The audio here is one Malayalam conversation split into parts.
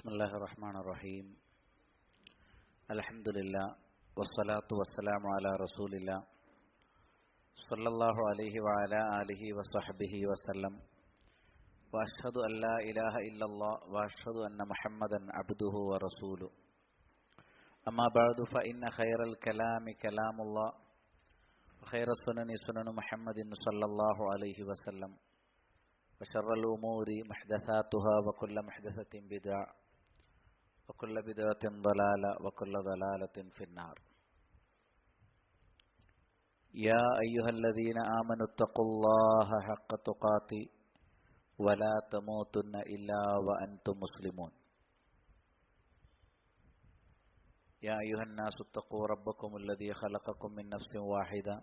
Bismillahirrahmanirrahim. Alhamdulillah. Wassalatu wassalamu ala rasulillah. Sallallahu alayhi wa ala alihi wa sahbihi wa sallam. Wa ashhadu an la ilaha illallah wa ashhadu anna Muhammadan abduhu wa rasuluh. Amma ba'du fa inna khayral kalami kalamullah. Wa khayras sunani sunanu Muhammadin sallallahu alayhi wa sallam. Wa sharral umuri muhdathatuha wa kullu muhdathatin bid'ah. وكل بدعة ضلالة وكل ضلالة في النار. يا أيها الذين آمنوا اتقوا الله حق تقاته ولا تموتن إلا وأنتم مسلمون. يا أيها الناس اتقوا ربكم الذي خلقكم من نفس واحدة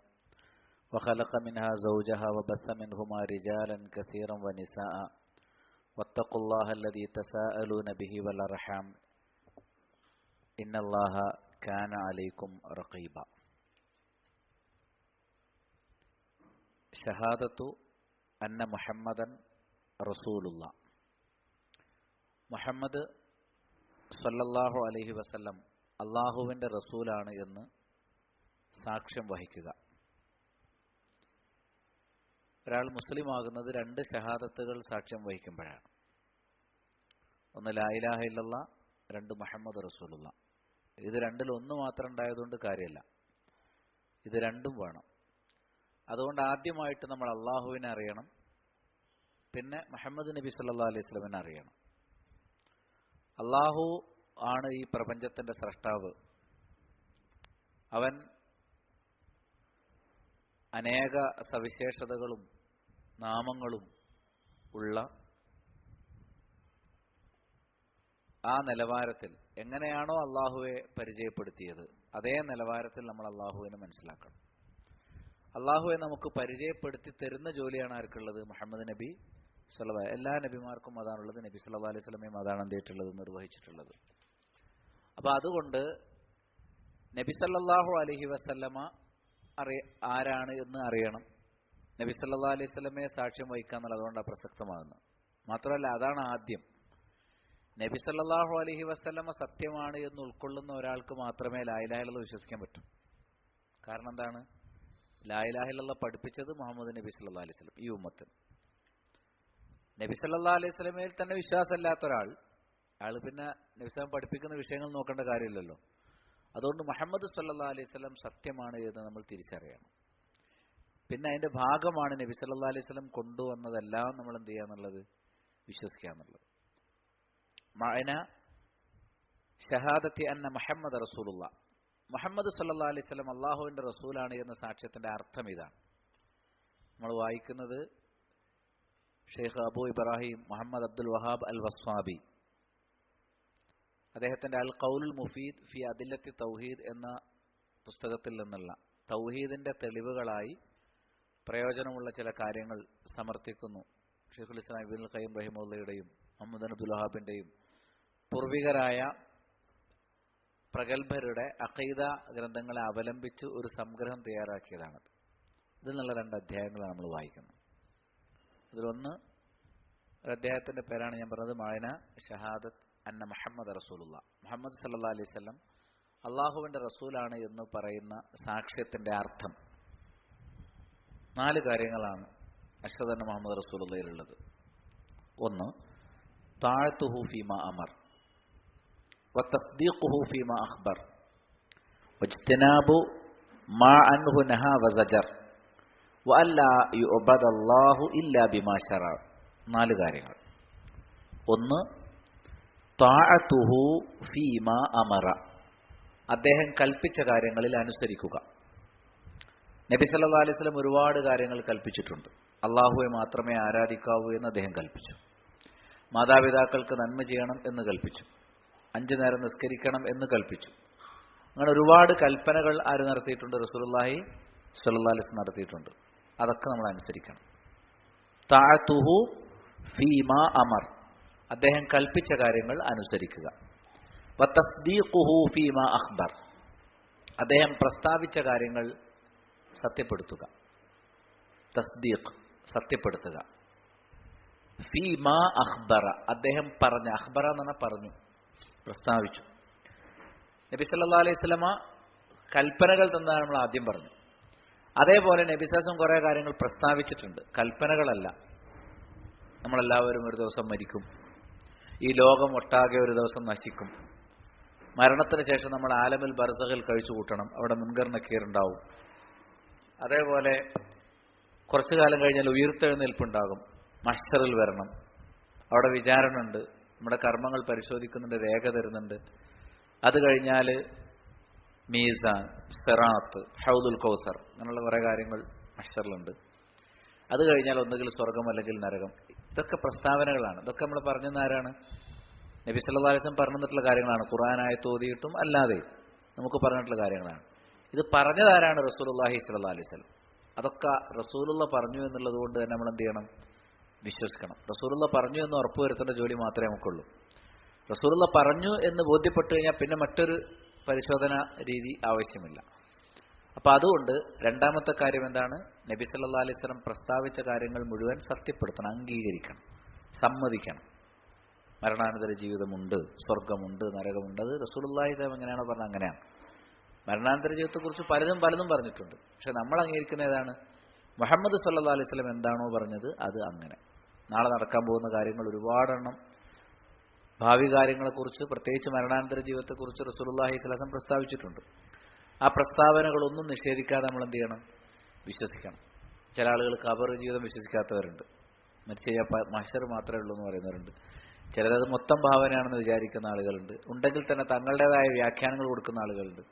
وخلق منها زوجها وبث منهما رجالا كثيرا ونساء واتقوا الله الذي تساءلون به والأرحام إن الله كان عليكم رقيبا. شهادة أن محمدا رسول الله. Muhammad സല്ലല്ലാഹു അലൈഹി വസല്ലം അള്ളാഹുവിൻ്റെ റസൂലാണ് എന്ന് സാക്ഷ്യം വഹിക്കുക. ഒരാൾ മുസ്ലിം ആകുന്നത് രണ്ട് ഷഹാദത്തുകൾ സാക്ഷ്യം വഹിക്കുമ്പോഴാണ്. ഒന്ന് ലാ ഇലാഹ ഇല്ലല്ലാഹ്, രണ്ട് മുഹമ്മദ് റസൂലുള്ള. ഇത് രണ്ടിൽ ഒന്ന് മാത്രം ഉണ്ടായതുകൊണ്ട് കാര്യമല്ല, ഇത് രണ്ടും വേണം. അതുകൊണ്ട് ആദ്യമായിട്ട് നമ്മൾ അള്ളാഹുവിനെ അറിയണം, പിന്നെ മുഹമ്മദ് നബി സല്ലല്ലാഹു അലൈഹി വസല്ലമയെ അറിയണം. അള്ളാഹു ആണ് ഈ പ്രപഞ്ചത്തിന്റെ സ്രഷ്ടാവ്. അവൻ അനേക സവിശേഷതകളും നാമങ്ങളും ഉള്ള ആ നിലവാരത്തിൽ എങ്ങനെയാണോ അള്ളാഹുവെ പരിചയപ്പെടുത്തിയത് അതേ നിലവാരത്തിൽ നമ്മൾ അള്ളാഹുവിനെ മനസ്സിലാക്കണം. അള്ളാഹുവെ നമുക്ക് പരിചയപ്പെടുത്തി തരുന്ന ജോലിയാണ് ആർക്കുള്ളത്? മുഹമ്മദ് നബി സല്ലല്ലാഹു. എല്ലാ നബിമാർക്കും അതാണുള്ളത്. നബി സല്ലല്ലാഹു അലൈഹി വസല്ലമയും അതാണ് എന്തിട്ടുള്ളത്, നിർവഹിച്ചിട്ടുള്ളത്. അപ്പൊ അതുകൊണ്ട് നബി സല്ലല്ലാഹു അലൈഹി വസല്ലമ ആരാണ് എന്ന് അറിയണം. നബി സല്ലല്ലാഹു അലൈഹി വസല്ലമയെ സാക്ഷ്യം വഹിക്കുക എന്നുള്ളത് അതുകൊണ്ടാണ് പ്രസക്തമാകുന്നത്. മാത്രമല്ല, അതാണ് ആദ്യം. നബി സല്ലല്ലാഹു അലൈഹി വസല്ലമ സത്യമാണ് എന്ന് ഉൾക്കൊള്ളുന്ന ഒരാൾക്ക് മാത്രമേ ലാ ഇലാഹ ഇല്ലല്ലാഹ് വിശ്വസിക്കാൻ പറ്റൂ. കാരണം എന്താണ്? ലാ ഇലാഹ ഇല്ലല്ലാഹ് പഠിപ്പിച്ചത് മുഹമ്മദ് നബി സല്ലല്ലാഹു അലൈഹി വസല്ലം, ഈ ഉമ്മത്ത്. നബി സല്ലല്ലാഹു അലൈഹി വസല്ലമയിൽ തന്നെ വിശ്വാസമില്ലാത്ത ഒരാൾ പിന്നെ നബി സല്ലല്ലാഹു പഠിപ്പിക്കുന്ന വിഷയങ്ങൾ നോക്കേണ്ട കാര്യമില്ലല്ലോ. അതുകൊണ്ട് മുഹമ്മദ് സല്ലല്ലാഹു അലൈഹി വസല്ലം സത്യമാണ് എന്ന് നമ്മൾ തിരിച്ചറിയണം. പിന്നെ അതിന്റെ ഭാഗമാണ് നബി സല്ലല്ലാഹു അലൈഹി വസല്ലം കൊണ്ടുവന്നതെല്ലാം നമ്മൾ എന്ത് ചെയ്യാന്നുള്ളത്, വിശ്വസിക്കുക എന്നുള്ളത്. മഅന ഷഹാദത്തി അന്ന മുഹമ്മദ് റസൂലുള്ള. മുഹമ്മദ് സല്ലല്ലാഹു അലൈഹി വസല്ലം അള്ളാഹുവിന്റെ റസൂലാണ് എന്ന സാക്ഷ്യത്തിന്റെ അർത്ഥം ഇതാണ്. നമ്മൾ വായിക്കുന്നത് ഷെയ്ഖ് അബൂ ഇബ്രാഹിം മുഹമ്മദ് അബ്ദുൽ വഹാബ് അൽ വസ്വാബി അദ്ദേഹത്തിന്റെ അൽ ഖൗലുൽ മുഫീദ് ഫി അദില്ലത്തി തൗഹീദ് എന്ന പുസ്തകത്തിൽ നിന്നുള്ള തൗഹീദിന്റെ തെളിവുകളായി പ്രയോജനമുള്ള ചില കാര്യങ്ങൾ സമർത്ഥിക്കുന്നു. ഷെയ്ഖുൽ ഇസ്ലാം ഇബ്നുൽ ഖയ്യിം റഹിമഹുള്ളയുടെയും മുഹമ്മദ് അബ്ദുൽ വഹാബിന്റെയും പൂർവികരായ പ്രഗത്ഭരുടെ അഖീദ ഗ്രന്ഥങ്ങളെ അവലംബിച്ച് ഒരു സംഗ്രഹം തയ്യാറാക്കിയതാണത്. ഇതിൽ നിന്നുള്ള 2 അധ്യായങ്ങളാണ് നമ്മൾ വായിക്കുന്നത്. അതിലൊന്ന്, ഒരു അധ്യായത്തിന്റെ പേരാണ് ഞാൻ പറഞ്ഞത്, മഅന ഷഹാദത്ത് അന്ന മുഹമ്മദ് റസൂലുള്ള. മുഹമ്മദ് സല്ലല്ലാഹു അലൈഹി വസല്ലം അള്ളാഹുവിന്റെ റസൂലാണ് എന്ന് പറയുന്ന സാക്ഷ്യത്തിന്റെ അർത്ഥം. 4 കാര്യങ്ങളാണ് അഷ്ഹദു അന്ന മുഹമ്മദ് റസൂലുള്ളാഹിയിലുള്ളത്. ഒന്ന്, താഅത്തുഹു ഫീമാ അമർ വതസ്ദീഖുഹു ഫീമാ അഖ്ബർ വജ്തനാബു മാ അൻഹു നഹാ വസജർ വഅല്ലാ യുഅബദല്ലാഹു ഇല്ലാ ബിമാ ശറഅ. 4 കാര്യങ്ങൾ. ഒന്ന്, താഅത്തുഹു ഫീമാ അമറ. അദ്ദേഹം കൽപ്പിച്ച കാര്യങ്ങളിൽ അനുസരിക്കുക. നബി സല്ലല്ലാഹു അലൈഹി വസല്ലം ഒരുപാട് കാര്യങ്ങൾ കൽപ്പിച്ചിട്ടുണ്ട്. അള്ളാഹുവെ മാത്രമേ ആരാധിക്കാവൂ എന്ന് അദ്ദേഹം കൽപ്പിച്ചു. മാതാപിതാക്കൾക്ക് നന്മ ചെയ്യണം എന്ന് കൽപ്പിച്ചു. 5 നേരം നിസ്കരിക്കണം എന്ന് കൽപ്പിച്ചു. അങ്ങനെ ഒരുപാട് കൽപ്പനകൾ ആര് നടത്തിയിട്ടുണ്ട്? റസൂലുള്ളാഹി സ്വല്ലല്ലാഹു അലൈഹി വസല്ലം നടത്തിയിട്ടുണ്ട്. അതൊക്കെ നമ്മൾ അനുസരിക്കണം. തഅതുഹു ഫീമാ അമർ, അദ്ദേഹം കൽപ്പിച്ച കാര്യങ്ങൾ അനുസരിക്കുക. വതസ്ദീഖുഹു ഫീമാ അഖ്ബർ, അദ്ദേഹം പ്രസ്താവിച്ച കാര്യങ്ങൾ സത്യപ്പെടുത്തുക. തസ്ദീഖ്, സത്യപ്പെടുത്തുക. ഫീമാ അഖ്ബറ, അദ്ദേഹം പറഞ്ഞ, അഖ്ബറ എന്ന് പറഞ്ഞാൽ പറഞ്ഞു, പ്രസ്താവിച്ചു. നബി സല്ലല്ലാഹു അലൈഹി വസല്ലമ കൽപ്പനകൾ തന്നാണ് നമ്മൾ ആദ്യം പറഞ്ഞു. അതേപോലെ നബി സല്ലല്ലാഹു അലൈഹി വസല്ലം കുറേ കാര്യങ്ങൾ പ്രസ്താവിച്ചിട്ടുണ്ട്, കൽപ്പനകളല്ല. നമ്മളെല്ലാവരും ഒരു ദിവസം മരിക്കും, ഈ ലോകം ഒട്ടാകെ ഒരു ദിവസം നശിക്കും, മരണത്തിന് ശേഷം നമ്മൾ ആലമുൽ ബർസഖിൽ കഴിച്ചു കൂട്ടണം, അവിടെ മുൻകർ നക്കീർ ഉണ്ടാവും. അതേപോലെ കുറച്ചു കാലം കഴിഞ്ഞാൽ ഉയർത്തെഴുന്നേൽപ്പുണ്ടാകും, മഹ്ശറിൽ വരണം, അവിടെ വിചാരണ ഉണ്ട്, നമ്മുടെ കർമ്മങ്ങൾ പരിശോധിക്കുന്നുണ്ട്, രേഖ തരുന്നുണ്ട്. അത് കഴിഞ്ഞാൽ മീസാൻ, സിറാത്ത്, ഹൗദുൽ കൗസർ, അങ്ങനെയുള്ള കുറേ കാര്യങ്ങൾ മഹ്ശറിലുണ്ട്. അത് കഴിഞ്ഞാൽ ഒന്നുകിൽ സ്വർഗം അല്ലെങ്കിൽ നരകം. ഇതൊക്കെ പ്രസ്താവനകളാണ്. ഇതൊക്കെ നമ്മൾ പറഞ്ഞെന്നാരാണ്? നബി സല്ലല്ലാഹു അലൈഹി വസല്ലം പറഞ്ഞിട്ടുള്ള കാര്യങ്ങളാണ്. ഖുർആനായത്ത് ഓതിയിട്ടും അല്ലാതെ നമുക്ക് പറഞ്ഞിട്ടുള്ള കാര്യങ്ങളാണ്. ഇത് പറഞ്ഞതാരാണ്? റസൂലുള്ളാഹി സ്വല്ലല്ലാഹു അലൈഹി വസല്ലം. അതൊക്കെ റസൂലുള്ള പറഞ്ഞു എന്നുള്ളത് കൊണ്ട് തന്നെ നമ്മൾ എന്ത് ചെയ്യണം? വിശ്വസിക്കണം. റസൂലുള്ള പറഞ്ഞു എന്ന് ഉറപ്പുവരുത്തേണ്ട ജോലി മാത്രമേ നമുക്കുള്ളൂ. റസൂലുള്ള പറഞ്ഞു എന്ന് ബോധ്യപ്പെട്ടു കഴിഞ്ഞാൽ പിന്നെ മറ്റൊരു പരിശോധന രീതി ആവശ്യമില്ല. അപ്പം അതുകൊണ്ട് രണ്ടാമത്തെ കാര്യം എന്താണ്? നബി സല്ലല്ലാഹു അലൈഹി വസല്ലം പ്രസ്താവിച്ച കാര്യങ്ങൾ മുഴുവൻ സത്യപ്പെടുത്തണം, അംഗീകരിക്കണം, സമ്മതിക്കണം. മരണാനന്തര ജീവിതമുണ്ട്, സ്വർഗമുണ്ട്, നരകമുണ്ട്. അത് റസൂലുള്ളാഹി സ്വല്ലല്ലാഹു അലൈഹി വസല്ലം എങ്ങനെയാണോ പറഞ്ഞത് അങ്ങനെയാണ്. മരണാനന്തര ജീവിതത്തെക്കുറിച്ച് പലതും പറഞ്ഞിട്ടുണ്ട്. പക്ഷെ നമ്മൾ അംഗീകരിക്കുന്ന ഏതാണ്? മുഹമ്മദ് സല്ലല്ലാഹു അലൈഹി വസല്ലം എന്താണോ പറഞ്ഞത് അത് അങ്ങനെ. നാളെ നടക്കാൻ പോകുന്ന കാര്യങ്ങൾ ഒരുപാടെണ്ണം, ഭാവി കാര്യങ്ങളെക്കുറിച്ച്, പ്രത്യേകിച്ച് മരണാനന്തര ജീവിതത്തെക്കുറിച്ച് റസൂലുള്ളാഹി സ്വല്ലല്ലാഹു അലൈഹി വസല്ലം പ്രസ്താവിച്ചിട്ടുണ്ട്. ആ പ്രസ്താവനകളൊന്നും നിഷേധിക്കാതെ നമ്മൾ എന്ത് ചെയ്യണം? വിശ്വസിക്കണം. ചില ആളുകൾ ഖബർ ജീവിതം വിശ്വസിക്കാത്തവരുണ്ട്, മരിച്ചു കഴിഞ്ഞാൽ മഹ്ശർ മാത്രമേ ഉള്ളൂ എന്ന് പറയുന്നവരുണ്ട്. ചിലരത് മൊത്തം ഭാവനയാണെന്ന് വിചാരിക്കുന്ന ആളുകളുണ്ട്. ഉണ്ടെങ്കിൽ തന്നെ തങ്ങളുടേതായ വ്യാഖ്യാനങ്ങൾ കൊടുക്കുന്ന ആളുകളുണ്ട്.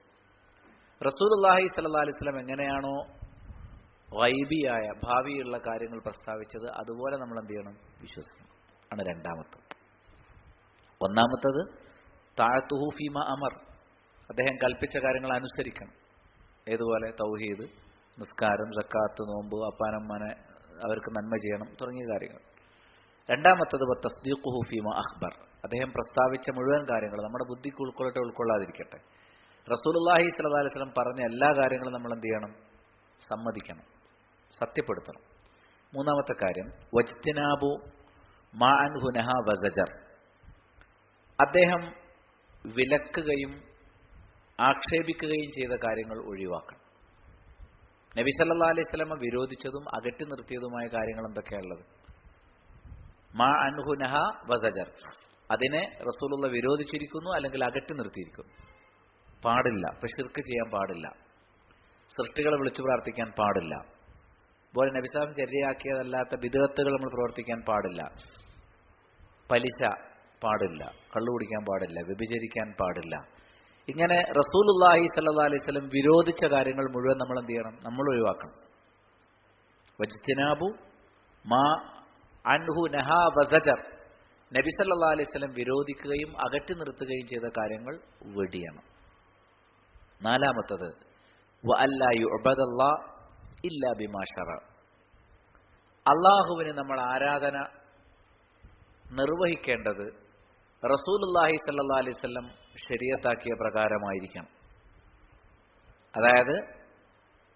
റസൂലുള്ളാഹി സ്വല്ലല്ലാഹു അലൈഹി വസല്ലം എങ്ങനെയാണോ ഗൈബിയായ ഭാവിയുള്ള കാര്യങ്ങൾ പ്രസ്താവിച്ചത് അതുപോലെ നമ്മൾ എന്ത് ചെയ്യണം? വിശ്വസിക്കണം. ആണ് രണ്ടാമത്തത്. ഒന്നാമത്തത് തഅതുഹു ഫീമാ അമർ, അദ്ദേഹം കൽപ്പിച്ച കാര്യങ്ങൾ അനുസരിക്കണം. ഏതുപോലെ? തൗഹീദ്, നിസ്കാരം, സക്കാത്ത്, നോമ്പ്, അപ്പാനമ്മനെ അവർക്ക് നന്മ ചെയ്യണം തുടങ്ങിയ കാര്യങ്ങൾ. രണ്ടാമത്തത് തസ്ദീഖുഹു ഫീമാ അഖ്ബർ, അദ്ദേഹം പ്രസ്താവിച്ച മുഴുവൻ കാര്യങ്ങൾ നമ്മുടെ ബുദ്ധിക്ക് ഉൾക്കൊള്ളട്ടെ ഉൾക്കൊള്ളാതിരിക്കട്ടെ, റസൂലുള്ളാഹി സ്വല്ലല്ലാഹു അലൈഹി വസല്ലം പറഞ്ഞ എല്ലാ കാര്യങ്ങളും നമ്മൾ എന്ത് ചെയ്യണം? സമ്മതിക്കണം, സത്യപ്പെടുത്തണം. മൂന്നാമത്തെ കാര്യം വജ്തിനാബു മാ അൻഹു നഹാ വസജർ, അദ്ദേഹം വിലക്കുകയും ആക്ഷേപിക്കുകയും ചെയ്ത കാര്യങ്ങൾ ഒഴിവാക്കണം. നബി സല്ലല്ലാഹു അലൈഹി വസല്ലം വിരോധിച്ചതും അകറ്റി നിർത്തിയതുമായ കാര്യങ്ങൾ എന്തൊക്കെയാണുള്ളത്? മാ അൻഹു നഹാ വസജർ, അതിനെ റസൂലുള്ള വിരോധിച്ചിരിക്കുന്നു അല്ലെങ്കിൽ അകറ്റി നിർത്തിയിരിക്കുന്നു. പാടില്ല. ഇപ്പൊ ശിർക്ക് ചെയ്യാൻ പാടില്ല, സൃഷ്ടികളെ വിളിച്ചു പ്രാർത്ഥിക്കാൻ പാടില്ല, അതുപോലെ നബി സല്ലല്ലാഹു അലൈഹി വസല്ലം ചര്യയാക്കിയതല്ലാത്ത ബിദ്അത്തുകൾ നമ്മൾ പ്രവർത്തിക്കാൻ പാടില്ല, പലിശ പാടില്ല, കള്ളു കുടിക്കാൻ പാടില്ല, വ്യഭിചരിക്കാൻ പാടില്ല. ഇങ്ങനെ റസൂലുള്ളാഹി സ്വല്ലല്ലാഹു അലൈഹി വസല്ലം വിരോധിച്ച കാര്യങ്ങൾ മുഴുവൻ നമ്മൾ എന്ത് ചെയ്യണം? നമ്മൾ ഒഴിവാക്കണം. വജ്തിനാബു മാ അൻഹു നഹാ വസജർ, നബി സല്ലല്ലാഹു അലൈഹി വസല്ലം വിരോധിക്കുകയും അകറ്റി നിർത്തുകയും ചെയ്ത കാര്യങ്ങൾ വെടിയണം. നാലാമത്തത് വഅല്ലാ യുഅബദല്ലാഹ് ഇല്ലാ ബിമാ ശറഅ, അല്ലാഹുവിന് നമ്മൾ ആരാധന നിർവഹിക്കേണ്ടത് റസൂലുള്ളാഹി സ്വല്ലല്ലാഹു അലൈഹി വസല്ലം ശരീഅത്താക്കിയ പ്രകാരമായിരിക്കണം. അതായത്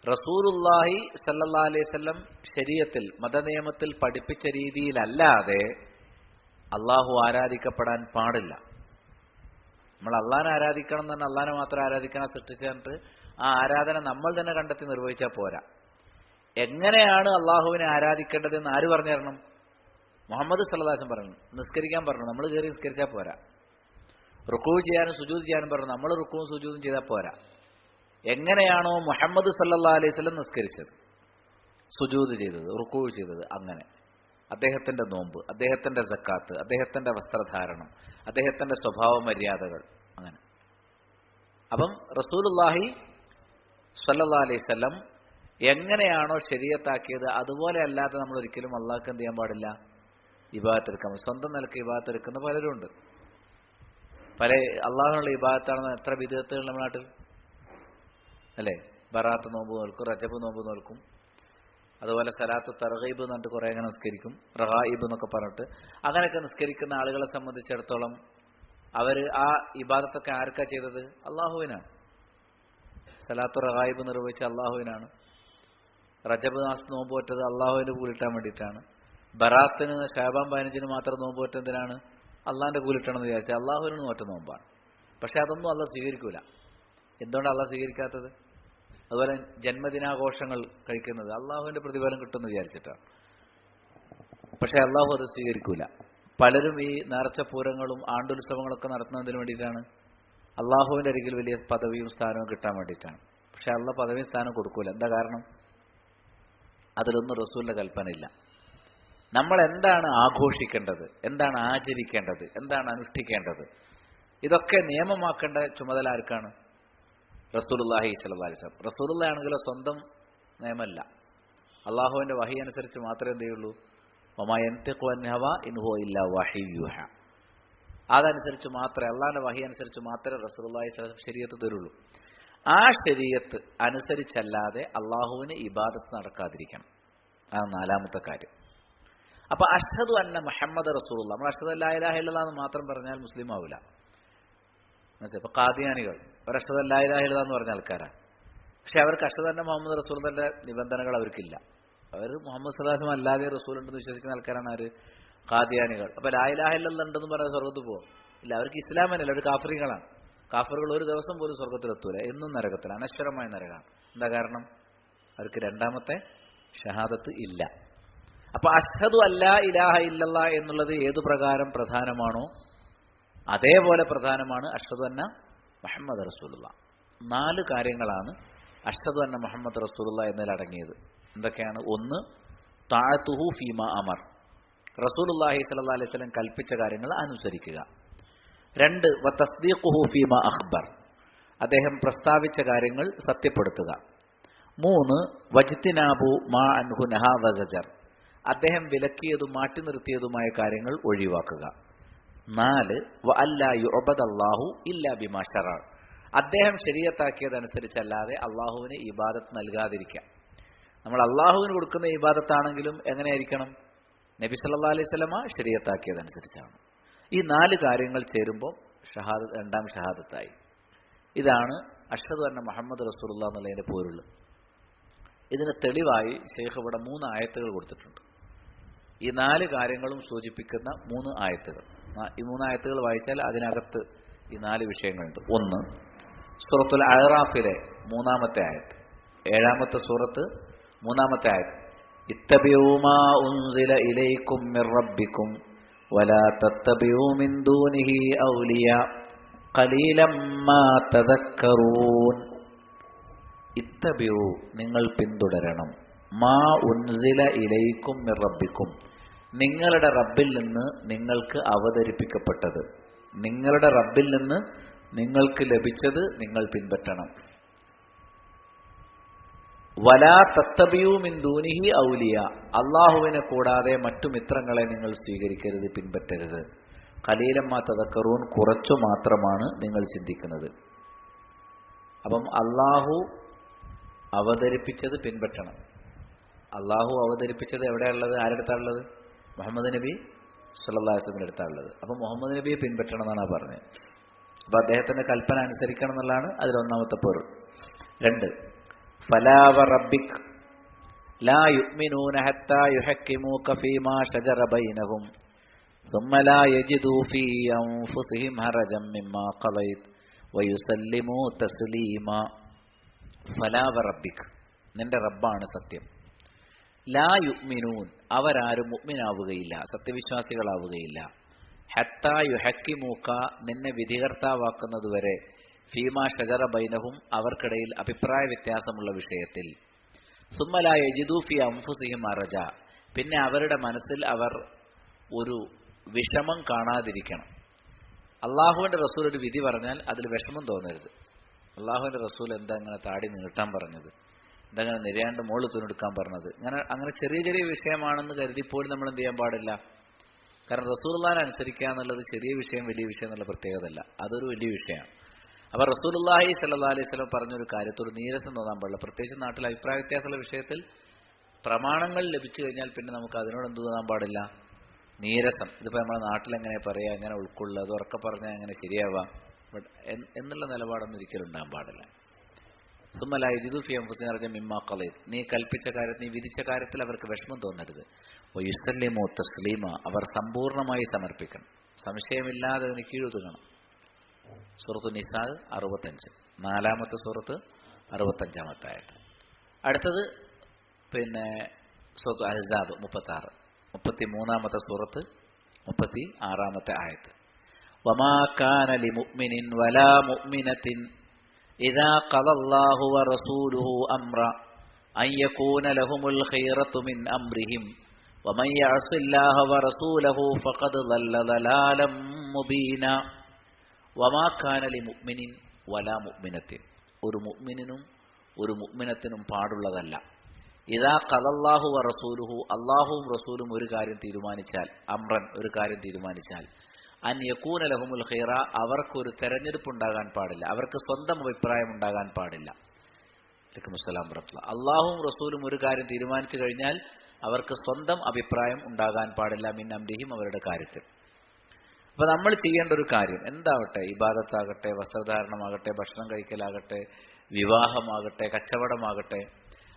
റസൂലുള്ളാഹി സ്വല്ലല്ലാഹു അലൈഹി വസല്ലം ശരീഅത്തിൽ, മതനിയമത്തിൽ പഠിപ്പിച്ച രീതിയിലല്ലാതെ അള്ളാഹു ആരാധിക്കപ്പെടാൻ പാടില്ല. നമ്മൾ അള്ളാഹിനെ ആരാധിക്കണം എന്ന് പറഞ്ഞാൽ അള്ളാഹിനെ മാത്രം ആരാധിക്കണം സൃഷ്ടിച്ചിട്ട് ആ ആരാധന നമ്മൾ തന്നെ കണ്ടെത്തി നിർവഹിച്ചാൽ പോരാ. എങ്ങനെയാണ് അള്ളാഹുവിനെ ആരാധിക്കേണ്ടതെന്ന് ആര് പറഞ്ഞു തരണം? മുഹമ്മദ് സല്ലല്ലാഹു അലൈഹി വസല്ലം പറഞ്ഞു. നിസ്കരിക്കാൻ പറഞ്ഞു, നമ്മൾ കയറി നിസ്കരിച്ചാൽ പോരാ. റുക്കൂ ചെയ്യാനും സുജൂദ് ചെയ്യാനും പറഞ്ഞു, നമ്മൾ റുക്കൂവും സുജൂദും ചെയ്താൽ പോരാ. എങ്ങനെയാണോ മുഹമ്മദ് സല്ലല്ലാഹു അലൈഹി വസല്ലം നിസ്കരിച്ചത്, സുജൂദ് ചെയ്തത്, റുക്കൂ ചെയ്തത്, അങ്ങനെ അദ്ദേഹത്തിന്റെ നോമ്പ്, അദ്ദേഹത്തിന്റെ സക്കാത്ത്, അദ്ദേഹത്തിന്റെ വസ്ത്രധാരണം, അദ്ദേഹത്തിന്റെ സ്വഭാവ മര്യാദകൾ, അങ്ങനെ. അപ്പം റസൂലുള്ളാഹി സ്വല്ലല്ലാഹു അലൈഹി വസല്ലം എങ്ങനെയാണോ ശരീഅത്താക്കിയത് അതുപോലെ അല്ലാതെ നമ്മൾ ഒരിക്കലും അള്ളാഹ്ക്ക് എന്ത് ചെയ്യാൻ പാടില്ല? ഇബാദത്ത് എടുക്കാൻ. സ്വന്തം നിലക്ക് ഇബാദത്ത് എടുക്കുന്ന പലരുണ്ട്. പല അള്ളാഹുനുള്ള ഇബാദത്താണെന്ന് എത്ര ബിദ്അത്തുകൾ നമ്മുടെ നാട്ടിൽ അല്ലേ? ബറാത്ത് നോമ്പ് നോൽക്കും, റജബ് നോമ്പ് നോൽക്കും, അതുപോലെ സലാത്തു തർഗീബ് എന്ന് പറഞ്ഞിട്ട് കുറേ അങ്ങനെ നിസ്കരിക്കും, റഗായിബ് എന്നൊക്കെ പറഞ്ഞിട്ട് അങ്ങനെയൊക്കെ നിസ്കരിക്കുന്ന ആളുകളെ സംബന്ധിച്ചിടത്തോളം അവർ ആ ഇബാദത്തൊക്കെ ആർക്കാ ചെയ്തത്? അള്ളാഹുവിനാണ്. സലാത്തു റഗായിബ് നിർവഹിച്ച അള്ളാഹുവിനാണ്. റജബ് മാസം നോമ്പ് പറ്റത് അള്ളാഹുവിന്റെ കൂടെ കിട്ടാൻ വേണ്ടിയിട്ടാണ്. ബറാത്തിന് ഷാബാൻ 15 മാത്രം നോമ്പ് പറ്റുന്നതിനാണ്? അള്ളാഹിന്റെ കൂലിട്ടണമെന്ന് വിചാരിച്ചാൽ അള്ളാഹുവിന് നോറ്റ നോമ്പാണ്. പക്ഷെ അതൊന്നും അള്ളാഹ് സ്വീകരിക്കൂല. എന്തുകൊണ്ടാണ് അള്ളാഹ് സ്വീകരിക്കാത്തത്? അതുപോലെ ജന്മദിനാഘോഷങ്ങൾ കഴിക്കുന്നത് അള്ളാഹുവിന്റെ പ്രതിഫലം കിട്ടുമെന്ന് വിചാരിച്ചിട്ടാണ്. പക്ഷെ അള്ളാഹു അത് സ്വീകരിക്കൂല. പലരും ഈ നേർച്ചപ്പൂരങ്ങളും ആണ്ടുത്സവങ്ങളൊക്കെ നടത്തുന്നതിന് വേണ്ടിയിട്ടാണ്, അള്ളാഹുവിന്റെ അരികിൽ വലിയ പദവിയും സ്ഥാനവും കിട്ടാൻ വേണ്ടിയിട്ടാണ്. പക്ഷെ അള്ളാഹ് പദവിയും സ്ഥാനം കൊടുക്കൂല. എന്താ കാരണം? അതിലൊന്നും റസൂലിന്റെ കൽപ്പന ഇല്ല. നമ്മൾ എന്താണ് ആഘോഷിക്കേണ്ടത്, എന്താണ് ആചരിക്കേണ്ടത്, എന്താണ് അനുഷ്ഠിക്കേണ്ടത്, ഇതൊക്കെ നിയമമാക്കേണ്ട ചുമതല ആർക്കാണ്? റസൂലുള്ളാഹി സ്വല്ലല്ലാഹി അലൈഹി വസല്ലം. റസൂലുള്ളാഹി ആണെങ്കിലോ സ്വന്തം നിയമമല്ല, അള്ളാഹുവിന്റെ വഹി അനുസരിച്ച് മാത്രമേ എന്ത് ചെയ്യുള്ളൂ. വമാ യൻതിഖു അൻ ഹവാ ഇൻ ഹുവ ഇല്ലാ വഹ്യു യൂഹാ. അതനുസരിച്ച് മാത്രമേ, അള്ളാഹിന്റെ വഹി അനുസരിച്ച് മാത്രമേ റസൂലുള്ളാഹി സ്വല്ലല്ലാഹി അലൈഹി വസല്ലം ശരീഅത്ത് തരുള്ളൂ. ആ ശരീഅത്ത് അനുസരിച്ചല്ലാതെ അള്ളാഹുവിന് ഇബാദത്ത് നടക്കാതിരിക്കണം. അതാണ് നാലാമത്തെ കാര്യം. അപ്പൊ അഷ്ഹദു അന്ന മുഹമ്മദ് റസൂലുള്ളാഹ്, നമ്മൾ അഷ്ഹദു അല്ലാ ഇലാഹ ഇല്ലല്ലാഹ് എന്ന് മാത്രം പറഞ്ഞാൽ മുസ്ലിം ആവില്ല. മനസ്സിലായി? ഇപ്പൊ ഖാദിയാനികൾ ഒരു അഷ്ഹദു അല്ലാ ഇലാഹ ഇല്ലല്ലാഹ് എന്ന് പറഞ്ഞ ആൾക്കാരാണ്. പക്ഷെ അവർക്ക് അഷ്ഹദു അന്ന മുഹമ്മദ് റസൂലുള്ളാഹിന്റെ നിബന്ധനകൾ അവർക്കില്ല. അവർ മുഹമ്മദ് സ്വല്ലല്ലാഹു അലൈഹി വസല്ലം അല്ലാതെ റസൂൽ ഉണ്ടെന്ന് വിശ്വസിക്കുന്ന ആൾക്കാരാണ് ആര്? ഖാദിയാനികൾ. അപ്പൊ ലാ ഇലാഹ ഇല്ലല്ലാഹ് ഉണ്ടെന്ന് പറഞ്ഞാൽ സ്വർഗ്ഗത്തിൽ പോകും? ഇല്ല. അവർക്ക് ഇസ്ലാം തന്നെയല്ല, അവർ കാഫിറുകളാണ്. കാഫിറുകൾ ഒരു ദിവസം പോലും സ്വർഗ്ഗത്തിലെത്തൂല, എന്നും നരകത്തിൽ, അനശ്വരമായ നരകമാണ്. എന്താ കാരണം? അവർക്ക് രണ്ടാമത്തെ ഷഹാദത്ത് ഇല്ല. അപ്പൊ അഷ്ഹദു അല്ലാ ഇലാഹ ഇല്ലല്ലാഹ് എന്നുള്ളത് ഏതു പ്രകാരം പ്രധാനമാണോ അതേപോലെ പ്രധാനമാണ് അഷ്ഹദു അന്ന മുഹമ്മദ് റസൂലുള്ളാഹ്. 4 കാര്യങ്ങളാണ് അഷ്ഹദു അന്ന മുഹമ്മദ് റസൂലുള്ളാഹ് എന്നതിൽ അടങ്ങിയത്. എന്തൊക്കെയാണ്? 1, തഅതുഹു ഫീമാ അമർ, റസൂലുള്ളാഹി സ്വല്ലല്ലാഹി അലൈഹി വസല്ലം കൽപ്പിച്ച കാര്യങ്ങൾ അനുസരിക്കുക. 2, വതസ്ദീഖുഹു ഫീമാ അഖ്ബർ, അദ്ദേഹം പ്രസ്താവിച്ച കാര്യങ്ങൾ സത്യപ്പെടുത്തുക. 3, വജ്തിനാബു മാ അൻഹു നഹാ വസജർ, അദ്ദേഹം വിലക്കിയതും മാറ്റി നിർത്തിയതുമായ കാര്യങ്ങൾ ഒഴിവാക്കുക. 4, വഅല്ലാ യുഅബദല്ലാഹു ഇല്ലാ ബിമാ ശറഅ, അദ്ദേഹം ശരീഅത്താക്കിയതനുസരിച്ചല്ലാതെ അള്ളാഹുവിന് ഇബാദത്ത് നൽകാതിരിക്കുക. നമ്മൾ അള്ളാഹുവിന് കൊടുക്കുന്ന ഇബാദത്താണെങ്കിലും എങ്ങനെയായിരിക്കണം? നബി സല്ലല്ലാഹു അലൈഹി വസല്ലമ ശരീഅത്താക്കിയതനുസരിച്ചാണ്. ഈ 4 കാര്യങ്ങൾ ചേരുമ്പോൾ ഷഹാദത്ത്, രണ്ടാം ഷഹാദത്തായി. ഇതാണ് അഷ്ഹദു അന്ന മുഹമ്മദ് റസൂലുള്ളാഹ് എന്നുള്ളതിന്റെ പൊരുൾ. ഇതിന് തെളിവായി ശൈഖ് ഇവിടെ 3 ആയത്തുകൾ കൊടുത്തിട്ടുണ്ട്. ഈ 4 കാര്യങ്ങളും സൂചിപ്പിക്കുന്ന 3 ആയത്തുകൾ. ഈ 3 ആയത്തുകൾ വായിച്ചാൽ അതിനകത്ത് ഈ 4 വിഷയങ്ങളുണ്ട്. 1, സൂറത്തുൽ അഅറാഫിലെ 3-ാമത്തെ ആയത്ത്, 7-ാമത്തെ സൂറത്ത് 3-ാമത്തെ ആയത്ത്, ഇത്തബിഊ മാ ഉൻസില ഇലൈക്കും മിർ റബ്ബിക്കും വലാ തത്തബിഊ മിൻ ദൂനിഹി ഔലിയാ ഖലീലം മാ തദക്കറൂൻ. ഇത്തബിഊ, നിങ്ങൾ പിന്തുടരണം, മാ ഉൻസില ഇലൈക്കും മിർ റബ്ബിക്കും, നിങ്ങളുടെ റബ്ബിൽ നിന്ന് നിങ്ങൾക്ക് അവതരിപ്പിക്കപ്പെട്ടത്, നിങ്ങളുടെ റബ്ബിൽ നിന്ന് നിങ്ങൾക്ക് ലഭിച്ചത് നിങ്ങൾ പിൻപറ്റണം. വലാ തത്തബിയൂ മിൻ ദൂനിഹി ഔലിയ, അള്ളാഹുവിനെ കൂടാതെ മറ്റു മിത്രങ്ങളെ നിങ്ങൾ സ്വീകരിക്കരുത്, പിൻപറ്റരുത്. ഖലീലമ്മാ തദക്കറൂൻ, കുറച്ചു മാത്രമാണ് നിങ്ങൾ ചിന്തിക്കുന്നത്. അപ്പം അള്ളാഹു അവതരിപ്പിച്ചത് പിൻപറ്റണം. അള്ളാഹു അവതരിപ്പിച്ചത് എവിടെയുള്ളത്? ആരെടുത്താണുള്ളത്? മുഹമ്മദ് നബി സല്ലല്ലാഹു അലൈഹി വസല്ലമിന്റെ അടുത്താണുള്ളത്. അപ്പം മുഹമ്മദ് നബിയെ പിൻപറ്റണം എന്നാണ് പറഞ്ഞത്. അപ്പൊ അദ്ദേഹത്തിന്റെ കൽപ്പന അനുസരിക്കണം എന്നുള്ളതാണ് അതിലൊന്നാമത്തെ പൊരുൾ. 2, ഫലാ വറബ്ബിക് ലാ യുഅ്മിനൂന ഹത്താ യുഹക്കിമൂക ഫീമാ ശജറ ബൈനഹും ثم لا يجدوا في أنفسهم حرجا مما قضيت ويسلموا تسليما. ഫലാ വറബ്ബിക്, നിന്റെ റബ്ബാണ് സത്യം. ലാ യുഅ്മിനൂൻ, അവരാരും മുഅ്മിനാവുകയില്ല, സത്യവിശ്വാസികളാവുകയില്ല. ഹത്താ യുഹക്കിമൂക, നിന്നെ വിധികർത്താവാക്കുന്നതുവരെ, ഫീമാ ഷജറ ബൈനഹും, അവർക്കിടയിൽ അഭിപ്രായ വ്യത്യാസമുള്ള വിഷയത്തിൽ. സുമ്മ ലാ യജിദൂ ഫീ അൻഫുസിഹിം ഹറജ, പിന്നെ അവരുടെ മനസ്സിൽ അവർ ഒരു വിഷമം കാണാതിരിക്കണം. അള്ളാഹുവിന്റെ റസൂൽ ഒരു വിധി പറഞ്ഞാൽ അതിൽ വിഷമം തോന്നരുത്. അള്ളാഹുവിന്റെ റസൂൽ എന്താ ഇങ്ങനെ താടി നീട്ടാൻ പറഞ്ഞത്, എന്താ നിരയാണ്ട് മോള് തുന്നെടുക്കാൻ പറഞ്ഞത്, അങ്ങനെ ചെറിയ ചെറിയ വിഷയമാണെന്ന് കരുതിപ്പോലും നമ്മൾ എന്ത് ചെയ്യാൻ പാടില്ല. കാരണം റസൂലുള്ളാഹിനെ അനുസരിക്കുക എന്നുള്ളത് ചെറിയ വിഷയം വലിയ വിഷയം എന്നുള്ള പ്രത്യേകതയല്ല, അതൊരു വലിയ വിഷയമാണ്. അപ്പൊ റസൂലുള്ളാഹി സ്വല്ലല്ലാഹു അലൈഹി വസല്ലം പറഞ്ഞൊരു കാര്യത്തോട് നീരസം തോന്നാൻ പാടില്ല. പ്രത്യേകിച്ച് നാട്ടിൽ അഭിപ്രായ വ്യത്യാസമുള്ള വിഷയത്തിൽ പ്രമാണങ്ങൾ ലഭിച്ചു കഴിഞ്ഞാൽ പിന്നെ നമുക്ക് അതിനോട് എന്ത് തോന്നാൻ പാടില്ല? നീരസം. ഇതിപ്പോ നമ്മുടെ നാട്ടിലെങ്ങനെ പറയാ, എങ്ങനെ ഉൾക്കൊള്ളുക, അത് ഉറക്കെ പറഞ്ഞാൽ എങ്ങനെ ശരിയാവാം എന്നുള്ള നിലപാടൊന്നും ഒരിക്കലും ഉണ്ടാകാൻ പാടില്ല. സുമ്മ യജിദൂ ഫീ അൻഫുസിഹിം ഹറജൻ മിമ്മാ ഖളൈത്, നീ കൽപ്പിച്ച കാര്യത്തിൽ, നീ വിധിച്ച കാര്യത്തിൽ അവർക്ക് വിഷമം തോന്നരുത്. വയുസല്ലിമു തസ്ലീമ, അവർ സമ്പൂർണ്ണമായി സമർപ്പിക്കണം. സംശയമില്ലാതെ അതിന് കീഴൊതുങ്ങണം. സൂറത്തു നിസാ 65, 4-ാമത്തെ സൂറത്ത് 65-ാമത്തെ ആയത്ത്. അടുത്തത് പിന്നെ സൂറത്തു അഹ്സാബ് 36, 33-ാമത്തെ സൂറത്ത് 36-ാമത്തെ ആയത്ത്. വമാ കാന ലിമുഅ്മിനിൻ വലാ മുഅ്മിനത്തിൻ ഇദാ ഖളല്ലാഹു വറസൂലുഹു അംറ അൻ യകൂന ലഹുമുൽ ഖൈറത്തു മിൻ അംരിഹിം വമൻ യഅസില്ലാഹ വറസൂലഹു ഫഖദ് ളല്ല ളലാലം മുബീന. വമാ കാന ലിമുഅ്മിനിൻ വലാ മുഅ്മിനത്തിൻ, ഒരു മുഅ്മിനിനും ഒരു മുഅ്മിനത്തിനും പാടുള്ളതല്ല. ഇദാ ഖളല്ലാഹു വറസൂലുഹു, അല്ലാഹുവും റസൂലും ഒരു കാര്യം തീരുമാനിച്ചാൽ, അംറൻ ഒരു കാര്യം തീരുമാനിച്ചാൽ, അൻ യകൂന ലഹുമുൽ ഖൈറ, അവർക്കൊരു തെരഞ്ഞെടുപ്പ് ഉണ്ടാകാൻ പാടില്ല, അവർക്ക് സ്വന്തം അഭിപ്രായം ഉണ്ടാകാൻ പാടില്ല. അലൈക്കുമുസ്സലാം വറഹ്മത്തുള്ളാഹി. അല്ലാഹുവും റസൂലും ഒരു കാര്യം തീരുമാനിച്ചു കഴിഞ്ഞാൽ അവർക്ക് സ്വന്തം അഭിപ്രായം ഉണ്ടാകാൻ പാടില്ല, മിൻ അംരിഹിം, അവരുടെ കാര്യത്തിൽ. അപ്പൊ നമ്മൾ ചെയ്യേണ്ട ഒരു കാര്യം എന്താവട്ടെ, ഇബാദത്താകട്ടെ, വസ്ത്രധാരണമാകട്ടെ, ഭക്ഷണം കഴിക്കലാകട്ടെ, വിവാഹമാകട്ടെ, കച്ചവടമാകട്ടെ,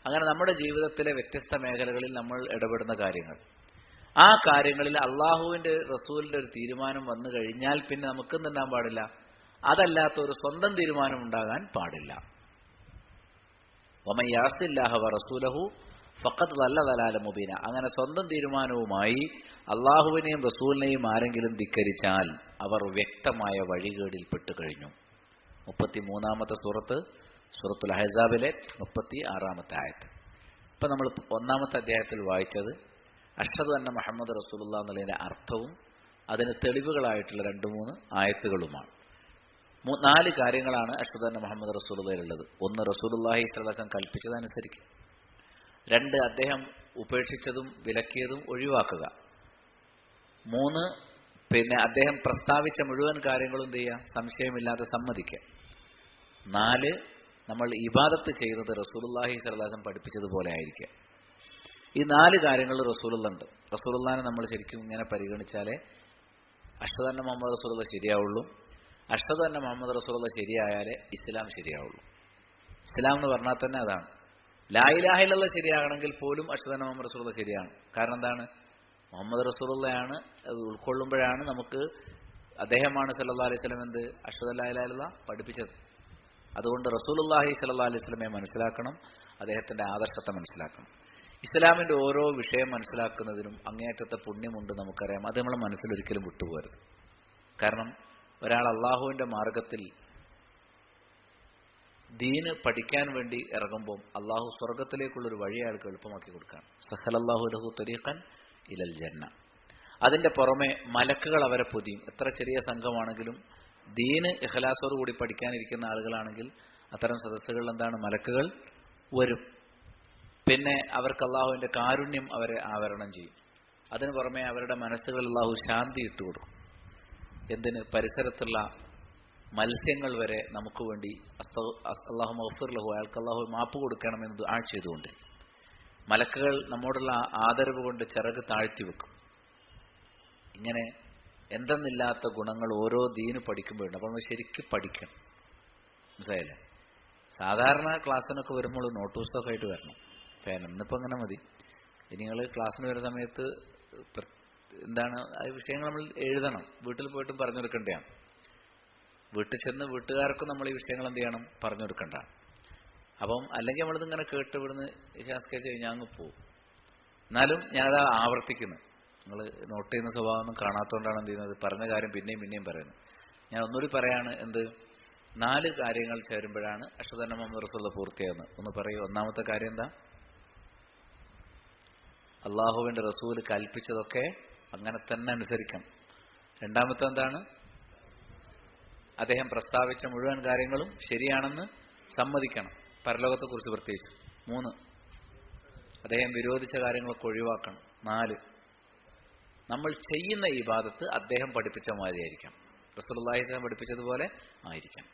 അങ്ങനെ നമ്മുടെ ജീവിതത്തിലെ വ്യത്യസ്ത മേഖലകളിൽ നമ്മൾ ഇടപെടുന്ന കാര്യങ്ങൾ, ആ കാര്യങ്ങളിൽ അള്ളാഹുവിന്റെ റസൂലിന്റെ ഒരു തീരുമാനം വന്നു കഴിഞ്ഞാൽ പിന്നെ നമുക്ക് എന്തുണ്ടാൻ പാടില്ല, അതല്ലാത്ത ഒരു സ്വന്തം തീരുമാനം ഉണ്ടാകാൻ പാടില്ല. വമൻ യഅസില്ലാഹ വറസൂലഹു ഫഖദ് ളല്ല ളലാലൻ മുബീന. അങ്ങനെ സ്വന്തം തീരുമാനവുമായി അള്ളാഹുവിനെയും റസൂലിനെയും ആരെങ്കിലും ധിക്കരിച്ചാൽ അവർ വ്യക്തമായ വഴികേടിൽ പെട്ടുകഴിഞ്ഞു. 33-ാമത്തെ സൂറത്ത്, സൂറത്തുൽ അഹ്സാബിലെ 36-ാമത്തെ ആയത്ത്. ഇപ്പൊ നമ്മൾ 1-ാമത്തെ അധ്യായത്തിൽ വായിച്ചത് അഷ്ഹദു അന്ന മുഹമ്മദ് റസൂലുള്ളാഹി എന്നുള്ളതിന്റെ അർത്ഥവും അതിന് തെളിവുകളായിട്ടുള്ള 2-3 ആയത്തുകളുമാണ്. 4 കാര്യങ്ങളാണ് അഷ്ഹദു അന്ന മുഹമ്മദ് റസൂലുള്ളാഹിയിലുള്ളത്. 1, റസൂലുള്ളാഹി സ്വല്ലല്ലാഹു അലൈഹി വസല്ലം കൽപ്പിച്ചതനുസരിക്കുക. 2, അദ്ദേഹം ഉപേക്ഷിച്ചതും വിലക്കിയതും ഒഴിവാക്കുക. 3, പിന്നെ അദ്ദേഹം പ്രസ്താവിച്ച മുഴുവൻ കാര്യങ്ങളും എന്ത് ചെയ്യുക, സംശയമില്ലാതെ സമ്മതിക്കുക. 4, നമ്മൾ ഇബാദത്ത് ചെയ്യുന്നത് റസൂലുള്ളാഹി സ്വല്ലല്ലാഹു അലൈഹി വസല്ലം പഠിപ്പിച്ചതുപോലെ ആയിരിക്കുക. ഈ 4 കാര്യങ്ങൾ റസൂലുള്ളാഹിയുണ്ട്. റസൂലുള്ളാഹിനെ നമ്മൾ ശരിക്കും ഇങ്ങനെ പരിഗണിച്ചാലേ അഷ്ഹദു അന്ന മുഹമ്മദ് റസൂലുള്ളാഹി ശരിയാവുള്ളൂ. അഷ്ഹദു അന്ന മുഹമ്മദ് റസൂലുള്ളാഹി ശരിയായാലേ ഇസ്ലാം ശരിയാവുള്ളൂ. ഇസ്ലാം എന്ന് പറഞ്ഞാൽ തന്നെ അതാണ്. ലാ ഇലാഹ ഇല്ലല്ലാഹ് ശരിയാകണമെങ്കിൽ പോലും അഷ്ഹദു അന്ന മുഹമ്മദ് റസൂലുള്ളാഹി ശരിയാണ്. കാരണം എന്താണ്, മുഹമ്മദ് റസൂലുള്ളാഹിയാണ് അത് ഉൾക്കൊള്ളുമ്പോഴാണ് നമുക്ക് അദ്ദേഹമാണ് സല്ലല്ലാഹു അലൈഹി വസല്ലം എന്ത് അഷ്ഹദു അല്ലാ ഇലാഹ ഇല്ലല്ലാഹ് പഠിപ്പിച്ചത്. അതുകൊണ്ട് റസൂലുള്ളാഹി സ്വല്ലല്ലാഹു അലൈഹി വസല്ലമയെ മനസ്സിലാക്കണം, അദ്ദേഹത്തിന്റെ ആദർശത്തെ മനസ്സിലാക്കണം. ഇസ്ലാമിന്റെ ഓരോ വിഷയം മനസ്സിലാക്കുന്നതിനും അങ്ങേയറ്റത്തെ പുണ്യമുണ്ട്, നമുക്കറിയാം. അത് നമ്മളെ മനസ്സിലൊരിക്കലും വിട്ടുപോകരുത്. കാരണം ഒരാൾ അള്ളാഹുവിന്റെ മാർഗത്തിൽ ദീന് പഠിക്കാൻ വേണ്ടി ഇറങ്ങുമ്പോൾ അള്ളാഹു സ്വർഗത്തിലേക്കുള്ളൊരു വഴി അയാൾക്ക് എളുപ്പമാക്കി കൊടുക്കുകയാണ്. സഹലല്ലാഹു ലഹു തരീഖൻ ഇലൽ ജന്ന. അതിന്റെ പുറമെ മലക്കുകൾ അവരെ പൊതിയും. എത്ര ചെറിയ സംഘമാണെങ്കിലും ദീന് ഇഖ്ലാസോടുകൂടി പഠിക്കാനിരിക്കുന്ന ആളുകളാണെങ്കിൽ അത്തരം സദസ്സുകളിൽ എന്താണ്, മലക്കുകൾ വരും. പിന്നെ അവർക്ക് അള്ളാഹുവിന്റെ കാരുണ്യം അവരെ ആവരണം ചെയ്യും. അതിനു പുറമെ അവരുടെ മനസ്സുകളിൽ അള്ളാഹു ശാന്തി ഇട്ടുകൊടുക്കും. എന്തിന്, പരിസരത്തുള്ള മത്സ്യങ്ങൾ വരെ നമുക്ക് വേണ്ടി അല്ലാഹു മഗ്ഫിർ ലഹു, അയാൾക്ക് അള്ളാഹു മാപ്പ് കൊടുക്കണമെന്ന് ദുആ ചെയ്തുകൊണ്ടിരിക്കും. മലക്കുകൾ നമ്മോടുള്ള ആദരവ് കൊണ്ട് ചിറക് താഴ്ത്തി വെക്കും. ഇങ്ങനെ എന്തെന്നില്ലാത്ത ഗുണങ്ങൾ ഓരോ ദീന് പഠിക്കുമ്പോഴുണ്ട്. അപ്പോൾ നമ്മൾ ശരിക്കും പഠിക്കണം, മനസ്സിലായില്ലേ? സാധാരണ ക്ലാസ്സിനൊക്കെ വരുമ്പോൾ നോട്ട് പുസ്തകമൊക്കെ ആയിട്ട് വരണം. ഇന്നിപ്പോൾ അങ്ങനെ മതി. ഇനി നിങ്ങൾ ക്ലാസ്സിന് വരുന്ന സമയത്ത് എന്താണ് ആ വിഷയങ്ങൾ നമ്മൾ എഴുതണം, വീട്ടിൽ പോയിട്ടും പറഞ്ഞു കൊടുക്കേണ്ടതാണ്. വീട്ടിൽ ചെന്ന് വീട്ടുകാർക്കും നമ്മൾ ഈ വിഷയങ്ങൾ എന്ത് ചെയ്യണം, പറഞ്ഞു കൊടുക്കേണ്ടതാണ്. അപ്പം അല്ലെങ്കിൽ നമ്മളിതിങ്ങനെ കേട്ട് ഇവിടുന്ന് ശാസ്ത്രീയ കഴിഞ്ഞാൽ അങ്ങ് പോകും. എന്നാലും ഞാനത് ആവർത്തിക്കുന്നു. നിങ്ങൾ നോട്ട് ചെയ്യുന്ന സ്വഭാവമൊന്നും കാണാത്തതുകൊണ്ടാണ് എന്ത് ചെയ്യുന്നത്, പറഞ്ഞ കാര്യം പിന്നെയും പിന്നെയും പറയുന്നത്. ഞാൻ ഒന്നുകൂടി പറയാണ്, എന്ത് 4 കാര്യങ്ങൾ ചേരുമ്പോഴാണ് അഷ്ഹദു അന്ന മുഹമ്മദ് റസൂലുള്ളാഹി പൂർത്തിയാകുന്നത്. ഒന്ന് പറയൂ. 1-ാമത്തെ കാര്യം എന്താ, അള്ളാഹുവിന്റെ റസൂൽ കൽപ്പിച്ചതൊക്കെ അങ്ങനെ തന്നെ അനുസരിക്കണം. 2-ാമത്തെ എന്താണ്, അദ്ദേഹം പ്രസ്താവിച്ച മുഴുവൻ കാര്യങ്ങളും ശരിയാണെന്ന് സമ്മതിക്കണം, പരലോകത്തെക്കുറിച്ച് പ്രത്യേകിച്ച്. 3, അദ്ദേഹം വിരോധിച്ച കാര്യങ്ങളൊക്കെ ഒഴിവാക്കണം. 4, നമ്മൾ ചെയ്യുന്ന ഇബാദത്ത് അദ്ദേഹം പഠിപ്പിച്ച മാതിരിയായിരിക്കണം, റസൂലുള്ളാഹി സ്വല്ലല്ലാഹു അലൈഹി വസല്ലം പഠിപ്പിച്ചതുപോലെ ആയിരിക്കണം.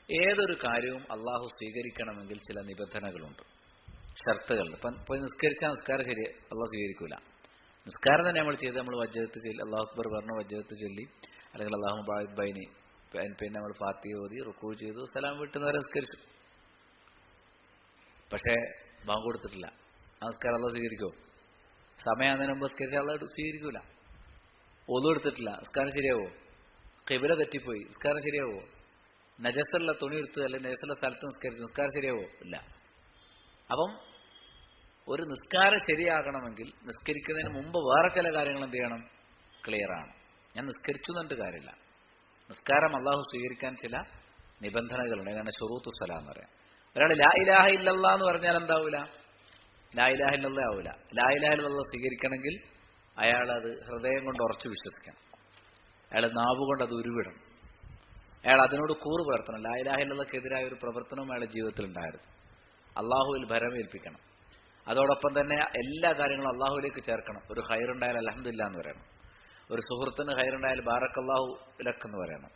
ഏതൊരു കാര്യവും അള്ളാഹു സ്വീകരിക്കണമെങ്കിൽ ചില നിബന്ധനകളുണ്ട്, ഷർത്തുകൾ. ഇപ്പം പോയി നിസ്കരിച്ചാൽ നിസ്കാരം ശരി അള്ളാഹു സ്വീകരിക്കൂല. നിസ്കാരം തന്നെ നമ്മൾ ചെയ്ത് നമ്മൾ വജ്ജത്ത് ചൊല്ലി, അള്ളാഹു അക്ബർ പറഞ്ഞു വജ്ജത്ത് ചൊല്ലി, അല്ലെങ്കിൽ അള്ളാഹു ബാഇദ് ബൈനി, പിന്നെ നമ്മൾ ഫാത്തിഹ ഓതി റുക്കൂ ചെയ്തു സലാം വിട്ടുന്നവരെ നിസ്കരിച്ചു. പക്ഷേ ബാങ്ക് കൊടുത്തിട്ടില്ല. ആ നിസ്കാരം അള്ളാഹു സ്വീകരിക്കുമോ? സമയം അതിന് മുമ്പ് നിസ്കരിച്ചാൽ അള്ളാഹു സ്വീകരിക്കൂല. ഒളു എടുത്തിട്ടില്ല, നിസ്കാരം ശരിയാവോ? ഖിബല തെറ്റിപ്പോയി, നിസ്കാരം ശരിയാവോ? നജസുള്ള തുണി എടുത്ത് അല്ലെങ്കിൽ നജസുള്ള സ്ഥലത്ത് നിസ്കരിച്ചു, നിസ്കാരം ശരിയാവോ? ഇല്ല. അപ്പം ഒരു നിസ്കാരം ശരിയാകണമെങ്കിൽ നിസ്കരിക്കുന്നതിന് മുമ്പ് വേറെ ചില കാര്യങ്ങൾ എന്ത് ചെയ്യണം? ക്ലിയറാണ്. ഞാൻ നിസ്കരിച്ചു എന്നിട്ട് കാര്യമില്ല. നിസ്കാരം അള്ളാഹു സ്വീകരിക്കാൻ ചില നിബന്ധനകളുണ്ട്. അങ്ങനെ ശുറൂത്തു സ്വലാ എന്ന് പറയാം. ഒരാൾ ലാ ഇലാഹ ഇല്ലല്ലാ എന്ന് പറഞ്ഞാൽ എന്താവൂല? ലാ ഇലാഹ ഇല്ലല്ലാ ആവൂല. ലാ ഇലാഹ ഇല്ലല്ലാ സ്വീകരിക്കണമെങ്കിൽ അയാൾ അത് ഹൃദയം കൊണ്ട് ഉറച്ചു വിശ്വസിക്കണം. അയാൾ നാവുകൊണ്ട് അത് ഉരുവിടണം. അയാൾ അതിനോട് കൂറ് പുലർത്തണം. ലാ ഇലാഹ ഇല്ലല്ലാഹ്ക്കെതിരായ ഒരു പ്രവർത്തനവും അയാളുടെ ജീവിതത്തിൽ ഉണ്ടായിരുന്നു. അള്ളാഹുവിൽ ഭരമേൽപ്പിക്കണം. അതോടൊപ്പം തന്നെ എല്ലാ കാര്യങ്ങളും അള്ളാഹുവിലേക്ക് ചേർക്കണം. ഒരു ഖൈറുണ്ടായാൽ അൽഹംദുലില്ലാ എന്ന് പറയണം. ഒരു സുഹൃത്തിന് ഖൈറുണ്ടായാൽ ബാറക്കല്ലാഹു ലക്ക് എന്ന് പറയണം.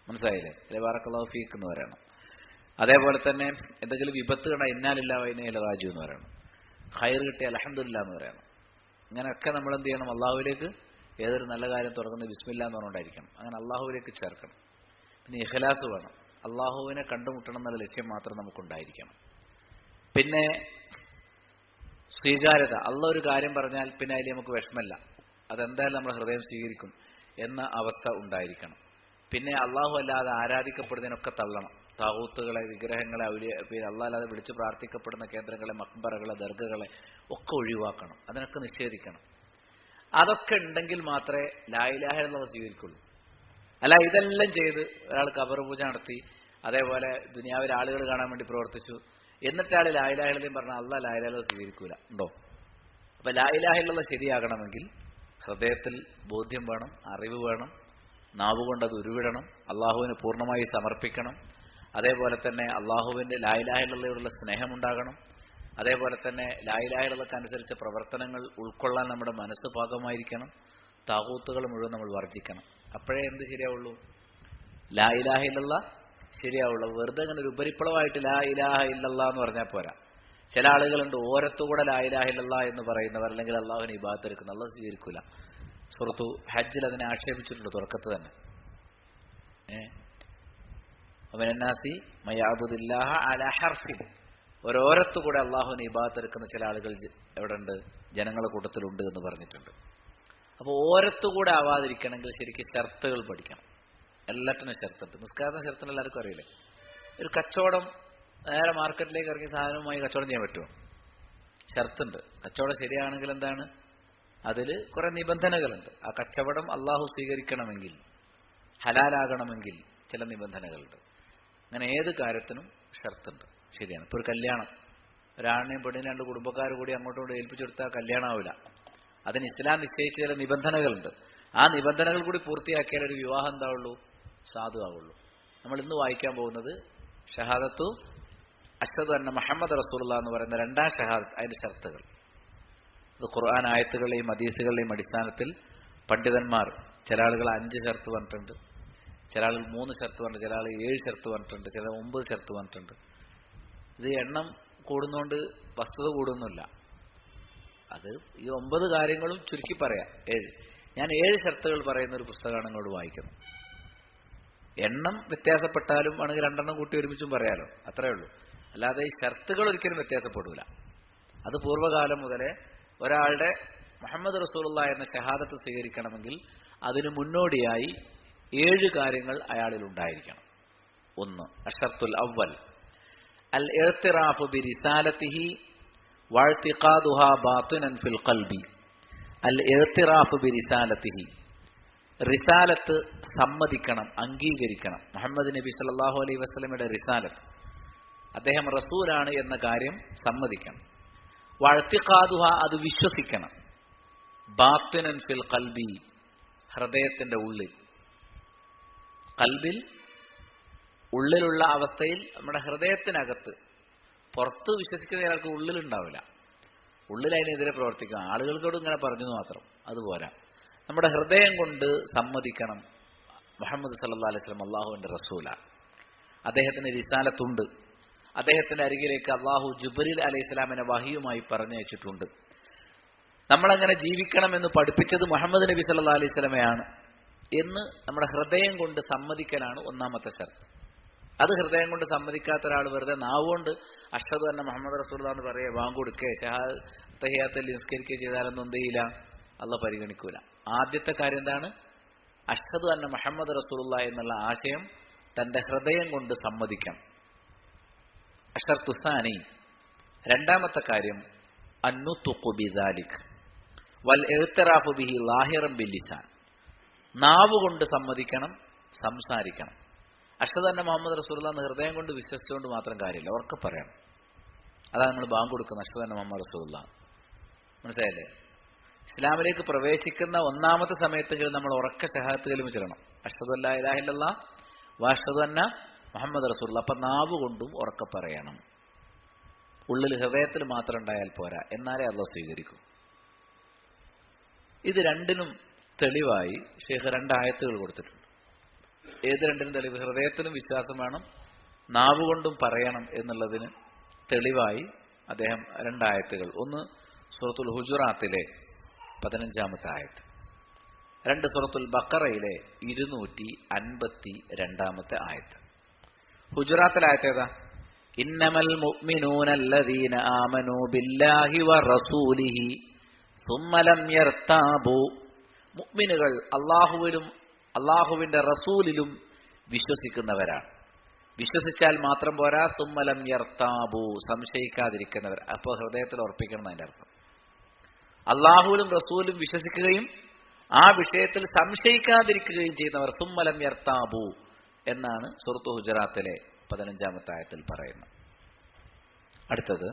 മനസ്സിലായില്ലേ? അല്ലെ ബാറക്കല്ലാഹു ഫീക്ക് എന്ന് പറയണം. അതേപോലെ തന്നെ എന്തെങ്കിലും വിപത്ത് കണ്ടാൽ ഇന്നാ ലില്ലാഹി വ ഇന്നാ ഇലൈഹി റാജിഊൻ എന്ന് പറയണം. ഖൈർ കിട്ടിയാൽ അൽഹംദുലില്ലാ എന്ന് പറയണം. ഇങ്ങനെയൊക്കെ നമ്മൾ എന്ത് ചെയ്യണം? അള്ളാഹുവിലേക്ക് ഏതൊരു നല്ല കാര്യം തുടങ്ങുന്നത് ബിസ്മില്ലാ എന്ന് പറഞ്ഞുകൊണ്ടായിരിക്കണം. അങ്ങനെ അള്ളാഹുവിലേക്ക് ചേർക്കണം. പിന്നെ ഇഖ്ലാസ് വേണം. അള്ളാഹുവിനെ കണ്ടുമുട്ടണം എന്നുള്ള ലക്ഷ്യം മാത്രം നമുക്കുണ്ടായിരിക്കണം. പിന്നെ സ്വീകാര്യത. അള്ളാഹ് ഒരു കാര്യം പറഞ്ഞാൽ പിന്നെ അതിൽ നമുക്ക് വിഷമല്ല, അതെന്തായാലും നമ്മുടെ ഹൃദയം സ്വീകരിക്കും എന്ന അവസ്ഥ ഉണ്ടായിരിക്കണം. പിന്നെ അള്ളാഹു അല്ലാതെ ആരാധിക്കപ്പെടുന്നതിനൊക്കെ തള്ളണം. താഗൂത്തുകളെ, വിഗ്രഹങ്ങളെ, പിന്നെ അള്ളാഹ് അല്ലാതെ വിളിച്ച് പ്രാർത്ഥിക്കപ്പെടുന്ന കേന്ദ്രങ്ങളെ, മക്ബറകളെ, ദർഗകളെ ഒക്കെ ഒഴിവാക്കണം. അതിനൊക്കെ നിഷേധിക്കണം. അതൊക്കെ ഉണ്ടെങ്കിൽ മാത്രമേ ലാ ഇലാഹ ഇല്ലല്ലാഹ് സ്വീകരിക്കുള്ളൂ. അല്ല ഇതെല്ലാം ചെയ്ത് ഒരാൾ ഖബർ പൂജ നടത്തി, അതേപോലെ ദുനിയാവിലെ ആളുകൾ കാണാൻ വേണ്ടി പ്രവർത്തിച്ചു, എന്നിട്ടാൾ ലാ ഇലാഹ ഇല്ലല്ലാഹ് പറഞ്ഞാൽ അള്ളാഹ് ലാ ഇലാഹ ഇല്ലല്ലാഹ് സ്വീകരിക്കൂല. ഉണ്ടോ? അപ്പൊ ലാ ഇലാഹ ഇല്ലല്ലാഹ് ശരിയാകണമെങ്കിൽ ഹൃദയത്തിൽ ബോധ്യം വേണം, അറിവ് വേണം, നാവുകൊണ്ട് അത് ഉരുവിടണം, അള്ളാഹുവിന് പൂർണ്ണമായി സമർപ്പിക്കണം. അതേപോലെ തന്നെ അള്ളാഹുവിന്റെ ലാ ഇലാഹ ഇല്ലല്ലാഹയോടുള്ള സ്നേഹമുണ്ടാകണം. അതേപോലെ തന്നെ ലാ ഇലാഹ ഇല്ലല്ലാഹ്ക്ക് അനുസരിച്ച പ്രവർത്തനങ്ങൾ ഉൾക്കൊള്ളാൻ നമ്മുടെ മനസ്സ് പാകമായിരിക്കണം. താഗൂത്തുകൾ മുഴുവൻ നമ്മൾ വർജിക്കണം. അപ്പോഴേ എന്ത് ശരിയാവുള്ളൂ? ലാ ഇലാഹ ഇല്ലല്ലാഹ് ശരിയാവുള്ളൂ. വെറുതെ അങ്ങനെ ഒരു ഉപരിപ്ലവമായിട്ട് ലാ ഇലാഹ ഇല്ലല്ലാഹ് എന്ന് പറഞ്ഞാൽ പോരാ. ചില ആളുകളുണ്ട് ഓരത്തുകൂടെ ലാ ഇലാഹ ഇല്ലല്ലാഹ് എന്ന് പറയുന്നവർ, അല്ലെങ്കിൽ അള്ളാഹുവിനെ ഇബാദത്ത് എടുക്കുന്ന, അള്ളാഹ് സ്വീകരിക്കൂല. സൂറത്തു ഹജ്ജിൽ അതിനെ ആക്ഷേപിച്ചിട്ടുണ്ട് തുടക്കത്തിൽ തന്നെ. വമിനന്നാസി മയഅ്ബുദുല്ലാഹ അലാ ഹർഫിൻ, ഓരോരത്തുകൂടെ അള്ളാഹുവിനെ ഇബാദത്ത് എടുക്കുന്ന ചില ആളുകൾ എവിടെ ഉണ്ട്? ജനങ്ങളുടെ കൂട്ടത്തിലുണ്ട് എന്ന് പറഞ്ഞിട്ടുണ്ട്. അപ്പോൾ ഓരത്തുകൂടെ ആവാതിരിക്കണമെങ്കിൽ ശരിക്കും ഷർത്തുകൾ പഠിക്കണം. എല്ലാറ്റിനും ഷർത്തുണ്ട്. നിസ്കാരത്തിന് ഷർത്തിന് എല്ലാവർക്കും അറിയില്ലേ? ഒരു കച്ചവടം നേരെ മാർക്കറ്റിലേക്ക് ഇറങ്ങിയ സാധനവുമായി കച്ചവടം ചെയ്യാൻ പറ്റുമോ? ഷർത്തുണ്ട്. കച്ചവടം ശരിയാണെങ്കിൽ എന്താണ്? അതിൽ കുറെ നിബന്ധനകളുണ്ട്. ആ കച്ചവടം അള്ളാഹു സ്വീകരിക്കണമെങ്കിൽ, ഹലാലാകണമെങ്കിൽ ചില നിബന്ധനകളുണ്ട്. അങ്ങനെ ഏത് കാര്യത്തിനും ഷർത്തുണ്ട്. ശരിയാണ്. ഇപ്പോൾ ഒരു കല്യാണം, ഒരാണിനെയും പെണ്ണിനെയും രണ്ട് കുടുംബക്കാർ കൂടി അങ്ങോട്ടും ഇങ്ങോട്ടും ഏൽപ്പിച്ചെടുത്താൽ കല്യാണം ആവില്ല. അതിന് ഇസ്ലാം നിശ്ചയിച്ച ചില നിബന്ധനകളുണ്ട്. ആ നിബന്ധനകൾ കൂടി പൂർത്തിയാക്കിയാൽ ഒരു വിവാഹം എന്താവുള്ളൂ? സാധുവാകുള്ളൂ. നമ്മൾ ഇന്ന് വായിക്കാൻ പോകുന്നത് ഷഹാദത്തു അഷ്ഹദു അന്ന മുഹമ്മദ് റസൂലുള്ളാഹി എന്ന് പറയുന്ന രണ്ടാം ഷഹാദത്ത്, അതിന്റെ ഷർത്തുകൾ. ഇത് ഖുർആൻ ആയത്തുകളുടെയും ഹദീസുകളുടെയും അടിസ്ഥാനത്തിൽ പണ്ഡിതന്മാർ, ചില ആളുകൾ 5 ഷർത്ത് പറഞ്ഞിട്ടുണ്ട്, ചില ആളുകൾ 3 ഷർത്ത് പറഞ്ഞിട്ടുണ്ട്, ചില ആളുകൾ 7 ഷർത്ത് പറഞ്ഞിട്ടുണ്ട്, ചില 9 ഷർത്ത് പറഞ്ഞിട്ടുണ്ട്. ഇത് എണ്ണം കൂടുന്നതുകൊണ്ട് വസ്തുത കൂടുന്നില്ല. അത് ഈ 9 കാര്യങ്ങളും ചുരുക്കി പറയാം. 7 ഞാൻ 7 ഷർത്തുകൾ പറയുന്ന ഒരു പുസ്തകമാണ് നിങ്ങളോട് വായിക്കുന്നത്. എണ്ണം വ്യത്യാസപ്പെട്ടാലും ആണെങ്കിൽ 2 കൂട്ടി ഒരുമിച്ചും പറയാലോ, അത്രേ ഉള്ളൂ. അല്ലാതെ ഈ ഷർത്തുകൾ ഒരിക്കലും വ്യത്യാസപ്പെടൂല. അത് പൂർവ്വകാലം മുതലേ ഒരാളുടെ മുഹമ്മദ് റസൂലുള്ളാഹി എന്ന ഷഹാദത്ത് സ്വീകരിക്കണമെങ്കിൽ അതിന് മുന്നോടിയായി 7 കാര്യങ്ങൾ അയാളിൽ ഉണ്ടായിരിക്കണം. 1 അഷ്റത്തുൽ അവ്വൽ അൽ ഇഅ്തിറാഫു ബിരിസാലതിഹി വഅ്തിഖാദുഹാ ബാത്തിനൻ ഫിൽ ഖൽബി. അൽ ഇഅ്തിറാഫു ബിരിസാലതിഹി, റിസാലത്ത് സമ്മതിക്കണം, അംഗീകരിക്കണം. മുഹമ്മദ് നബി സല്ലല്ലാഹു അലൈഹി വസല്ലമയുടെ റിസാലത്ത്, അദ്ദേഹം റസൂലാണ് എന്ന കാര്യം സമ്മതിക്കണം. വഅ്തിഖാദുഹ, അത് വിശ്വസിക്കണം. ബാത്തിനൻ ഫിൽ ഖൽബി, ഹൃദയത്തിന്റെ ഉള്ളിൽ. ഖൽബിൽ ഉള്ളിലുള്ള അവസ്ഥയിൽ, നമ്മുടെ ഹൃദയത്തിനകത്ത്. പുറത്ത് വിശ്വസിക്കുന്ന ഒരാൾക്ക് ഉള്ളിലുണ്ടാവില്ല. ഉള്ളിൽ അതിനെതിരെ പ്രവർത്തിക്കണം. ആളുകൾക്കോട് ഇങ്ങനെ പറഞ്ഞു മാത്രം, അതുപോരാ. നമ്മുടെ ഹൃദയം കൊണ്ട് സമ്മതിക്കണം മുഹമ്മദ് സല്ലല്ലാഹു അലൈഹി വസല്ലം അള്ളാഹുവിന്റെ റസൂലാണ്, അദ്ദേഹത്തിന് റിസാലത്തുണ്ട്, അദ്ദേഹത്തിന്റെ അരികിലേക്ക് അള്ളാഹു ജിബ്രീൽ അലൈഹിസ്സലാമിനെ വഹിയുമായി പറഞ്ഞയച്ചിട്ടുണ്ട്. നമ്മളങ്ങനെ ജീവിക്കണമെന്ന് പഠിപ്പിച്ചത് മുഹമ്മദ് നബി സല്ലല്ലാഹു അലൈഹി വസല്ലമയാണ് എന്ന് നമ്മുടെ ഹൃദയം കൊണ്ട് സമ്മതിക്കലാണ് ഒന്നാമത്തെ ഷർത്ത്. അത് ഹൃദയം കൊണ്ട് സമ്മതിക്കാത്ത ഒരാൾ വെറുതെ നാവുകൊണ്ട് അഷ്ഹദു അന്ന മുഹമ്മദ് റസൂലുള്ളാഹി എന്ന് പറയുക, വാങ്ങ് കൊടുക്കുക, തഹിയ്യാത്തിൽ നിസ്കരിക്കുക ചെയ്താലൊന്നും എന്ത് ചെയ്യില്ല? അള്ളാഹ് പരിഗണിക്കൂല. ആദ്യത്തെ കാര്യം എന്താണ്? അഷ്ഹദു അന്ന മുഹമ്മദ് റസൂലുള്ളാഹി എന്നുള്ള ആശയം തന്റെ ഹൃദയം കൊണ്ട് സമ്മതിക്കണം. അശർതു സാനി, രണ്ടാമത്തെ കാര്യം അന്നുതുഖു ബിദാലിക് വൽ ഇഅ്തിറാഫു ബിഹി ലാഹിറൻ ബിൽ ലിസാൻ, നാവ് കൊണ്ട് സമ്മതിക്കണം, സംസാരിക്കണം. അഷ്ഹദു അന്ന മുഹമ്മദ് റസൂലുള്ളാഹി എന്ന് ഹൃദയം കൊണ്ട് വിശ്വസിച്ചുകൊണ്ട് മാത്രം കാര്യമില്ല, ഉറക്കെ പറയണം. അതാണ് നമ്മൾ ബാങ്ക് കൊടുക്കുന്നത്, അഷ്ഹദു അന്ന മുഹമ്മദ് റസൂലുള്ളാഹി. മനസ്സിലായില്ലേ? ഇസ്ലാമിലേക്ക് പ്രവേശിക്കുന്ന ഒന്നാമത്തെ സമയത്തെങ്കിലും നമ്മൾ ഉറക്കെ ഷഹാദത്ത് കലിമ ചൊല്ലണം, അഷ്ഹദു അല്ലാ ഇലാഹ ഇല്ലല്ലാഹ് വഅഷ്ഹദു അന്ന മുഹമ്മദ് റസൂലുള്ളാഹി. അപ്പം നാവ് കൊണ്ടും ഉറക്കെ പറയണം. ഉള്ളിൽ ഹൃദയത്തിൽ മാത്രം ഉണ്ടായാൽ പോരാ, എന്നാലേ അല്ലാഹു സ്വീകരിക്കും. ഇത് രണ്ടിനും തെളിവായി ഷെയ്ഖ് 2 ആയത്തുകൾ കൊടുത്തിട്ടുണ്ട്. ഏത് രണ്ടിനും തെളിവ്? ഹൃദയത്തിലും വിശ്വാസം വേണം, നാവ് കൊണ്ടും പറയണം എന്നുള്ളതിന് തെളിവായി അദ്ദേഹം 2 ആയത്തുകൾ. ഒന്ന് സൂറത്തുൽ ഹുജുറാത്തിലെ 15-ാമത്തെ ആയത്ത്, 2 സൂറത്തുൽ ബഖറയിലെ 252-ാമത്തെ ആയത്ത്. ഹുജുറാത്തിലെ ആയത്ത് ഏതാ? ഇന്നമൽ മുഅ്മിനൂന അല്ലദീന ആമനൂ ബില്ലാഹി വറസൂലിഹി സുമ്മ ലം യർതാബു. മുഅ്മിനുകൾ അല്ലാഹുവിലും അല്ലാഹുവിന്റെ റസൂലിലും വിശ്വസിക്കുന്നവരാണ്. വിശ്വസിച്ചാൽ മാത്രം പോരാ, സുമ്മ ലം യർതാബു, സംശയിക്കാതിരിക്കുന്നവർ. അപ്പോൾ ഹൃദയത്തിൽ ഉറപ്പിക്കണം എന്നതിന്റെ അർത്ഥം. അല്ലാഹുവിലും റസൂലും വിശ്വസിക്കുകയും ആ വിഷയത്തിൽ സംശയിക്കാതിരിക്കുകയും ചെയ്യുന്നവർ സുമ്മ ലം യർതാബു എന്നാണ് സൂറത്ത് ഹുജറാത്തിലെ 15-ാമത്തെ ആയത്തിൽ പറയുന്നത്. അടുത്തത്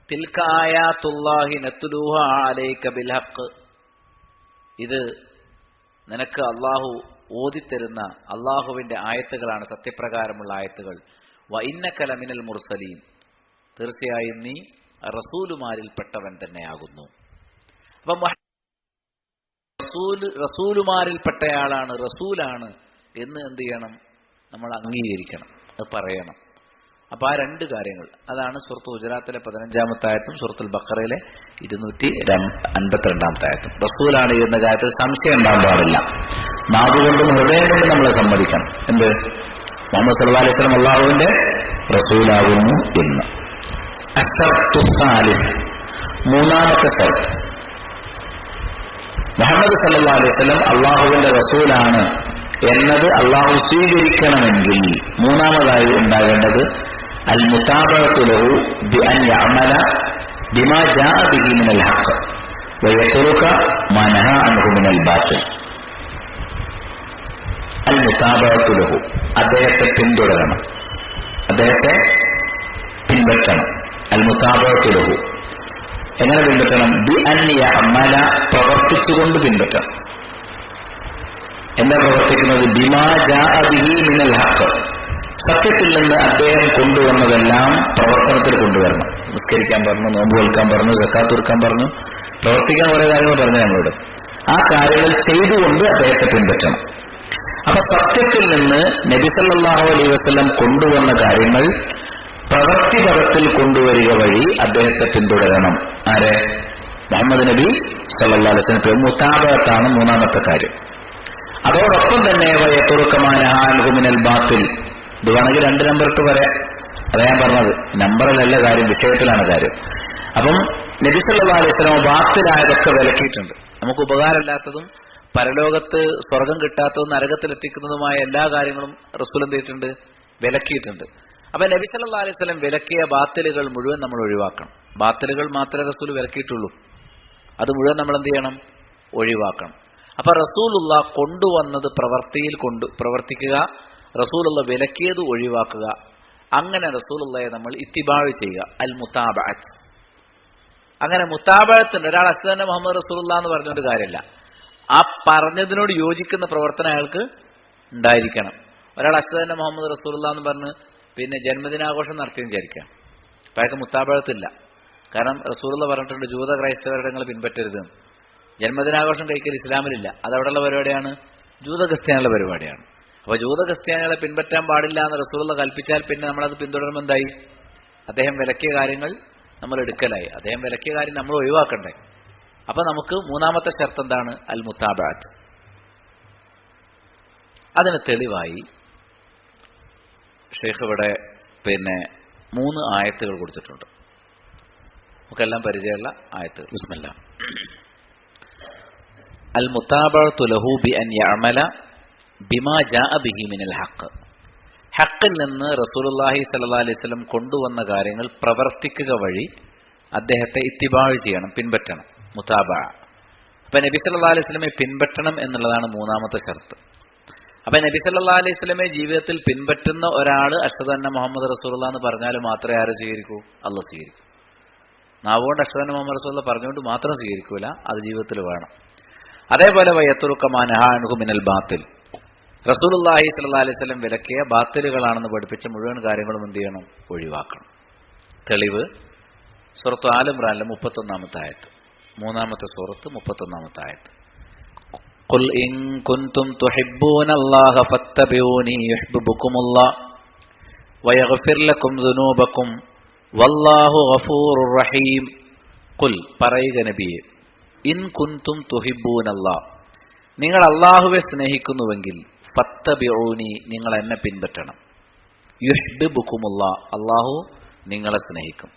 തിൽക ആയാത്തുല്ലാഹി നത്ലൂഹാ അലൈക ബിൽ ഹഖ്. ഇത് നിനക്ക് അല്ലാഹു ഓതിത്തരുന്ന അല്ലാഹുവിന്റെ ആയത്തുകളാണ്, സത്യപ്രകാരമുള്ള ആയത്തുകൾ. വ ഇന്നക ലമിനൽ മുർസലീൻ, തീർച്ചയായും നീ റസൂലുമാരിൽപ്പെട്ടവൻ തന്നെയാകുന്നു. അപ്പം റസൂലുമാരിൽപ്പെട്ടയാളാണ്, റസൂലാണ് എന്ന് എന്ത് ചെയ്യണം? നമ്മൾ അംഗീകരിക്കണം, അത് പറയണം. അപ്പൊ ആ 2 കാര്യങ്ങൾ, അതാണ് സൂറത്ത് ഹുജറാത്തിലെ 15-ാമത്തെ ആയത്തും സൂറത്തുൽ ബഖറയിലെ 252-ാമത്തെ ആയത്തും. റസൂലാണ് എന്ന കാര്യത്തിൽ സംശയം ഉണ്ടാകാൻ പാടില്ല. നാവ് കൊണ്ടും ഹൃദയം കൊണ്ടും നമ്മളെ സമ്മതിക്കണം. എന്ത്? മുഹമ്മദ് സല്ലല്ലാഹു അലൈഹി വസല്ലം അല്ലാഹുവിന്റെ റസൂലാകുന്നു എന്ന്. അശ്ശർതു സാലിസ്, 3-ാമത്തെ ഷർത്ത്, മുഹമ്മദ് സല്ലല്ലാഹു അലൈഹി വസല്ലം അല്ലാഹുവിന്റെ റസൂലാണ് എന്നത് അല്ലാഹു സ്വീകരിക്കണമെങ്കിൽ 3-ാമതായി ഉണ്ടാകേണ്ടത് അൽ മുതാബഅതു ലഹു ബി അൻ യഅമല ബിമാ ജാഅ ബിഹി മിനൽ ഹഖ് വയത്റുക മാ നഹാ അൻഹു മിനൽ ബാത്തിൽ. അൽ മുതാബഅതു ലഹു, അദ്ദേഹത്തെ പിന്തുടരണം, അദ്ദേഹത്തെ പിൻപറ്റണം. അൽ മുതാബഅതു ലഹു, എങ്ങനെ പിൻപറ്റണം? Be an യഅമല, പ്രവർത്തിച്ചുകൊണ്ട് പിൻപറ്റണം. എന്താ പ്രവർത്തിക്കുന്നത്? ബിമാ ജാഅ ബിഹി മിനൽ ഹഖ്, സത്യത്തിൽ നിന്ന് അദ്ദേഹം കൊണ്ടുവന്നതെല്ലാം പ്രവർത്തനത്തിൽ കൊണ്ടുവരണം. നിസ്കരിക്കാൻ പറഞ്ഞു, നോമ്പ് വെൽക്കാൻ പറഞ്ഞു, സക്കാത്ത് കൊടുക്കാൻ പറഞ്ഞു, പ്രവർത്തിക്കാൻ കുറേ കാര്യങ്ങൾ പറഞ്ഞു ഞങ്ങളോട്. ആ കാര്യങ്ങൾ ചെയ്തുകൊണ്ട് അദ്ദേഹത്തെ പിൻപറ്റണം. അപ്പൊ സത്യത്തിൽ നിന്ന് നബി സല്ലല്ലാഹു അലൈഹി വസല്ലം കൊണ്ടുവന്ന കാര്യങ്ങൾ പ്രവൃത്തിപരത്തിൽ കൊണ്ടുവരിക വഴി അദ്ദേഹത്തെ പിന്തുടരണം. ആരെ? മുഹമ്മദ് നബി സല്ലല്ലാഹു അലൈഹി വസല്ലം. മുതാബഅത്താണ് 3-ാമത്തെ കാര്യം. അതോടൊപ്പം തന്നെ വയത്റുക മാ നഹാ അൻഹു മിനൽ ബാത്തിൽ. ഇത് വേണമെങ്കിൽ 2 നമ്പർ ഇട്ട് പറയാം, അതാ ഞാൻ പറഞ്ഞത്. നമ്പറിലല്ല കാര്യം, വിഷയത്തിലാണ് കാര്യം. അപ്പം നബി സല്ലല്ലാഹു അലൈഹി വസല്ലം ബാത്തിലായതൊക്കെ വിലക്കിയിട്ടുണ്ട്. നമുക്ക് ഉപകാരമില്ലാത്തതും പരലോകത്ത് സ്വർഗം കിട്ടാത്തതും നരകത്തിലെത്തിക്കുന്നതുമായ എല്ലാ കാര്യങ്ങളും റസൂൽ എന്ത് ചെയ്തിട്ടുണ്ട്? വിലക്കിയിട്ടുണ്ട്. അപ്പൊ നബി സല്ലല്ലാഹു അലൈഹി വസല്ലം വിലക്കിയ ബാത്തിലുകൾ മുഴുവൻ നമ്മൾ ഒഴിവാക്കണം. ബാത്തിലുകൾ മാത്രമേ റസൂൽ വിലക്കിയിട്ടുള്ളൂ, അത് മുഴുവൻ നമ്മൾ എന്ത് ചെയ്യണം? ഒഴിവാക്കണം. അപ്പൊ റസൂലുള്ള കൊണ്ടുവന്നത് പ്രവർത്തിയിൽ പ്രവർത്തിക്കുക, റസൂലുള്ള വിലക്കിയത് ഒഴിവാക്കുക. അങ്ങനെ റസൂലുള്ളയെ നമ്മൾ ഇത്തിബാഅ് ചെയ്യുക, അൽ മുതാബഅത്ത്. അങ്ങനെ മുതാബഅത്തുണ്ട്. ഒരാൾ അഷ്ഹദു അന്ന മുഹമ്മദ് റസൂലുള്ളാഹി എന്ന് പറഞ്ഞുകൊണ്ട് കാര്യമില്ല, ആ പറഞ്ഞതിനോട് യോജിക്കുന്ന പ്രവർത്തനം അയാൾക്ക് ഉണ്ടായിരിക്കണം. ഒരാൾ അഷ്ഹദു അന്ന മുഹമ്മദ് റസൂലുള്ളാഹി എന്ന് പറഞ്ഞ് പിന്നെ ജന്മദിനാഘോഷം നടത്തിയെന്ന് വിചാരിക്കാം, അപ്പൊ അയാൾക്ക് മുതാബഅത്തില്ല. കാരണം റസൂലുള്ള പറഞ്ഞിട്ടുണ്ട് ജൂത ക്രൈസ്തവരുടെ നിങ്ങൾ പിൻപറ്റരുത്. ജന്മദിനാഘോഷം കഴിക്കൽ ഇസ്ലാമിലില്ല, അതവിടെയുള്ള പരിപാടിയാണ്, ജൂത ക്രിസ്ത്യാനികളുടെ പരിപാടിയാണ്. അപ്പൊ ജൂത ക്രിസ്ത്യാനികളെ പിൻപറ്റാൻ പാടില്ല എന്ന് റസൂലുള്ള കൽപ്പിച്ചാൽ പിന്നെ നമ്മളത് പിന്തുടരുമ്പോൾ എന്തായി? അദ്ദേഹം വിലക്കിയ കാര്യങ്ങൾ നമ്മൾ എടുക്കലായി. അദ്ദേഹം വിലക്കിയ കാര്യം നമ്മൾ ഒഴിവാക്കണ്ടേ? അപ്പൊ നമുക്ക് 3-ാമത്തെ ഷർത്ത് എന്താണ്? അൽ മുതാബഅത്ത്. അതിന് തെളിവായി ഷെയ്ഖ് ഇവിടെ പിന്നെ 3 ആയത്തുകൾ കൊടുത്തിട്ടുണ്ട്. നമുക്കെല്ലാം പരിചയമുള്ള ആയത്തുകൾ. ബിസ്മില്ലാ. അൽ മുതാബഅതു ലഹു ബി അൻ യഅമല ബിമാ ജാഅ ബിഹി മിനൽ ഹഖ്. ഹഖിൽ നിന്ന് റസൂലുള്ളാഹി സ്വല്ലല്ലാഹി അലൈഹി വസല്ലം കൊണ്ടുവന്ന കാര്യങ്ങൾ പ്രവർത്തിക്കുക വഴി അദ്ദേഹത്തെ ഇത്തിബാഅ് ചെയ്യണം, പിൻപറ്റണം. മുതാബഅ. അപ്പൊ നബി സല്ലല്ലാഹു അലൈഹി വസല്ലമയെ പിൻപറ്റണം എന്നുള്ളതാണ് മൂന്നാമത്തെ ഷർത്ത്. അപ്പൊ നബി സല്ലല്ലാഹു അലൈഹി വസല്ലമയെ ജീവിതത്തിൽ പിൻപറ്റുന്ന ഒരാൾ അഷ്ഹദു അന്ന മുഹമ്മദ് റസൂലുള്ളാഹി എന്ന് പറഞ്ഞാൽ മാത്രമേ ആര് സ്വീകരിക്കൂ? അള്ളാഹ് സ്വീകരിക്കൂ. നാവുകൊണ്ട് അഷ്ഹദു അന്ന മുഹമ്മദ് റസൂലുള്ളാഹി പറഞ്ഞുകൊണ്ട് മാത്രം സ്വീകരിക്കൂല, അത് ജീവിതത്തിൽ വേണം. അതേപോലെ വയത്തുറുക മാ നഹാ അൻഹു മിനൽ ബാത്തിൽ, റസൂലുള്ളാഹി സ്വല്ലല്ലാഹു അലൈഹി വസല്ലം വിലക്കിയ ബാത്തിലുകളാണെന്ന് പഠിപ്പിച്ച മുഴുവൻ കാര്യങ്ങളും എന്ത് ചെയ്യണം? ഒഴിവാക്കണം. തെളിവ് സൂറത്ത് ആൽ ഇംറാനിലെ 31-ാമത്തെ ആയത്ത്, മൂന്നാമത്തെ സൂറത്ത് 31-ാമത്തെ ആയത്ത്. ഖുൽ ഇൻ കുൻതും തുഹിബ്ബൂനല്ലാഹ ഫത്തബിഊനി യുഹിബ്ബുകുമുല്ലാഹ് വയഗ്ഫിർ ലക്കും ദുനൂബക്കും വല്ലാഹു ഗഫൂറുർ റഹീം. ഖുൽ, പറയുക നബിയെ, ഇൻ കുൻതും തുഹിബ്ബൂനല്ലാഹ്, നിങ്ങൾ അല്ലാഹുവെ സ്നേഹിക്കുന്നുവെങ്കിൽ ഫത്തബിഊനി, നിങ്ങൾ എന്നെ പിൻപറ്റണം. യുഹിബ്ബുകുമുല്ലാഹ്, അല്ലാഹു നിങ്ങളെ സ്നേഹിക്കും.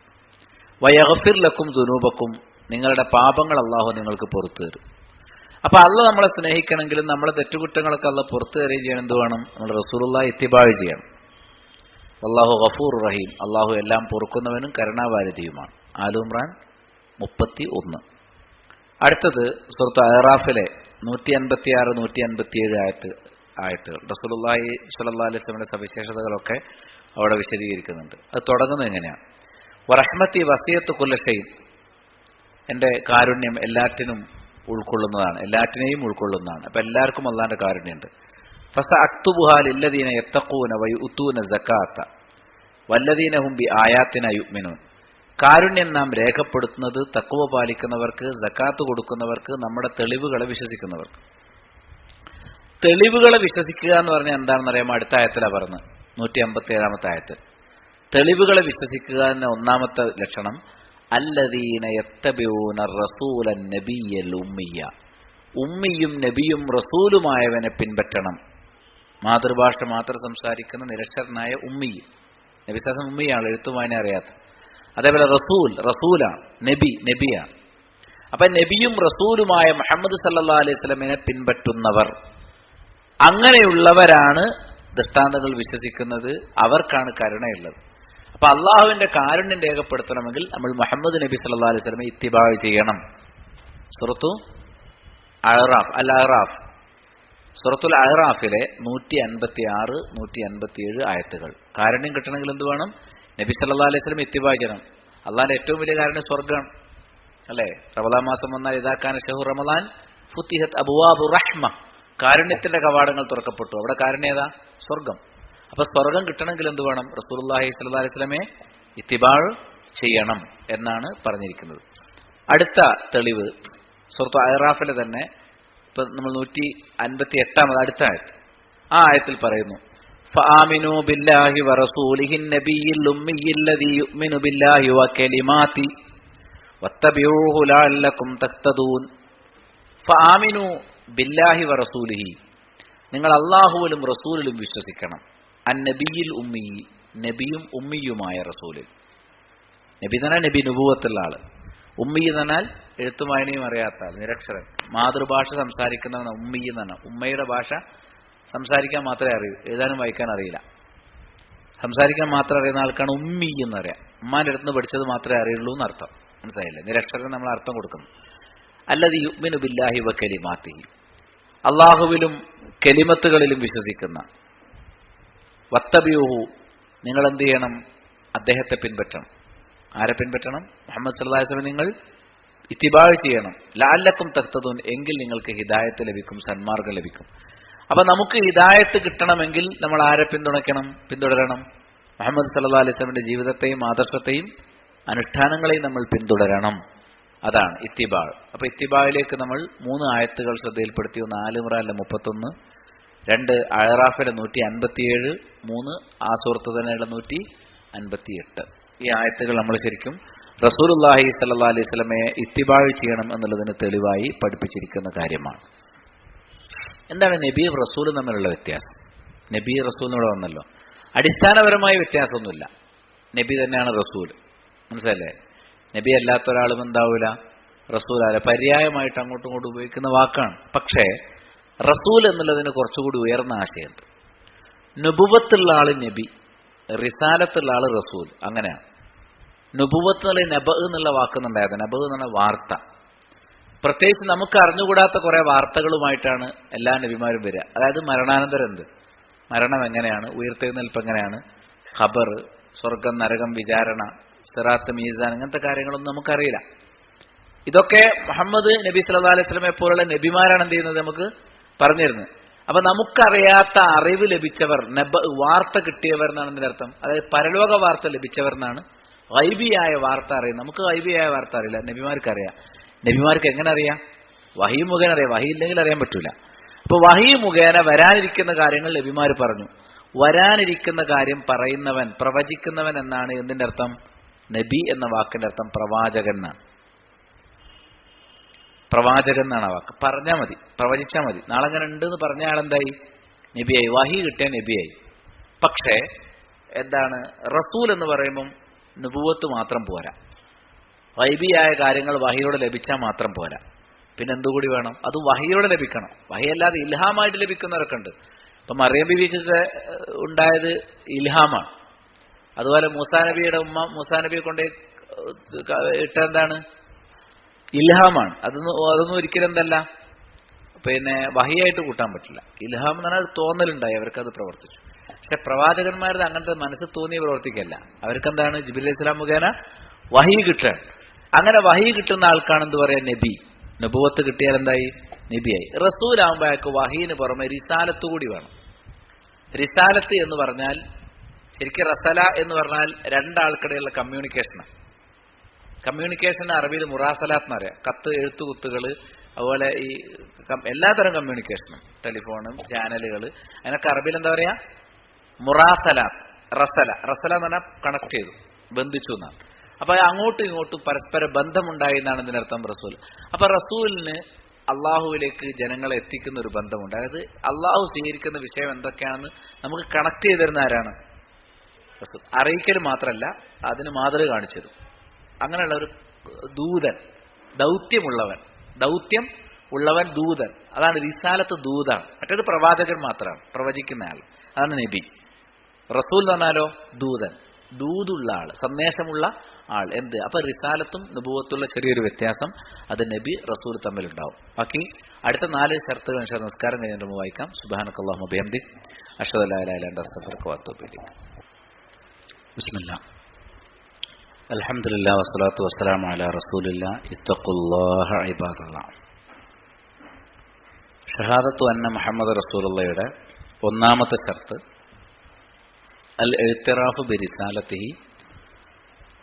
വയഗ്ഫിർ ലക്കും ദുനൂബക്കും, നിങ്ങളുടെ പാപങ്ങൾ അല്ലാഹു നിങ്ങൾക്ക് പുറത്തു തരും. അപ്പൊ അല്ലാഹ് നമ്മളെ സ്നേഹിക്കണമെങ്കിലും നമ്മളെ തെറ്റുകുറ്റങ്ങളൊക്കെ അല്ലാഹ് പുറത്തു തരുകയും ചെയ്യണം. എന്ത് വേണം? നമ്മൾ റസൂലുള്ളാഹി ഇത്തിബാഅ് ചെയ്യണം. അല്ലാഹു ഗഫൂറുർ റഹീം, അല്ലാഹു എല്ലാം പൊറുക്കുന്നവനും കരുണാവാരിധിയുമാണ്. ആൽ ഇംറാൻ 31. അടുത്തത് സൂറത്ത് അഅറാഫിലെ 156, 157 ആയത്തുകൾ. റസൂലുള്ളാഹി സ്വല്ലല്ലാഹു അലൈഹി വസല്ലമയുടെ സവിശേഷതകളൊക്കെ അവിടെ വിശദീകരിക്കുന്നുണ്ട്. അത് തുടങ്ങുന്നത് എങ്ങനെയാണ്? വറഹ്മത്തി വസിയത്തു കുല്ല ഷൈഇൻ, എൻ്റെ കാരുണ്യം എല്ലാറ്റിനും ഉൾക്കൊള്ളുന്നതാണ്, എല്ലാറ്റിനെയും ഉൾക്കൊള്ളുന്നതാണ്. അപ്പൊ എല്ലാവർക്കും അല്ലാഹുവിന്റെ കാരുണ്യമുണ്ട്. ഫസഅക്തുബുഹാ ലില്ലദീന യത്തഖൂന വയുഅ്തൂന സകാത്ത വല്ലദീന ഹും ബിആയാതിനാ യുഅ്മിനൂൻ. കാരുണ്യം നാം രേഖപ്പെടുത്തുന്നത് തഖ്വ പാലിക്കുന്നവർക്ക്, സകാത്ത് കൊടുക്കുന്നവർക്ക്, നമ്മുടെ തെളിവുകളെ വിശ്വസിക്കുന്നവർക്ക്. തെളിവുകളെ വിശ്വസിക്കുക എന്ന് പറഞ്ഞാൽ എന്താണെന്ന് അറിയാമോ? അടുത്ത ആയത്തിലാണ് പറഞ്ഞത്, 157-ാമത്തെ ആയത്തിൽ. തെളിവുകളെ വിശ്വസിക്കുക എന്ന ഒന്നാമത്തെ ലക്ഷണം അല്ലദീന യത്തബിഊന റസൂലൻ നബിയ്യൽ ഉമ്മിയ, ഉമ്മിയും നബിയും റസൂലുമായവനെ പിൻപറ്റണം. മാതൃഭാഷ മാത്രം സംസാരിക്കുന്ന നിരക്ഷരനായ ഉമ്മി, നബിസാസം ഉമ്മിയാണ്, എഴുത്തും വായന അറിയാത്ത. അതേപോലെ റസൂൽ, റസൂലാണ്. നബി, നബിയാണ്. അപ്പൊ നബിയും റസൂലുമായ മുഹമ്മദ് സല്ലല്ലാഹു അലൈഹി വസല്ലമയെ പിൻപറ്റുന്നവർ, അങ്ങനെയുള്ളവരാണ് ദൃഷ്ടാന്തങ്ങൾ വിശ്വസിക്കുന്നത്, അവർക്കാണ് കരുണയുള്ളത്. അപ്പൊ അള്ളാഹുവിന്റെ കാരുണ്യം രേഖപ്പെടുത്തണമെങ്കിൽ നമ്മൾ മുഹമ്മദ് നബി സല്ലല്ലാഹു അലൈഹി വസല്ലമയെ ഇത്തിബാഅ് ചെയ്യണം. സൂറത്തു അഅറാഫ്, അൽ അഅറാഫ്, സൂറത്തുൽ അഅറാഫിലെ 156, 157 ആയത്തുകൾ. കാരുണ്യം കിട്ടണമെങ്കിൽ എന്ത് വേണം? നബി സല്ലല്ലാഹു അലൈഹി വസല്ലം ഇത്തിബാഅ് ചെയ്യണം. അള്ളാഹിന്റെ ഏറ്റവും വലിയ കാരുണ്യം സ്വർഗ്ഗമാണ്, അല്ലേ? റമദാൻ മാസം വന്നാൽ ഇദാ കാന ശഹ്റു റമദാൻ ഫുത്തിഹത് അബ്വാബു റഹ്മ, കാരുണ്യത്തിന്റെ കവാടങ്ങൾ തുറക്കപ്പെട്ടു. അവിടെ കാരുണ്യം ഏതാ? സ്വർഗം. അപ്പൊ സ്വർഗം കിട്ടണമെങ്കിൽ എന്ത് വേണം? റസൂലുള്ളാഹി സ്വല്ലല്ലാഹു അലൈഹി വസല്ലമയെ ഇത്തിബാഅ് ചെയ്യണം എന്നാണ് പറഞ്ഞിരിക്കുന്നത്. അടുത്ത തെളിവ് സൂറത്ത് അഅറാഫിലെ തന്നെ ഇപ്പൊ നമ്മൾ 158 അടുത്ത ആയത്ത്, ആ ആയത്തിൽ പറയുന്നു ഫആമിനൂ ബില്ലാഹി വറസൂലിഹി നബിയിൽ ഉമ്മിയ്യില്ലദീ യുഅ്മിനു ബില്ലാഹി വകലിമാതി വത്തബിഊഹു ലഅല്ലകും തഹ്തദൂൻ. ഫആമിനൂ ബില്ലാഹി വറസൂലിഹി, നിങ്ങൾ അല്ലാഹുവിലും റസൂലിലും വിശ്വസിക്കണം. അന്നബിയിൽ ഉമ്മി, നബിയും ഉമ്മിയുമായ റസൂലിൽ. നബി എന്ന് പറഞ്ഞാൽ നബി നുബുവത്തുള്ള ആള്, ഉമ്മി എന്ന് പറഞ്ഞാൽ എഴുത്തും വായനയും അറിയാത്ത ആൾ, നിരക്ഷരൻ. മാതൃഭാഷ സംസാരിക്കുന്നവൻ ഉമ്മി എന്ന് പറഞ്ഞാൽ ഉമ്മയുടെ ഭാഷ സംസാരിക്കാൻ മാത്രമേ അറിയൂ, എഴുതാനും വായിക്കാൻ അറിയില്ല. സംസാരിക്കാൻ മാത്രം അറിയുന്ന ആൾക്കാണ് ഉമ്മി എന്ന് പറയാം. ഉമ്മാന്റെ അടുത്ത് നിന്ന് പഠിച്ചത് മാത്രമേ അറിയുള്ളൂ എന്നർത്ഥം. മനസ്സിലായില്ലേ? നിരക്ഷരൻ നമ്മൾ അർത്ഥം കൊടുക്കുന്നു. അല്ലദീ യുഅ്മിനു ബില്ലാഹി വകലിമാതിഹി, അള്ളാഹുവിലും കലിമത്തുകളിലും വിശ്വസിക്കുന്ന. വത്തബിഊഹു, നിങ്ങൾ എന്ത് ചെയ്യണം? അദ്ദേഹത്തെ പിൻപറ്റണം. ആരെ പിൻപറ്റണം? മുഹമ്മദ് സല്ലല്ലാഹു അലൈഹി വസല്ലം നിങ്ങൾ ഇത്തിബാഅ് ചെയ്യണം. ലഅല്ലകും തഹ്തദൂൻ, എങ്കിൽ നിങ്ങൾക്ക് ഹിദായത്ത് ലഭിക്കും, സന്മാർഗ്ഗം ലഭിക്കും. അപ്പൊ നമുക്ക് ഹിദായത്ത് കിട്ടണമെങ്കിൽ നമ്മൾ ആരെ പിന്തുടരണം? മുഹമ്മദ് സല്ലല്ലാഹു അലൈഹി വസല്ലമിന്റെ ജീവിതത്തെയും ആദർശത്തെയും അനുഷ്ഠാനങ്ങളെയും നമ്മൾ പിന്തുടരണം. അതാണ് ഇത്തിബാഅ്. അപ്പൊ ഇത്തിബാഇലേക്ക് നമ്മൾ 3 ആയത്തുകൾ ശ്രദ്ധയിൽപ്പെടുത്തി. 1 ആൽ ഇംറാനിലെ 31, 2 അഅറാഫിലെ 157, 3 ആ സൂറത്ത് തന്നെയുള്ള 158. ഈ ആയത്തുകൾ നമ്മൾ ശരിക്കും റസൂലുള്ളാഹി സ്വല്ലല്ലാഹു അലൈഹി വസല്ലമയെ ഇത്തിബാഅ് ചെയ്യണം എന്നുള്ളതിന് തെളിവായി പഠിപ്പിച്ചിരിക്കുന്ന കാര്യമാണ്. എന്താണ് നബിയും റസൂലും തമ്മിലുള്ള വ്യത്യാസം? നബി റസൂൽ എന്നിവിടെ വന്നല്ലോ. അടിസ്ഥാനപരമായ വ്യത്യാസമൊന്നുമില്ല. നബി തന്നെയാണ് റസൂൽ. മനസ്സിലല്ലേ? നബി അല്ലാത്ത ഒരാളും എന്താവൂല, റസൂൽ ആര പര്യായമായിട്ട് അങ്ങോട്ടും ഇങ്ങോട്ടും ഉപയോഗിക്കുന്ന വാക്കാണ്. പക്ഷേ റസൂൽ എന്നുള്ളതിന് കുറച്ചുകൂടി ഉയർന്ന ആശയമുണ്ട്. നുബുവത്തുള്ള ആള് നബി, റിസാലത്തുള്ള ആള് റസൂൽ. അങ്ങനെയാണ്. നുബുവത്ത് എന്നുള്ള നബ എന്നുള്ള വാക്കുന്നുണ്ടായത്. നബ എന്ന് പറഞ്ഞ വാർത്ത. പ്രത്യേകിച്ച് നമുക്ക് അറിഞ്ഞുകൂടാത്ത കുറെ വാർത്തകളുമായിട്ടാണ് എല്ലാ നബിമാരും വരിക. അതായത് മരണാനന്തരം എന്ത്, മരണം എങ്ങനെയാണ്, ഉയർത്തെഴുന്നേൽപ്പ് എങ്ങനെയാണ്, ഖബർ, സ്വർഗം, നരകം, വിചാരണ, സിറാത്ത്, മീസാൻ, ഇങ്ങനത്തെ കാര്യങ്ങളൊന്നും നമുക്കറിയില്ല. ഇതൊക്കെ മുഹമ്മദ് നബി സല്ലല്ലാഹു അലൈഹി വസല്ലമയെ പോലുള്ള നബിമാരാണ് എന്ത് ചെയ്യുന്നത്, നമുക്ക് പറഞ്ഞിരുന്നത്. അപ്പൊ നമുക്കറിയാത്ത അറിവ് ലഭിച്ചവർ, വാർത്ത കിട്ടിയവർ എന്നാണ് ഇതിന്റെ അർത്ഥം. അതായത് പരലോക വാർത്ത ലഭിച്ചവർ എന്നാണ്. ഗൈബിയായ വാർത്ത അറിയാം. നമുക്ക് ഗൈബിയായ വാർത്ത അറിയില്ല, നബിമാർക്ക് അറിയാം. നബിമാർക്ക് എങ്ങനെ അറിയാം? വഹി മുഖേന അറിയാം. വഹി ഇല്ലെങ്കിൽ അറിയാൻ പറ്റൂല. അപ്പൊ വഹി മുഖേന വരാനിരിക്കുന്ന കാര്യങ്ങൾ നബിമാർ പറഞ്ഞു. വരാനിരിക്കുന്ന കാര്യം പറയുന്നവൻ, പ്രവചിക്കുന്നവൻ എന്നാണ് എന്തിന്റെ അർത്ഥം? നബി എന്ന വാക്കിന്റെ അർത്ഥം പ്രവാചകൻ എന്നാണ്. പ്രവാചകൻ എന്നാണ് ആ വാക്ക്. പറഞ്ഞാൽ മതി, പ്രവചിച്ചാൽ മതി. നാളെ അങ്ങനെ ഉണ്ട് എന്ന് പറഞ്ഞ ആളെന്തായി? നബിയായി. വഹി കിട്ടിയ നബിയായി. പക്ഷേ എന്താണ്, റസൂൽ എന്ന് പറയുമ്പം നുബുവത്ത് മാത്രം പോരാ. ഗൈബിയായ കാര്യങ്ങൾ വഹിയോടെ ലഭിച്ചാൽ മാത്രം പോരാ. പിന്നെ എന്തുകൂടി വേണം? അത് വഹിയോടെ ലഭിക്കണം. വഹിയല്ലാതെ ഇൽഹാമായിട്ട് ലഭിക്കുന്നവരൊക്കെ ഉണ്ട്. ഇപ്പം മറിയം ബീവിക്കൊക്കെ ഉണ്ടായത് ഇൽഹാമാണ്. അതുപോലെ മൂസാ നബിയുടെ ഉമ്മ മൂസാ നബിയെ കൊണ്ട് ഇട്ടെന്താണ്? ഇൽഹാമാണ്. അതൊന്നും ഒരിക്കലും എന്തല്ല, പിന്നെ വഹിയായിട്ട് കൂട്ടാൻ പറ്റില്ല. ഇൽഹാം എന്ന് പറഞ്ഞാൽ തോന്നലുണ്ടായി, അവർക്കത് പ്രവർത്തിച്ചു. പക്ഷെ പ്രവാചകന്മാരുടെ അങ്ങനത്തെ മനസ്സിൽ തോന്നിയ പ്രവർത്തിക്കല്ല. അവർക്കെന്താണ്? ജിബ്രീൽ അലൈഹി സ്വലാം മുഖേന വഹി കിട്ടാൻ. അങ്ങനെ വഹി കിട്ടുന്ന ആൾക്കാണ് എന്ത് പറയാ? നബി. നബുവത്ത് കിട്ടിയാൽ എന്തായി? നബിയായി. റസൂലാകുമ്പോൾ അയാൾക്ക് വഹീന് പുറമെ റിസാലത്ത് കൂടി വേണം. റിസാലത്ത് എന്ന് പറഞ്ഞാൽ ശരിക്കും റസല എന്ന് പറഞ്ഞാൽ രണ്ടാൾക്കിടയിലുള്ള കമ്മ്യൂണിക്കേഷനാണ്. കമ്മ്യൂണിക്കേഷൻ അറബിയിൽ മുറാസലാത്ത് എന്ന് പറയാം. കത്ത്, എഴുത്തുകുത്തുകൾ, അതുപോലെ ഈ എല്ലാതരം കമ്മ്യൂണിക്കേഷനും, ടെലിഫോണും ചാനലുകൾ, അതിനൊക്കെ അറബിയിൽ എന്താ പറയാ? മുറാസലാത്ത്. റസല എന്ന് പറഞ്ഞാൽ കണക്ട് ചെയ്തു, ബന്ധിച്ചു എന്നാണ്. അപ്പൊ അങ്ങോട്ടും ഇങ്ങോട്ടും പരസ്പര ബന്ധമുണ്ടായി എന്നാണ് ഇതിനർത്ഥം റസൂൽ. അപ്പൊ റസൂലിന് അള്ളാഹുവിലേക്ക് ജനങ്ങളെ എത്തിക്കുന്ന ഒരു ബന്ധമുണ്ട്. അതായത് അള്ളാഹു സ്വീകരിക്കുന്ന വിഷയം എന്തൊക്കെയാണെന്ന് നമുക്ക് കണക്ട് ചെയ്ത് തരുന്ന ആരാണ്? റസൂൽ. അറിയിക്കൽ മാത്രമല്ല, അതിന് മാതൃക കാണിച്ചു തരും. അങ്ങനെയുള്ള ഒരു ദൂതൻ, ദൗത്യം ഉള്ളവൻ ദൂതൻ. അതാണ് റിസാലത്ത്, ദൂതാണ്. മറ്റേത് പ്രവാചകൻ മാത്രമാണ്, പ്രവചിക്കുന്ന ആൾ. അതാണ് നബി. റസൂൽ എന്ന് പറഞ്ഞാലോ ദൂതൻ, ദൂതുള്ള ആൾ, സന്ദേശമുള്ള ആൾ. എന്ത്? അപ്പൊ റിസാലത്തും നബുവത്തുള്ള ചെറിയൊരു വ്യത്യാസം അത് നബി റസൂൽ തമ്മിലുണ്ടാവും. ബാക്കി അടുത്ത 4 ഷർത്തുകൾ ഇൻഷാ നിസ്കാരം കഴിഞ്ഞിട്ട് നമുക്ക് വായിക്കാം. സുബ്ഹാനക്കല്ലാഹുമ്മ ബിഹംദിക് അഷ്ഹദു അല്ലാ ഇലാഹ ഇല്ല അൻത അസ്തഗ്ഫിറുക വഅതൂബു ഇലൈക്. ബിസ്മില്ലാഹ്, അൽഹംദുലില്ലാഹി വസ്സലാത്തു വസ്സലാമു അലാ റസൂലില്ലാഹ്. ഇത്തഖുല്ലാഹ ഇബാദല്ലാഹ്. ഷഹാദത്തു അന്ന മുഹമ്മദ് റസൂലുള്ളാഹിയുടെ ഒന്നാമത്തെ ഷർത്ത് അൽ ഇഅ്തിറാഫു ബിരിസാലത്തിഹി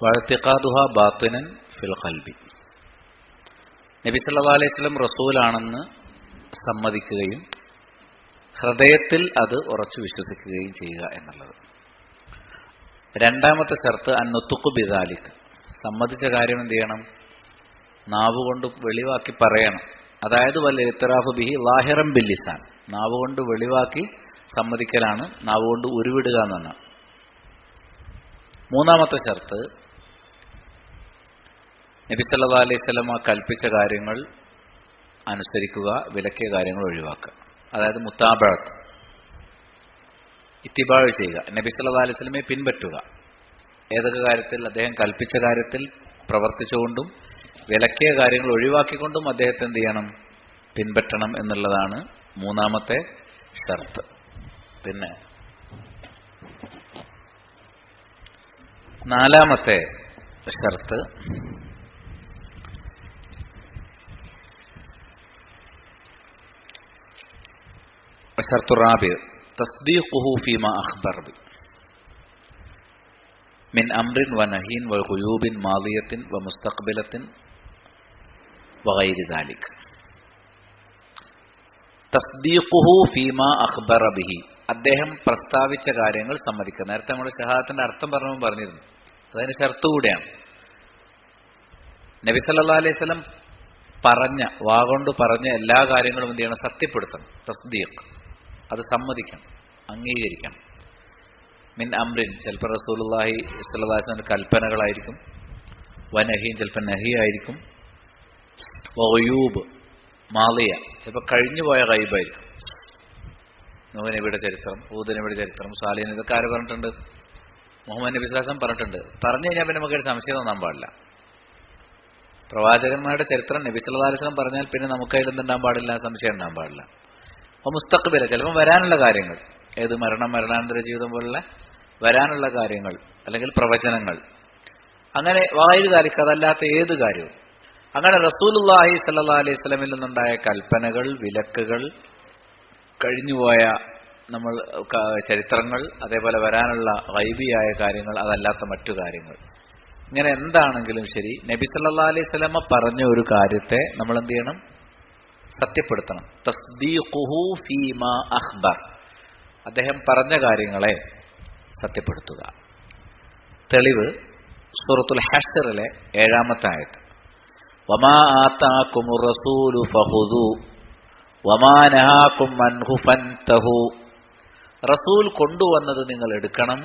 വഅ്തിഖാദുഹാ ബാത്തിനൻ ഫിൽ ഖൽബി. നബി സല്ലല്ലാഹു അലൈഹി വസല്ലം റസൂലാണെന്ന് സമ്മതിക്കുകയും ഹൃദയത്തിൽ അത് ഉറച്ചു വിശ്വസിക്കുകയും ചെയ്യുക എന്നുള്ളത്. രണ്ടാമത്തെ ഷർത്ത് അന്നുത്തുഖു ബിദാലിക്. സമ്മതിച്ച കാര്യം എന്ത് ചെയ്യണം? നാവുകൊണ്ട് വെളിവാക്കി പറയണം. അതായത് വൽ ഇഅ്തിറാഫു ബിഹി ലാഹിറൻ ബിൽ ലിസാൻ. നാവുകൊണ്ട് വെളിവാക്കി സമ്മതിക്കലാണ്, നാവുകൊണ്ട് ഉരുവിടുക എന്നാണ്. മൂന്നാമത്തെ ഷർത്ത് നബി സല്ലല്ലാഹു അലൈഹി വസല്ലം കൽപ്പിച്ച കാര്യങ്ങൾ അനുസരിക്കുക, വിലക്കിയ കാര്യങ്ങൾ ഒഴിവാക്കുക. അതായത് മുത്താബഅത്ത്, ഇത്തിബാഅ് ചെയ്യുക. നബി സല്ലല്ലാഹു അലൈഹി വസല്ലമയെ പിൻപറ്റുക. ഏതൊക്കെ കാര്യത്തിൽ? അദ്ദേഹം കൽപ്പിച്ച കാര്യത്തിൽ പ്രവർത്തിച്ചുകൊണ്ടും വിലക്കിയ കാര്യങ്ങൾ ഒഴിവാക്കിക്കൊണ്ടും അദ്ദേഹത്തെ എന്ത് ചെയ്യണം? പിൻപറ്റണം എന്നുള്ളതാണ് മൂന്നാമത്തെ ഷർത്ത്. പിന്നെ നാലാമത്തെ ഷർത്ത് ഷർത്ത് റാബി തസ്ദീഖുഹു ഫീമാ അഖ്ബർ ബി മിൻ അംറിൻ വനഹീൻ വഗുയൂബിൻ മാദിയത്തിൻ വമുസ്തഖ്ബിലത്തിൻ വഗൈരി ദാലിക്. തസ്ദീഖുഹു ഫീമാ അഖ്ബറ ബിഹി. അദ്ദേഹം പ്രസ്താവിച്ച കാര്യങ്ങൾ സമ്മതിക്കുക. നേരത്തെ നമ്മൾ ഷഹാദത്തിന്റെ അർത്ഥം പറഞ്ഞിരുന്നു. അതിന് ഷർത്ത് കൂടെയാണ്. നബി സല്ലല്ലാഹു അലൈഹി വസല്ലം വാഗൊണ്ട് പറഞ്ഞ എല്ലാ കാര്യങ്ങളും എന്ത് ചെയ്യണം? സത്യപ്പെടുത്തണം. തസ്ദീഖ്, അത് സമ്മതിക്കണം, അംഗീകരിക്കണം. മിൻ അംറിൻ, ചിലപ്പോൾ റസൂലുള്ളാഹി സ്വല്ലല്ലാഹു അലൈഹി വസല്ലം കൽപ്പനകളായിരിക്കും. വനഹീൻ, ചിലപ്പോൾ നഹി ആയിരിക്കും. വഗയൂബ് മാളിയ, ചിലപ്പോൾ കഴിഞ്ഞുപോയ ഗൈബായിരിക്കും. നൂഹ് നബിയുടെ ചരിത്രം, ഹൂദ് നബിയുടെ ചരിത്രം, സാലിഹ്, ഇതൊക്കെ ആര് പറഞ്ഞിട്ടുണ്ട്? മുഹമ്മദ് നബി സ്വല്ലല്ലാഹു അലൈഹി വസല്ലം പറഞ്ഞിട്ടുണ്ട്. പറഞ്ഞു കഴിഞ്ഞാൽ പിന്നെ നമുക്കൊരു സംശയം തോന്നാൻ പാടില്ല. പ്രവാചകന്മാരുടെ ചരിത്രം നബി സല്ലല്ലാഹു അലൈഹി വസല്ലം പറഞ്ഞാൽ പിന്നെ നമുക്കതിൽ എന്തുണ്ടാകാൻ പാടില്ല? സംശയം ഉണ്ടാകാൻ പാടില്ല. അപ്പോൾ മുസ്തഖ്ബില, ചിലപ്പോൾ വരാനുള്ള കാര്യങ്ങൾ, ഏത് മരണാനന്തര ജീവിതം പോലുള്ള വരാനുള്ള കാര്യങ്ങൾ അല്ലെങ്കിൽ പ്രവചനങ്ങൾ, അങ്ങനെ വായിൽ കാലിക്കതല്ലാത്ത ഏത് കാര്യവും, അങ്ങനെ റസൂലുള്ളാഹി സ്വല്ലല്ലാഹു അലൈഹി വസല്ലമിൽ നിന്നുണ്ടായ കൽപ്പനകൾ, വിലക്കുകൾ, കഴിഞ്ഞുപോയ നമ്മൾ ചരിത്രങ്ങൾ, അതേപോലെ വരാനുള്ള ഗൈബിയായ കാര്യങ്ങൾ, അതല്ലാത്ത മറ്റു കാര്യങ്ങൾ, ഇങ്ങനെ എന്താണെങ്കിലും ശരി നബി സല്ലല്ലാഹു അലൈഹി വസല്ലമ പറഞ്ഞ ഒരു കാര്യത്തെ നമ്മൾ എന്ത് ചെയ്യണം? സത്യപ്പെടുത്തണം. തസ്ദീഖുഹു ഫീമാ അഖ്ബർ, അദ്ദേഹം പറഞ്ഞ കാര്യങ്ങളെ സത്യപ്പെടുത്തുക. തെളിവ് സൂറത്തുൽ ഹശ്റിലെ 7-ാമത്തെ ആയത്ത്, വമാ ആതാകുമുർ റസൂലു ഫഖുദൂ വമാ നഹാകും അൻഹു ഫൻതഹു. റസൂൽ കൊണ്ടുവന്നത് നിങ്ങൾ എടുക്കണം,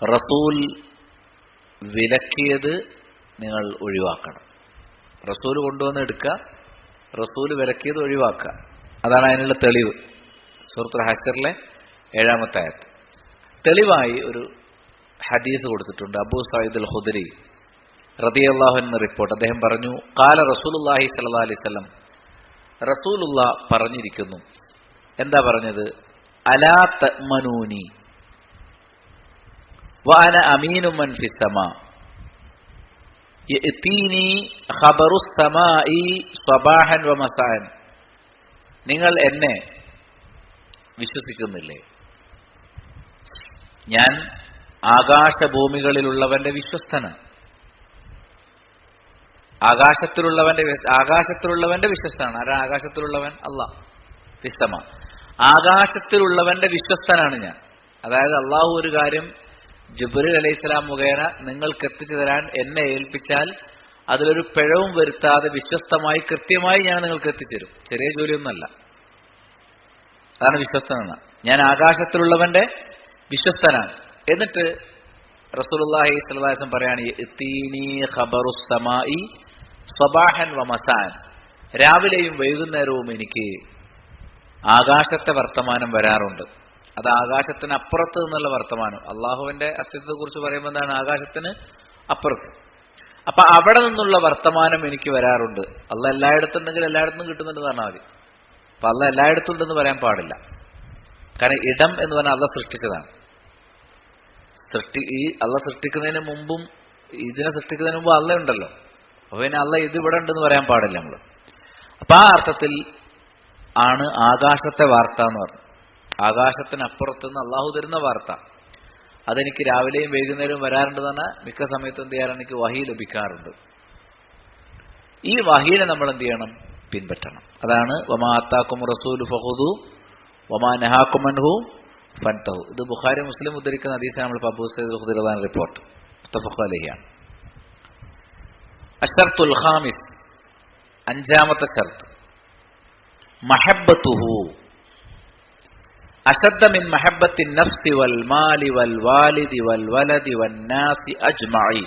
റസൂൽ വിലക്കിയത് നിങ്ങൾ ഒഴിവാക്കണം. റസൂൽ കൊണ്ടുവന്ന് എടുക്കുക, റസൂൽ വിലക്കിയത് ഒഴിവാക്കുക. അതാണ് അതിനുള്ള തെളിവ്. സൂറത്തുൽ ഹശ്റിലെ 7-ാമത്തെ ആയത്ത്. തെളിവായി ഒരു ഹദീസ് കൊടുത്തിട്ടുണ്ട്. അബൂ സഈദ് അൽ ഖുദരി റളിയല്ലാഹു അൻഹു റിപ്പോർട്ട്. അദ്ദേഹം പറഞ്ഞു, ഖാല റസൂലുള്ളാഹി സ്വല്ലല്ലാഹു അലൈഹി വസല്ലം, റസൂലുള്ളാഹ് പറഞ്ഞിരിക്കുന്നു. എന്താ പറഞ്ഞത്? അലാ തഅ്മനൂനി വഅന അമീനു മൻ ഫിസ് സമാ യഅതീനി ഖബറുസ് സമാഇ സ്വബാഹൻ വമസാഅൻ. നിങ്ങൾ എന്നെ വിശ്വസിക്കുന്നില്ലേ? ഞാൻ ആകാശഭൂമികളിലുള്ളവന്റെ വിശ്വസ്തനാണ്. ആകാശത്തിലുള്ളവന്റെ വിശ്വസ്തനാണ്. ആരാ ആകാശത്തിലുള്ളവൻ? അല്ലാഹ്. ഫിസ്സമ, ആകാശത്തിലുള്ളവന്റെ വിശ്വസ്തനാണ് ഞാൻ. അതായത് അള്ളാഹു ഒരു കാര്യം ജിബ്രീൽ അലൈഹിസ്സലാം മുഖേന നിങ്ങൾക്ക് എത്തിച്ചു തരാൻ എന്നെ ഏൽപ്പിച്ചാൽ അതിലൊരു പിഴവും വരുത്താതെ വിശ്വസ്തമായി കൃത്യമായി ഞാൻ നിങ്ങൾക്ക് എത്തിച്ചേരും. ചെറിയ ജോലിയൊന്നുമല്ല. അതാണ് വിശ്വസ്തനാണ്. ഞാൻ ആകാശത്തിലുള്ളവന്റെ വിശ്വസ്തനാണ്. എന്നിട്ട് റസൂലുള്ളാഹി സ്വല്ലല്ലാഹു അലൈഹി വസല്ലം പറയാണ്, യഅതീനി ഖബറുസ് സമാഇ സ്വബാഹൻ വമസാൻ. രാവിലെയും വൈകുന്നേരവും എനിക്ക് ആകാശത്തെ വർത്തമാനം വരാറുണ്ട്. അത് ആകാശത്തിന് അപ്പുറത്ത് നിന്നുള്ള വർത്തമാനം. അള്ളാഹുവിന്റെ അസ്തിത്വത്തെ കുറിച്ച് പറയുമ്പോൾ എന്താണ്? ആകാശത്തിന് അപ്പുറത്ത്. അപ്പൊ അവിടെ നിന്നുള്ള വർത്തമാനം എനിക്ക് വരാറുണ്ട്. അള്ളാഹ് എല്ലായിടത്തും ഉണ്ടെങ്കിൽ എല്ലായിടത്തും കിട്ടുന്നുണ്ടെന്ന് പറഞ്ഞാൽ മതി. അപ്പൊ അള്ളാഹ് എല്ലായിടത്തും ഉണ്ടെന്ന് പറയാൻ പാടില്ല. കാരണം ഇടം എന്ന് പറഞ്ഞാൽ അള്ളാഹ് സൃഷ്ടിച്ചതാണ്. ഈ അള്ളാഹ് സൃഷ്ടിക്കുന്നതിന് മുമ്പും ഇതിനെ സൃഷ്ടിക്കുന്നതിന് മുമ്പ് അള്ളാഹ് ഉണ്ടല്ലോ. അപ്പൊ പിന്നെ അള്ളാഹ് ഇത് ഇവിടെ ഉണ്ടെന്ന് പറയാൻ പാടില്ല നമ്മൾ. അപ്പൊ ആ അർത്ഥത്തിൽ ആണ് ആകാശത്തെ വാർത്ത എന്ന് പറഞ്ഞു. ആകാശത്തിനപ്പുറത്തുനിന്ന് അള്ളാഹു തരുന്ന വാർത്ത അതെനിക്ക് രാവിലെയും വൈകുന്നേരവും വരാറുണ്ടെന്ന് പറഞ്ഞാൽ മിക്ക സമയത്തും എന്ത് ചെയ്യാറുണ്ട്? എനിക്ക് വഹി ലഭിക്കാറുണ്ട്. ഈ വഹീനെ നമ്മൾ എന്ത് ചെയ്യണം? പിൻപറ്റണം. അതാണ് വമാ ആതാകും റസൂലു ഫഖുദൂ വമാ നഹാകും അൻഹു ഫൻതഹു. ഇത് ബുഖാരി മുസ്ലിം ഉദ്ധരിക്കുന്ന ഹദീസാണ്. നമ്മൾ അബൂ സഈദ് അൽ ഖുദരി റളിയല്ലാഹു റിപ്പോർട്ട്, മുത്തഫഖ് അലൈഹിയാണ്. അശ്ശർത്തുൽ ഖാമിസ്, 5-ാമത്തെ ഷർത്ത്, മഹബ്ബത്തുഹു അശദ്ദ മിൻ മഹബ്ബത്തി നഫ്സി വൽ മാലി വൽ വാലിദി വൽ വലദി വന്നാസി അജ്മഈൻ.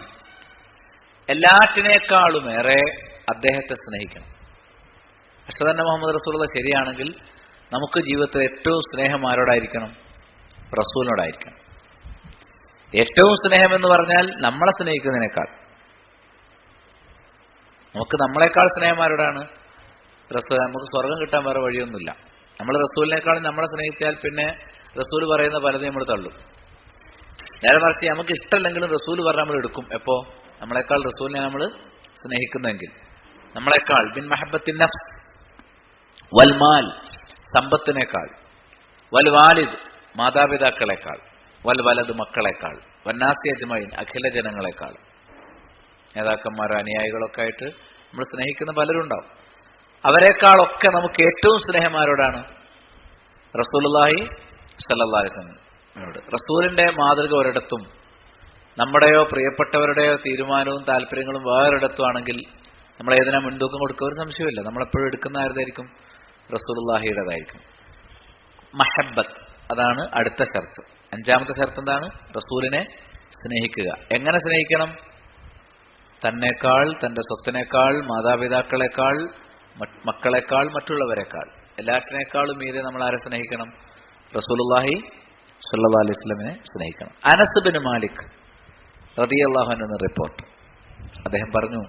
എല്ലാറ്റിനേക്കാളുമേറെ അദ്ദേഹത്തെ സ്നേഹിക്കണം. അഷ്ഹദു മുഹമ്മദ് റസൂലുള്ളാഹി ശരിയാണെങ്കിൽ നമുക്ക് ജീവിതത്തിൽ ഏറ്റവും സ്നേഹം ആരോടായിരിക്കണം? റസൂലിനോടായിരിക്കണം. ഏറ്റവും സ്നേഹം എന്ന് പറഞ്ഞാൽ നമ്മളെ സ്നേഹിക്കുന്നതിനേക്കാൾ. നമുക്ക് നമ്മളെക്കാൾ സ്നേഹം ആരോടാണ്? റസൂൽ. നമുക്ക് സ്വർഗം കിട്ടാൻ വേറെ വഴിയൊന്നുമില്ല. നമ്മൾ റസൂലിനേക്കാളും നമ്മളെ സ്നേഹിച്ചാൽ പിന്നെ റസൂൽ പറയുന്ന പലതും നമ്മൾ തള്ളും. നേരെ മറിച്ച് നമുക്ക് ഇഷ്ടമല്ലെങ്കിലും റസൂൽ പറഞ്ഞാൽ നമ്മൾ എടുക്കും. എപ്പോ? നമ്മളെക്കാൾ റസൂലിനെ നമ്മൾ സ്നേഹിക്കുന്നെങ്കിൽ. നമ്മളെക്കാൾ ബിൻ മഹബ്ബത്തിൻ നഫ്സ് വൽ മാൽ, സമ്പത്തിനേക്കാൾ, വൽ വാലിദ്, മാതാപിതാക്കളെക്കാൾ, വൽ വലദ്, മക്കളെക്കാൾ, വന്നാസി അജ്മഈൻ, അഖില ജനങ്ങളെക്കാൾ. നേതാക്കന്മാരോ അനുയായികളൊക്കെ ആയിട്ട് നമ്മൾ സ്നേഹിക്കുന്ന പലരും ഉണ്ടാവും. അവരെക്കാളൊക്കെ നമുക്ക് ഏറ്റവും സ്നേഹം ആരോടാണ്? റസൂലുള്ളാഹി സ്വല്ലല്ലാഹു അലൈഹി വസല്ലം. റസൂലിന്റെ മാതൃക ഒരിടത്തും നമ്മുടെയോ പ്രിയപ്പെട്ടവരുടെയോ തീരുമാനവും താല്പര്യങ്ങളും വേറൊരിടത്തും ആണെങ്കിൽ നമ്മൾ ഏതിനാ മുൻതൂക്കം കൊടുക്കുക? ഒരു സംശയമില്ല. നമ്മളെപ്പോഴും എടുക്കുന്ന ആരുതായിരിക്കും? റസൂലുള്ളാഹിയുടേതായിരിക്കും. മഹബ്ബത്ത്, അതാണ് അടുത്ത ഷർത്ത്. 5-ാമത്തെ ഷർത്ത് എന്താണ്? റസൂലിനെ സ്നേഹിക്കുക. എങ്ങനെ സ്നേഹിക്കണം? തന്നേക്കാൾ, തന്റെ സ്വത്തിനേക്കാൾ, മാതാപിതാക്കളെക്കാൾ, മക്കളെക്കാൾ, മറ്റുള്ളവരെക്കാൾ, എല്ലാറ്റിനേക്കാളും മീതെ നമ്മൾ ആരെ സ്നേഹിക്കണം? റസൂലുള്ളാഹി സ്വല്ലല്ലാഹു അലൈഹി വസല്ലമയെ സ്നേഹിക്കണം. അനസ് ബിൻ മാലിക് റളിയല്ലാഹു അൻഹു എന്ന റിപ്പോർട്ട്, അദ്ദേഹം പറഞ്ഞു,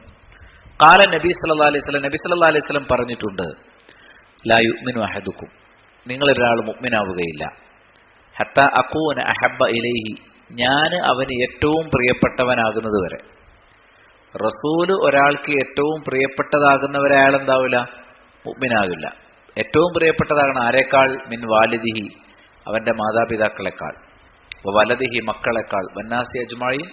ഖാല നബി സല്ലല്ലാഹു അലൈഹി വസല്ലം, നബി സല്ലല്ലാഹു അലൈഹി വസല്ലം പറഞ്ഞിട്ടുണ്ട്, ലാ യുഅ്മിനു അഹദുക്കും, നിങ്ങളൊരാൾ മുഅ്മിനാവുകയില്ല, ഹത്താ അകൂന അഹബ്ബ ഇലൈഹി, ഞാൻ അവന് ഏറ്റവും പ്രിയപ്പെട്ടവനാകുന്നത് വരെ. റസൂല് ഒരാൾക്ക് ഏറ്റവും പ്രിയപ്പെട്ടതാകുന്നവരെ അയാൾ എന്താവില്ല? മുഅ്മിനാകില്ല. ഏറ്റവും പ്രിയപ്പെട്ടതാകണം ആരെക്കാൾ? മിൻ വാലിദിഹി, അവന്റെ മാതാപിതാക്കളെക്കാൾ, വലദിഹി, മക്കളെക്കാൾ, വന്നാസി അജ്മഈൻ,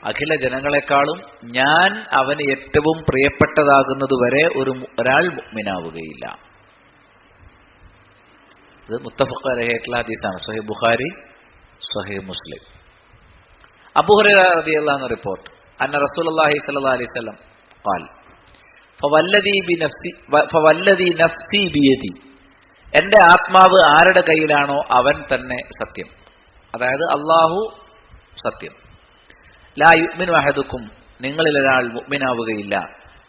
അഖില ജനങ്ങളെക്കാളും ഞാൻ അവന് ഏറ്റവും പ്രിയപ്പെട്ടതാകുന്നതുവരെ ഒരാൾ മുഅ്മിനാവുകയില്ല. ഇത് മുത്തഫഖ് അലൈഹിയുള്ള ഹദീസാണ്. സ്വഹീഹ് ബുഖാരി, സ്വഹീഹ് മുസ്ലിം. അബൂ ഹുറൈറ റളിയല്ലാഹു അൻഹു റിപ്പോർട്ട്, അന്ന റസൂലുള്ളാഹി സ്വല്ലല്ലാഹു അലൈഹി വസല്ലം ഖാൽ, ഫവല്ലദി നഫ്സി ബിയദി, എന്റെ ആത്മാവ് ആരുടെ കയ്യിലാണോ അവൻ തന്നെ സത്യം, അതായത് അല്ലാഹു സത്യം. ലാ യുഅ്മിനു അഹദുക്കും, നിങ്ങളിൽ ഒരാൾ മുഅ്മിനാവുകയില്ല,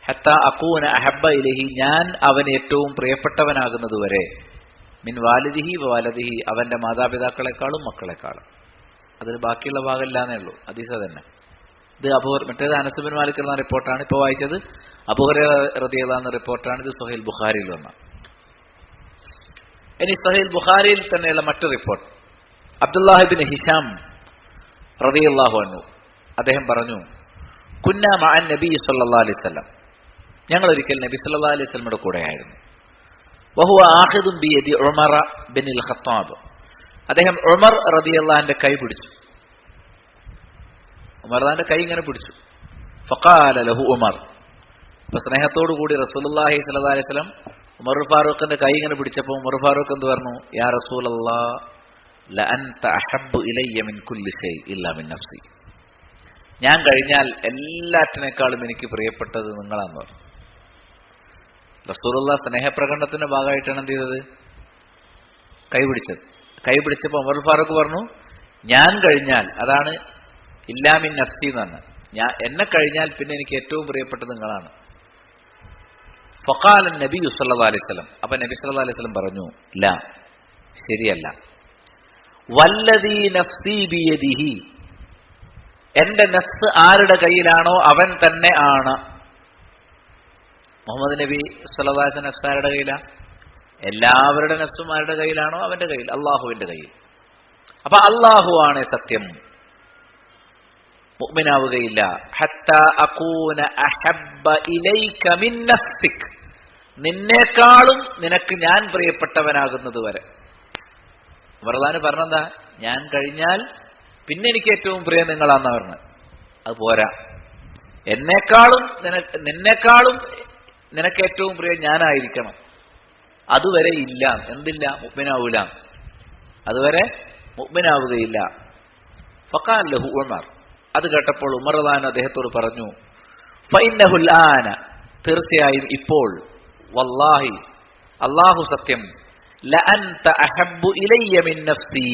ഹത്താ അകൂന അഹബ്ബ ഇലൈഹി, ഞാൻ അവന് ഏറ്റവും പ്രിയപ്പെട്ടവനാകുന്നതുവരെ, മിൻ വാലിദിഹി വലദിഹി, അവന്റെ മാതാപിതാക്കളെക്കാളും മക്കളെക്കാളും. അതിൽ ബാക്കിയുള്ള ഭാഗമില്ലാന്നേ ഉള്ളൂ, ഹദീസ് തന്നെ. ഇത് മറ്റേത് അനസ് ബിൻ മാലിക് എന്ന റിപ്പോർട്ടാണ്, ഇപ്പോൾ വായിച്ചത് അബൂ ഹുറൈറ റളിയല്ലാഹു അൻഹു റിപ്പോർട്ടാണ്. ഇത് സ്വഹീഹ് ബുഖാരിയിൽ വന്ന. ഇനി സ്വഹീഹ് ബുഖാരിയിൽ തന്നെയുള്ള മറ്റു റിപ്പോർട്ട്, അബ്ദുല്ലാഹി ബിൻ ഹിശാം റളിയല്ലാഹു അൻഹു അദ്ദേഹം പറഞ്ഞു, കുന്ന മഅൻ നബി സല്ലല്ലാഹു അലൈഹി വസല്ലം, ഞങ്ങൾ ഒരിക്കൽ നബി സല്ലല്ലാഹു അലൈഹി വസല്ലമയുടെ കൂടെയായിരുന്നു. വഹുവ ആഖിദുൻ ബിയദി ഉമർ ബിനുൽ ഖത്താബ്, അദ്ദേഹം ഉമർ റളിയല്ലാഹു അൻഹുവിന്റെ കൈ പിടിച്ചു. ഉമർദാന്റെ കൈ ഇങ്ങനെ പിടിച്ചു. ഫഖാല ലഹു ഉമർ, അപ്പൊ സ്നേഹത്തോടു കൂടി റസൂലുള്ളാഹി സ്വല്ലല്ലാഹു അലൈഹി വസല്ലം ഉമർ ഫാറൂഖിന്റെ കൈ ഇങ്ങനെ പിടിച്ചപ്പോൾ ഉമർ ഫാറൂഖ് എന്ത് പറഞ്ഞു? യാ റസൂലല്ലാഹ് ലഅൻത അഹബ്ബു ഇലയ്യ മിൻ കുല്ലി ഷൈഇ ഇല്ലാ മിൻ നഫ്സി, ഞാൻ കഴിഞ്ഞാൽ എല്ലാറ്റിനേക്കാളും എനിക്ക് പ്രിയപ്പെട്ടത് നിങ്ങളാന്ന് പറഞ്ഞു. റസൂലുള്ളാഹി സ്നേഹപ്രകടനത്തിന്റെ ഭാഗമായിട്ടാണ് എന്ത് ചെയ്തത്? കൈ പിടിച്ചത്. കൈ പിടിച്ചപ്പോൾ ഉമർ ഫാറൂഖ് പറഞ്ഞു, ഞാൻ കഴിഞ്ഞാൽ, അതാണ് ഇല്ലാ മിൻ നഫ്സി എന്നാണ്, എന്നെ കഴിഞ്ഞാൽ പിന്നെ എനിക്ക് ഏറ്റവും പ്രിയപ്പെട്ടത് നിങ്ങളാണ്. ഫഖാല നബി സല്ലല്ലാഹു അലൈഹി വസല്ലം, അപ്പൊ നബി സല്ലല്ലാഹു അലൈഹി വസല്ലം പറഞ്ഞു, ലാ, ശരിയല്ല, വല്ലദീ നഫ്സി ബിയദിഹി, എന്റെ നഫ്സ് ആരുടെ കയ്യിലാണോ അവൻ തന്നെ ആണ്. മുഹമ്മദ് നബി സല്ലല്ലാഹു അലൈഹി വസല്ലം നഫ്സ് ആരുടെ കയ്യിലാ? എല്ലാവരുടെ നഫ്സും ആരുടെ കയ്യിലാണോ അവന്റെ കയ്യിൽ, അള്ളാഹുവിന്റെ കയ്യിൽ. അപ്പൊ അള്ളാഹു ആണ് സത്യം, മുഅ്മിനാവുകയില്ല. ഹത്താ അകൂന അഹബ്ബ ഇലൈക മിൻ നഫ്സിക്, നിന്നേക്കാളും നിനക്ക് ഞാൻ പ്രിയപ്പെട്ടവനാകുന്നത് വരെ. ഉമർദാന് പറഞ്ഞെന്താ? ഞാൻ കഴിഞ്ഞാൽ പിന്നെ എനിക്ക് ഏറ്റവും പ്രിയം നിങ്ങളാന്നാ പറഞ്ഞത്. അത് പോരാ, നിന്നേക്കാളും നിനക്ക് ഏറ്റവും പ്രിയം ഞാനായിരിക്കണം. അതുവരെ ഇല്ല, എന്തില്ല? മുഅ്മിനാവൂല, അതുവരെ മുഅ്മിനാവുകയില്ല. ഫഖാല ലഹു ഉമർ, അത് കേട്ടപ്പോൾ ഉമർ റളിയല്ലാഹു അദ്ദേഹത്തോട് പറഞ്ഞു, ഫഇന്നഹുൽ ആന, തീർച്ചയായും ഇപ്പോൾ, വല്ലാഹി, അല്ലാഹു സത്യം, ലഅൻത അഹബ്ബു ഇലയ്യ മിൻ നഫ്സി,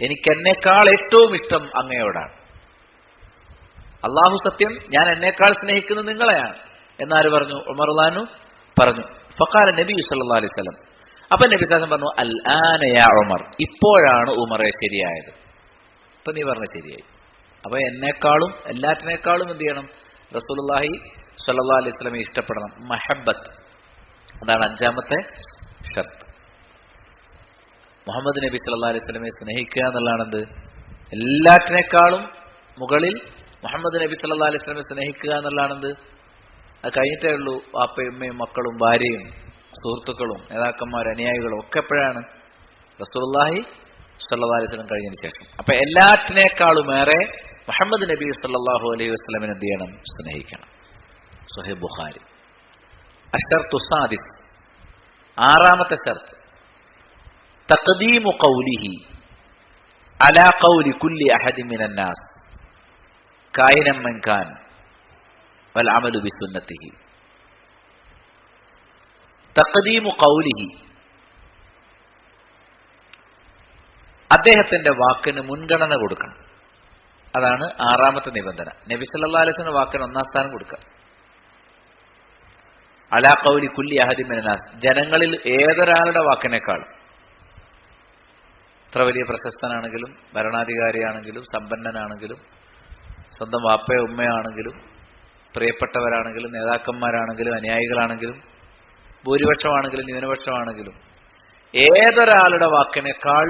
എനിക്ക് എന്നേക്കാൾ ഏറ്റവും ഇഷ്ടം അങ്ങയോടാണ്. അല്ലാഹു സത്യം, ഞാൻ എന്നേക്കാൾ സ്നേഹിക്കുന്നത് നിങ്ങളെയാണ് എന്നാര് പറഞ്ഞു? ഉമർ റളിയല്ലാഹു പറഞ്ഞു. ഫഖാല നബി സല്ലല്ലാഹു അലൈഹി വസല്ലം, അപ്പൊ നബി സല്ലല്ലാഹു അലൈഹി വസല്ലം പറഞ്ഞു, അൽ ആന യാ ഉമർ, ഇപ്പോഴാണ് ഉമറെ ശരിയായത്. ഇപ്പൊ നീ പറഞ്ഞ ശരിയായി. അപ്പൊ എന്നേക്കാളും എല്ലാറ്റിനേക്കാളും എന്ത് ചെയ്യണം? റസൂലുള്ളാഹി സ്വല്ലല്ലാഹു അലൈഹി വസല്ലമയെ ഇഷ്ടപ്പെടണം. മഹബ്ബത്ത്, അതാണ് അഞ്ചാമത്തെ ഷർത്ത്. മുഹമ്മദ് നബി സല്ലല്ലാഹു അലൈഹി വസല്ലമയെ സ്നേഹിക്കുക എന്നുള്ളതാണ് എന്ത്? എല്ലാറ്റിനേക്കാളും മുകളിൽ മുഹമ്മദ് നബി സല്ലല്ലാഹു അലൈഹി വസല്ലമയെ സ്നേഹിക്കുക എന്നുള്ളതാണ് എന്ത്? അത് കഴിഞ്ഞിട്ടേ ഉള്ളൂ വാപ്പയും ഉമ്മയും മക്കളും ഭാര്യയും സുഹൃത്തുക്കളും നേതാക്കന്മാരും അനുയായികളും ഒക്കെ എപ്പോഴാണ്? റസൂലുള്ളാഹി സ്വല്ലല്ലാഹു അലൈഹി വസല്ലം കഴിഞ്ഞതിന് ശേഷം. അപ്പൊ എല്ലാറ്റിനേക്കാളുമേറെ മുഹമ്മദ് നബി സല്ലല്ലാഹു അലൈഹി വസല്ലമയെ എന്ത് ചെയ്യണം? സ്നേഹിക്കണം. സ്വഹീഹ് ബുഖാരി. അശ്ശർതു സാദിസ്, ആറാമത്തെ ഷർത്ത്, തഖ്ദീമു ഖൗലിഹി അലാ ഖൗലി കുല്ലി അഹദിൻ മിനൻ നാസ് കായിനൻ മൻ കാൻ വൽ അമലു ബിസുന്നത്തിഹി. തഖ്ദീമു ഖൗലിഹി, അദ്ദേഹത്തിന്റെ വാക്കിന് മുൻഗണന കൊടുക്കണം. അതാണ് ആറാമത്തെ നിബന്ധന. നബി സല്ലല്ലാഹു അലൈഹി വസല്ലം വാക്കിന് ഒന്നാം സ്ഥാനം കൊടുക്കുക. അലാ ഖൗലി കുല്ലി അഹദിൻ മിനന്നാസ്, ജനങ്ങളിൽ ഏതൊരാളുടെ വാക്കിനേക്കാൾ, എത്ര വലിയ പ്രശസ്തനാണെങ്കിലും ഭരണാധികാരിയാണെങ്കിലും സമ്പന്നനാണെങ്കിലും സ്വന്തം വാപ്പയോ ഉമ്മയാണെങ്കിലും പ്രിയപ്പെട്ടവരാണെങ്കിലും നേതാക്കന്മാരാണെങ്കിലും അനുയായികളാണെങ്കിലും ഭൂരിപക്ഷമാണെങ്കിലും ന്യൂനപക്ഷമാണെങ്കിലും ഏതൊരാളുടെ വാക്കിനേക്കാൾ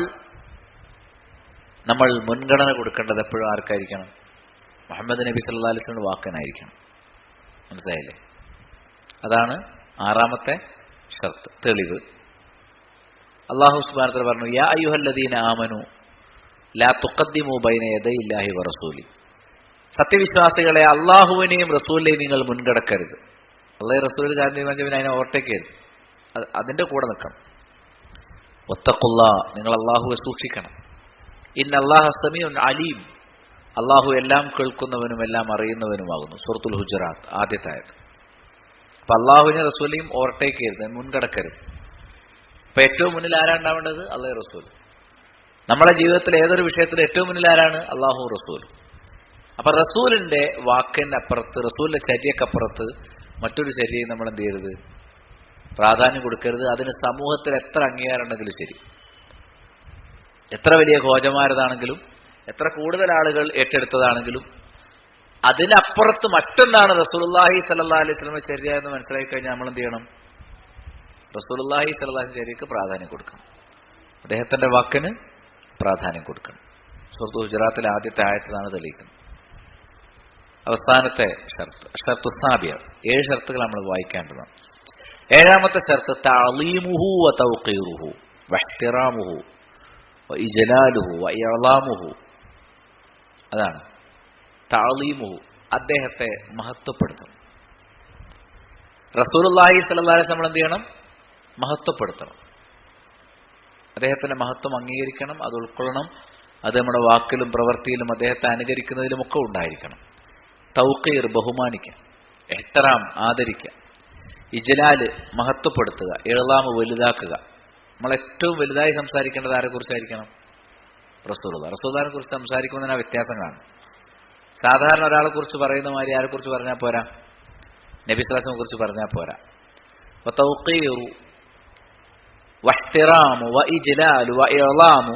നമ്മൾ മുൻഗണന കൊടുക്കേണ്ടത് എപ്പോഴും ആർക്കായിരിക്കണം? മുഹമ്മദ് നബി സല്ലല്ലാഹു അലൈഹി വസല്ലം വാക്കിനായിരിക്കണം. മനസ്സിലായില്ലേ? അതാണ് ആറാമത്തെ ഷർത്ത്, തെളിവ്. അല്ലാഹു സുബ്ഹാനഹു വ തആല പറഞ്ഞു, യാ അയ്യുഹല്ലദീന ആമനു ലാ തുഖദ്ദിമു ബൈന യദയില്ലാഹി വറസൂലി, സത്യവിശ്വാസികളെ അള്ളാഹുവിനെയും റസൂലിനെയും നിങ്ങൾ മുൻകടക്കരുത്. അള്ളാഹു റസൂൽ കാര്യം തീരുമാനിച്ച അതിനെ ഓവർടേക്ക് ചെയ്ത് അതിന്റെ കൂടെ നിൽക്കണം. വത്തഖുല്ലാ, നിങ്ങൾ അള്ളാഹുവെ സൂക്ഷിക്കണം. ഇന്നല്ലാഹ സമീഉൻ അലീം, അള്ളാഹു എല്ലാം കേൾക്കുന്നവനും എല്ലാം അറിയുന്നവനുമാകുന്നു. സൂറത്തുൽ ഹുജറാത്ത് ആദ്യത്തെ ആയത്ത്. അപ്പൊ അള്ളാഹുവിനെ റസൂലിനെയും ഓവർടേക്ക് ചെയ്യരുത്, മുൻകടക്കരുത്. അപ്പൊ ഏറ്റവും മുന്നിൽ ആരാണ്ടാവേണ്ടത്? അള്ളാഹു റസൂൽ. നമ്മുടെ ജീവിതത്തിൽ ഏതൊരു വിഷയത്തിൽ ഏറ്റവും മുന്നിൽ ആരാണ്? അള്ളാഹു റസൂൽ. അപ്പൊ റസൂലിന്റെ വാക്കിന്റെ അപ്പുറത്ത്, റസൂലിന്റെ ചര്യക്കപ്പുറത്ത് മറ്റൊരു ചര്യയും നമ്മൾ എന്ത് ചെയ്യരുത്? പ്രാധാന്യം കൊടുക്കരുത്. അതിന് സമൂഹത്തിൽ എത്ര അംഗീകാരം ഉണ്ടെങ്കിലും ശരി, എത്ര വലിയ ഘോഷമാരതാണെങ്കിലും എത്ര കൂടുതൽ ആളുകൾ ഏറ്റെടുത്തതാണെങ്കിലും അതിനപ്പുറത്ത് മറ്റൊന്നാണ് റസൂലുള്ളാഹി സ്വല്ലല്ലാഹു അലൈഹി വസല്ലം ചര്യ എന്ന് മനസ്സിലാക്കി കഴിഞ്ഞാൽ നമ്മൾ എന്ത് ചെയ്യണം? റസൂലുള്ളാഹി സ്വല്ലല്ലാഹു അലൈഹി വസല്ലം ചര്യക്ക് പ്രാധാന്യം കൊടുക്കണം, അദ്ദേഹത്തിന്റെ വാക്കിന് പ്രാധാന്യം കൊടുക്കണം. സൂറത്തുൽ ഹുജറാത്തിലെ ആദ്യത്തെ ആയത്താണ് തെളിയിക്കുന്നത്. അവസാനത്തെ ഷർത്ത്, ഷർത്ത് സാബിയ, 7 ഷർത്തുകൾ നമ്മൾ വായിക്കേണ്ടതാണ്. 7ാമത്തെ ഷർത്ത് തഅളീമുഹു വ തൗഖീറുഹു വഇഹ്തിറാമുഹു വഇജ്ലാലുഹു വഇഅ്ലാമുഹു. അതാണ് തഅളീമുഹു, അദ്ദേഹത്തെ മഹത്വപ്പെടുത്തണം. റസൂലുള്ളാഹി സ്വല്ലല്ലാഹു അലൈഹി വസല്ലം എന്ത് ചെയ്യണം? മഹത്വപ്പെടുത്തണം. അദ്ദേഹത്തിന്റെ മഹത്വം അംഗീകരിക്കണം, അത് ഉൾക്കൊള്ളണം. അത് നമ്മുടെ വാക്കിലും പ്രവൃത്തിയിലും അദ്ദേഹത്തെ അനുകരിക്കുന്നതിലുമൊക്കെ ഉണ്ടായിരിക്കണം. തൗഖീർ, ബഹുമാനിക്കുക. ഇഹ്തിറാം, ആദരിക്കുക. ഇജ്ലാല്, മഹത്വപ്പെടുത്തുക. ഇഅ്ലാം, വലുതാക്കുക. നമ്മൾ ഏറ്റവും വലുതായി സംസാരിക്കേണ്ടത് ആരെ കുറിച്ചായിരിക്കണം? റസൂലുള്ളാഹി. റസൂലുള്ളാഹിനെ കുറിച്ച് സംസാരിക്കുന്നതിന് വ്യത്യാസം കാണും. സാധാരണ ഒരാളെ കുറിച്ച് പറയുന്ന മാതിരി ആരെ കുറിച്ച് പറഞ്ഞാൽ പോരാ, നബി സ്വല്ലല്ലാഹു അലൈഹി വസല്ലമയെ കുറിച്ച് പറഞ്ഞാൽ പോരാ. വതൗഖീറു വഇഹ്തിറാമു വഇജ്ലാലു വഇഅ്ലാമു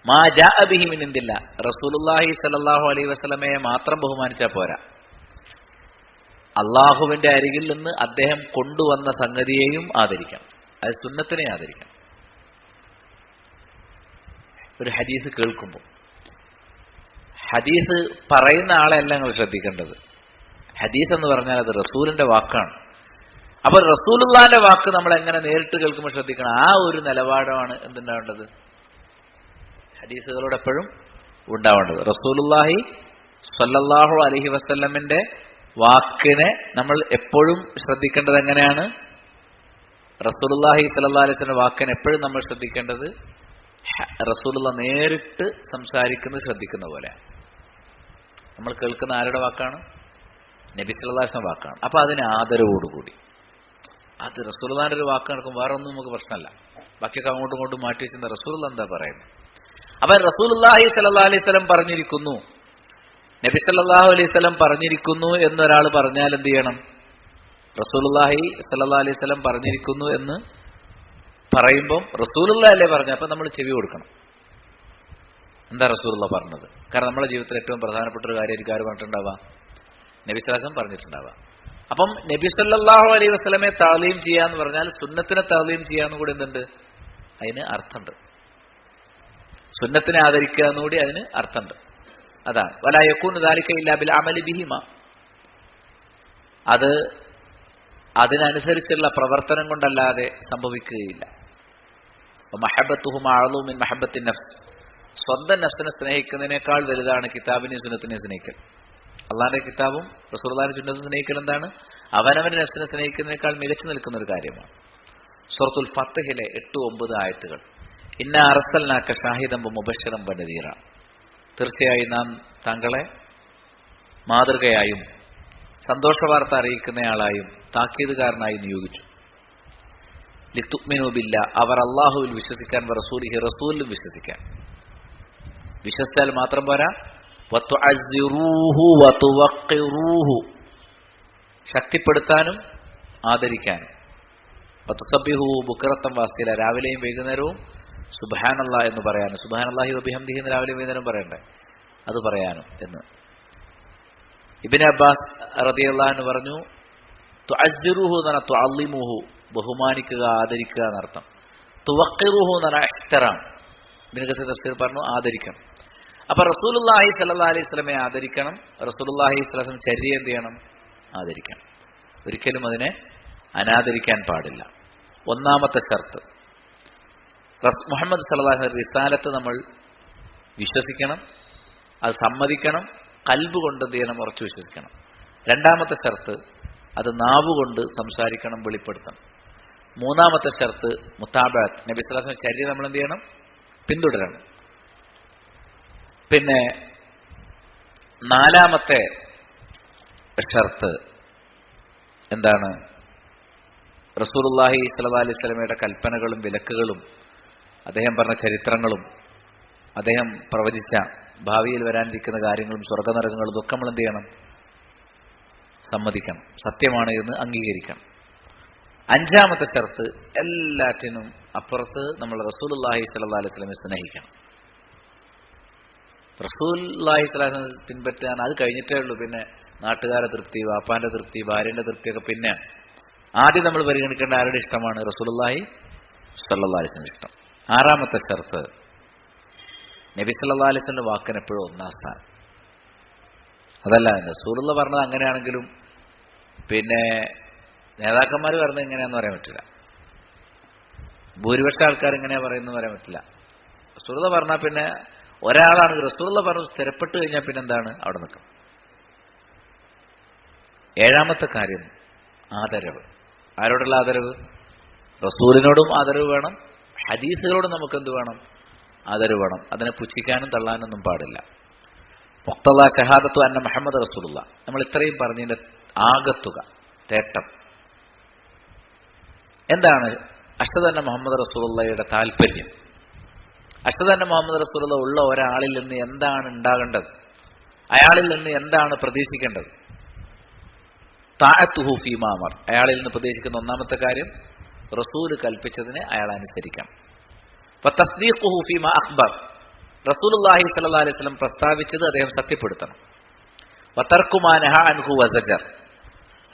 മാ ജാഅ ബിഹി മിൻ ഇൻദില്ലാഹ്. റസൂലുള്ളാഹി സ്വല്ലല്ലാഹു അലൈഹി വസല്ലമയെ മാത്രം ബഹുമാനിച്ചാൽ പോരാ, അള്ളാഹുവിന്റെ അരികിൽ നിന്ന് അദ്ദേഹം കൊണ്ടുവന്ന സംഗതിയെയും ആദരിക്കണം. അത് സുന്നത്തിനെ ആദരിക്കണം. ഒരു ഹദീസ് കേൾക്കുമ്പോൾ ഹദീസ് പറയുന്ന ആളെയല്ല നിങ്ങൾ ശ്രദ്ധിക്കേണ്ടത്. ഹദീസ് എന്ന് പറഞ്ഞാൽ അത് റസൂലിന്റെ വാക്കാണ്. അപ്പൊ റസൂലുള്ളാഹിന്റെ വാക്ക് നമ്മൾ എങ്ങനെ നേരിട്ട് കേൾക്കുമ്പോൾ ശ്രദ്ധിക്കണം. ആ ഒരു നിലപാടാണ് എന്തുണ്ടാവേണ്ടത്? ഹദീസുകളോട് എപ്പോഴും ഉണ്ടാവേണ്ടത്. റസൂലുള്ളാഹി സ്വല്ലല്ലാഹു അലൈഹി വസല്ലമിന്റെ വാക്കിനെ നമ്മൾ എപ്പോഴും ശ്രദ്ധിക്കേണ്ടത് എങ്ങനെയാണ്? റസൂലുള്ളാഹി സ്വല്ലല്ലാഹു അലൈഹി വസല്ലം വാക്കിനെ എപ്പോഴും നമ്മൾ ശ്രദ്ധിക്കേണ്ടത് റസൂലുള്ള നേരിട്ട് സംസാരിക്കുന്നത് ശ്രദ്ധിക്കുന്ന പോലെ. നമ്മൾ കേൾക്കുന്ന ആരുടെ വാക്കാണ്? നബി സല്ലല്ലാഹു അലൈഹി വസല്ലം വാക്കാണ്. അപ്പൊ അതിന് ആദരവോടുകൂടി, അത് റസൂലുള്ളാഹിന്റെ ഒരു വാക്ക് നടക്കും, വേറെ ഒന്നും നമുക്ക് പ്രശ്നമല്ല. ബാക്കിയൊക്കെ അങ്ങോട്ടും ഇങ്ങോട്ടും മാറ്റി വെച്ചിരുന്ന റസൂലുള്ള എന്താ പറയുന്നത്? അപ്പൊ റസൂലുള്ളാഹി സ്വല്ലല്ലാഹു അലൈഹി വസല്ലം പറഞ്ഞിരിക്കുന്നു, നബി സല്ലല്ലാഹു അലൈഹി വസല്ലം പറഞ്ഞിരിക്കുന്നു എന്നൊരാൾ പറഞ്ഞാൽ എന്ത് ചെയ്യണം? റസൂലുള്ളാഹി സ്വല്ലല്ലാഹു അലൈഹി വസല്ലം പറഞ്ഞിരിക്കുന്നു എന്ന് പറയുമ്പം റസൂലുള്ളാഹി അല്ലേ പറഞ്ഞത്, അപ്പൊ നമ്മൾ ചെവി കൊടുക്കണം. എന്താ റസൂലുള്ളാഹി പറഞ്ഞത്? കാരണം നമ്മുടെ ജീവിതത്തിൽ ഏറ്റവും പ്രധാനപ്പെട്ട ഒരു കാര്യമായിരിക്കും ആര് പറഞ്ഞിട്ടുണ്ടാവുക? നബി സ്വല്ലല്ലാഹു അലൈഹി വസല്ലം പറഞ്ഞിട്ടുണ്ടാവുക. അപ്പം നബി സല്ലല്ലാഹു അലൈഹി വസല്ലമയെ തഅലീം ചെയ്യാന്ന് പറഞ്ഞാൽ സുന്നത്തിനെ തഅലീം ചെയ്യാന്ന് കൂടി എന്തുണ്ട്? അതിന് അർത്ഥമുണ്ട്. സുന്നത്തിനെ ആദരിക്കുക എന്നുകൂടി അതിന് അർത്ഥമുണ്ട്. അതാണ് വലാ യകൂനു ദാലിക ഇല്ലാ ബിൽ അമലി ബിഹിമ. അത് അതിനനുസരിച്ചുള്ള പ്രവർത്തനം കൊണ്ടല്ലാതെ സംഭവിക്കുകയില്ല. മഹബ്ബത്തുഹുമാ അഅ്ളു മിൻ മഹബ്ബത്തിൻ നഫ്സ്. സ്വന്തം നഫ്സിനെ സ്നേഹിക്കുന്നതിനേക്കാൾ വലുതാണ് കിതാബിനെയും സുന്നത്തിനെയും സ്നേഹിക്കൽ. അള്ളാഹിന്റെ കിതാബും റസൂലുള്ളാഹിന്റെ സുന്നത്തും സ്നേഹിക്കൽ എന്താണ്? അവനവന്റെ നഫ്സിനെ സ്നേഹിക്കുന്നതിനേക്കാൾ മികച്ചു നിൽക്കുന്ന ഒരു കാര്യമാണ്. സൂറത്തുൽ ഫത്ഹിലെ 8-9 ആയത്തുകൾ. ഇന്നാ അർസൽനാക ഷാഹിദൻ വമുബശ്ശിറൻ വനദീറ. തീർച്ചയായും നാം താങ്കളെ മാതൃകയായും സന്തോഷവാർത്ത അറിയിക്കുന്നയാളായും താക്കീതുകാരനായി നിയോഗിച്ചു. ലിതുഅ്മിനു ബില്ലാ, അവർ അള്ളാഹുവിൽ വിശ്വസിക്കാൻ, റസൂലിഹി, റസൂലിലും വിശ്വസിക്കാൻ. വിശ്വസിച്ചാൽ മാത്രം പോരാ, വതുഅസ്സിറൂഹു വതുവഖിറൂഹു, ശക്തിപ്പെടുത്താനും ആദരിക്കാനും. വതുസബ്ബിഹു ബുക്റത്തൻ വഅസീല, രാവിലെയും വൈകുന്നേരവും സുബ്ഹാനല്ലാഹ് എന്ന് പറയാനും. സുബ്ഹാനല്ലാഹി വബിഹംദിഹി എന്ന് രാവിലെയും വൈകുന്നേരം പറയണ്ടേ, അത് പറയാനും എന്ന്. ഇബ്നു അബ്ബാസ് റളിയല്ലാഹു അൻഹു പറഞ്ഞു, തുഅസ്സിറുഹു എന്ന് പറഞ്ഞാൽ തുഅള്ളിമുഹു, ബഹുമാനിക്കുക, ആദരിക്കുക എന്നർത്ഥം. തുവഖിറുഹു എന്ന് പറഞ്ഞാൽ ഇഹ്തിറാം. ഇബ്നു കസീർ തഫ്സീർ പറഞ്ഞു ആദരിക്കണം. അപ്പൊ റസൂലുള്ളാഹി സ്വല്ലല്ലാഹി അലൈഹി വസല്ലമയെ ആദരിക്കണം. റസൂലുള്ളാഹി സ്വല്ലല്ലാഹി അലൈഹി വസല്ലം ചര്യ എന്ത് ചെയ്യണം? ആദരിക്കണം. ഒരിക്കലും അതിനെ അനാദരിക്കാൻ പാടില്ല. ഒന്നാമത്തെ ഷർത്ത്, മുഹമ്മദ് സല്ലല്ലാഹു അലൈഹി വസല്ലം റിസാലത്ത് നമ്മൾ വിശ്വസിക്കണം, അത് സമ്മതിക്കണം, ഖൽബ് കൊണ്ട് എന്ത് ചെയ്യണം? ഉറച്ചു വിശ്വസിക്കണം. രണ്ടാമത്തെ ഷർത്ത്, അത് നാവുകൊണ്ട് സംസാരിക്കണം, വെളിപ്പെടുത്തണം. മൂന്നാമത്തെ ഷർത്ത് മുതാബഅത്ത്, നബി സല്ലല്ലാഹു അലൈഹി വസല്ലം ചര്യ നമ്മൾ എന്ത് ചെയ്യണം? പിന്തുടരണം. പിന്നെ നാലാമത്തെ ഷർത്ത് എന്താണ്? റസൂലുള്ളാഹി സ്വല്ലല്ലാഹി അലൈഹി വസല്ലമയുടെ കൽപ്പനകളും വിലക്കുകളും അദ്ദേഹം പറഞ്ഞ ചരിത്രങ്ങളും അദ്ദേഹം പ്രവചിച്ച ഭാവിയിൽ വരാനിരിക്കുന്ന കാര്യങ്ങളും സ്വർഗ്ഗനരകങ്ങളും ഇതൊക്കെ നമ്മൾ എന്ത് ചെയ്യണം? സമ്മതിക്കണം, സത്യമാണ് എന്ന് അംഗീകരിക്കണം. അഞ്ചാമത്തെ ഷർത്ത്, എല്ലാറ്റിനും അപ്പുറത്ത് നമ്മൾ റസൂലുള്ളാഹി സ്വല്ലല്ലാഹി അലൈഹി വസല്ലമയെ സ്നേഹിക്കണം. റസൂലുള്ളാഹി സ്വല്ലല്ലാഹി അലൈഹി വസല്ലം പിൻപറ്റാൻ അത് കഴിഞ്ഞിട്ടേ ഉള്ളൂ. പിന്നെ നാട്ടുകാരെ തൃപ്തി, വാപ്പാന്റെ തൃപ്തി, ഭാര്യന്റെ തൃപ്തിയൊക്കെ പിന്നെ. ആദ്യം നമ്മൾ പരിഗണിക്കേണ്ട ആരുടെ ഇഷ്ടമാണ്? റസൂലുള്ളാഹി സ്വല്ലല്ലാഹി അലൈഹി വസല്ലം ഇഷ്ടം. ആറാമത്തെ ഷർത്ത്, നബി സല്ലല്ലാഹു അലൈഹി വസല്ലം വാക്കിന് എപ്പോഴും ഒന്നാം സ്ഥാനം. അതല്ല റസൂലുള്ള പറഞ്ഞത് അങ്ങനെയാണെങ്കിലും പിന്നെ നേതാക്കന്മാർ പറഞ്ഞത് എങ്ങനെയാന്ന് പറയാൻ പറ്റില്ല, ഭൂരിപക്ഷ ആൾക്കാർ എങ്ങനെയാ പറയുന്നത് പറയാൻ പറ്റില്ല. റസൂലുള്ള പറഞ്ഞാൽ പിന്നെ ഒരാളാണ് റസൂലുള്ള പറഞ്ഞ് സ്ഥിരപ്പെട്ട് കഴിഞ്ഞാൽ പിന്നെ എന്താണ്? അവിടെ നിൽക്കും. ഏഴാമത്തെ കാര്യം ആദരവ്. ആരോടുള്ള ആദരവ്? റസൂലിനോടും ആദരവ് വേണം, ഹദീസുകളോടും നമുക്കെന്ത് വേണം? ആദരവ് വേണം. അതിനെ പുച്ഛിക്കാനും തള്ളാനൊന്നും പാടില്ല. മുഖ്തദാ ഷഹാദത്തു അന്ന മുഹമ്മദ് റസൂലുള്ള, നമ്മൾ ഇത്രയും പറഞ്ഞതിന്റെ ആകത്തുക തേട്ടം എന്താണ്? അഷ്ഹദു അന്ന മുഹമ്മദ് റസൂലുള്ളയുടെ താല്പര്യം. അഷ്ഹദു അന്ന മുഹമ്മദ് റസൂലുള്ള ഉള്ള ഒരാളിൽ നിന്ന് എന്താണ് ഉണ്ടാകേണ്ടത്? അയാളിൽ നിന്ന് എന്താണ് പ്രതീക്ഷിക്കേണ്ടത്? താഅത്തുഹു ഫീമാ അമർ, അയാളിൽ നിന്ന് പ്രതീക്ഷിക്കുന്ന ഒന്നാമത്തെ കാര്യം റസൂൽ കൽപ്പിച്ചതിനെ അയാൾ അനുസരിക്കണം. വതസ്ദീഖുഹു ഫീമാ അഖ്ബർ, റസൂലുള്ളാഹി സ്വല്ലല്ലാഹി അലൈഹി വസല്ലം പ്രസ്താവിച്ചത് അദ്ദേഹം സത്യപ്പെടുത്തണം. വതർക്കു മാ നഹാ അൻഹു വസജർ,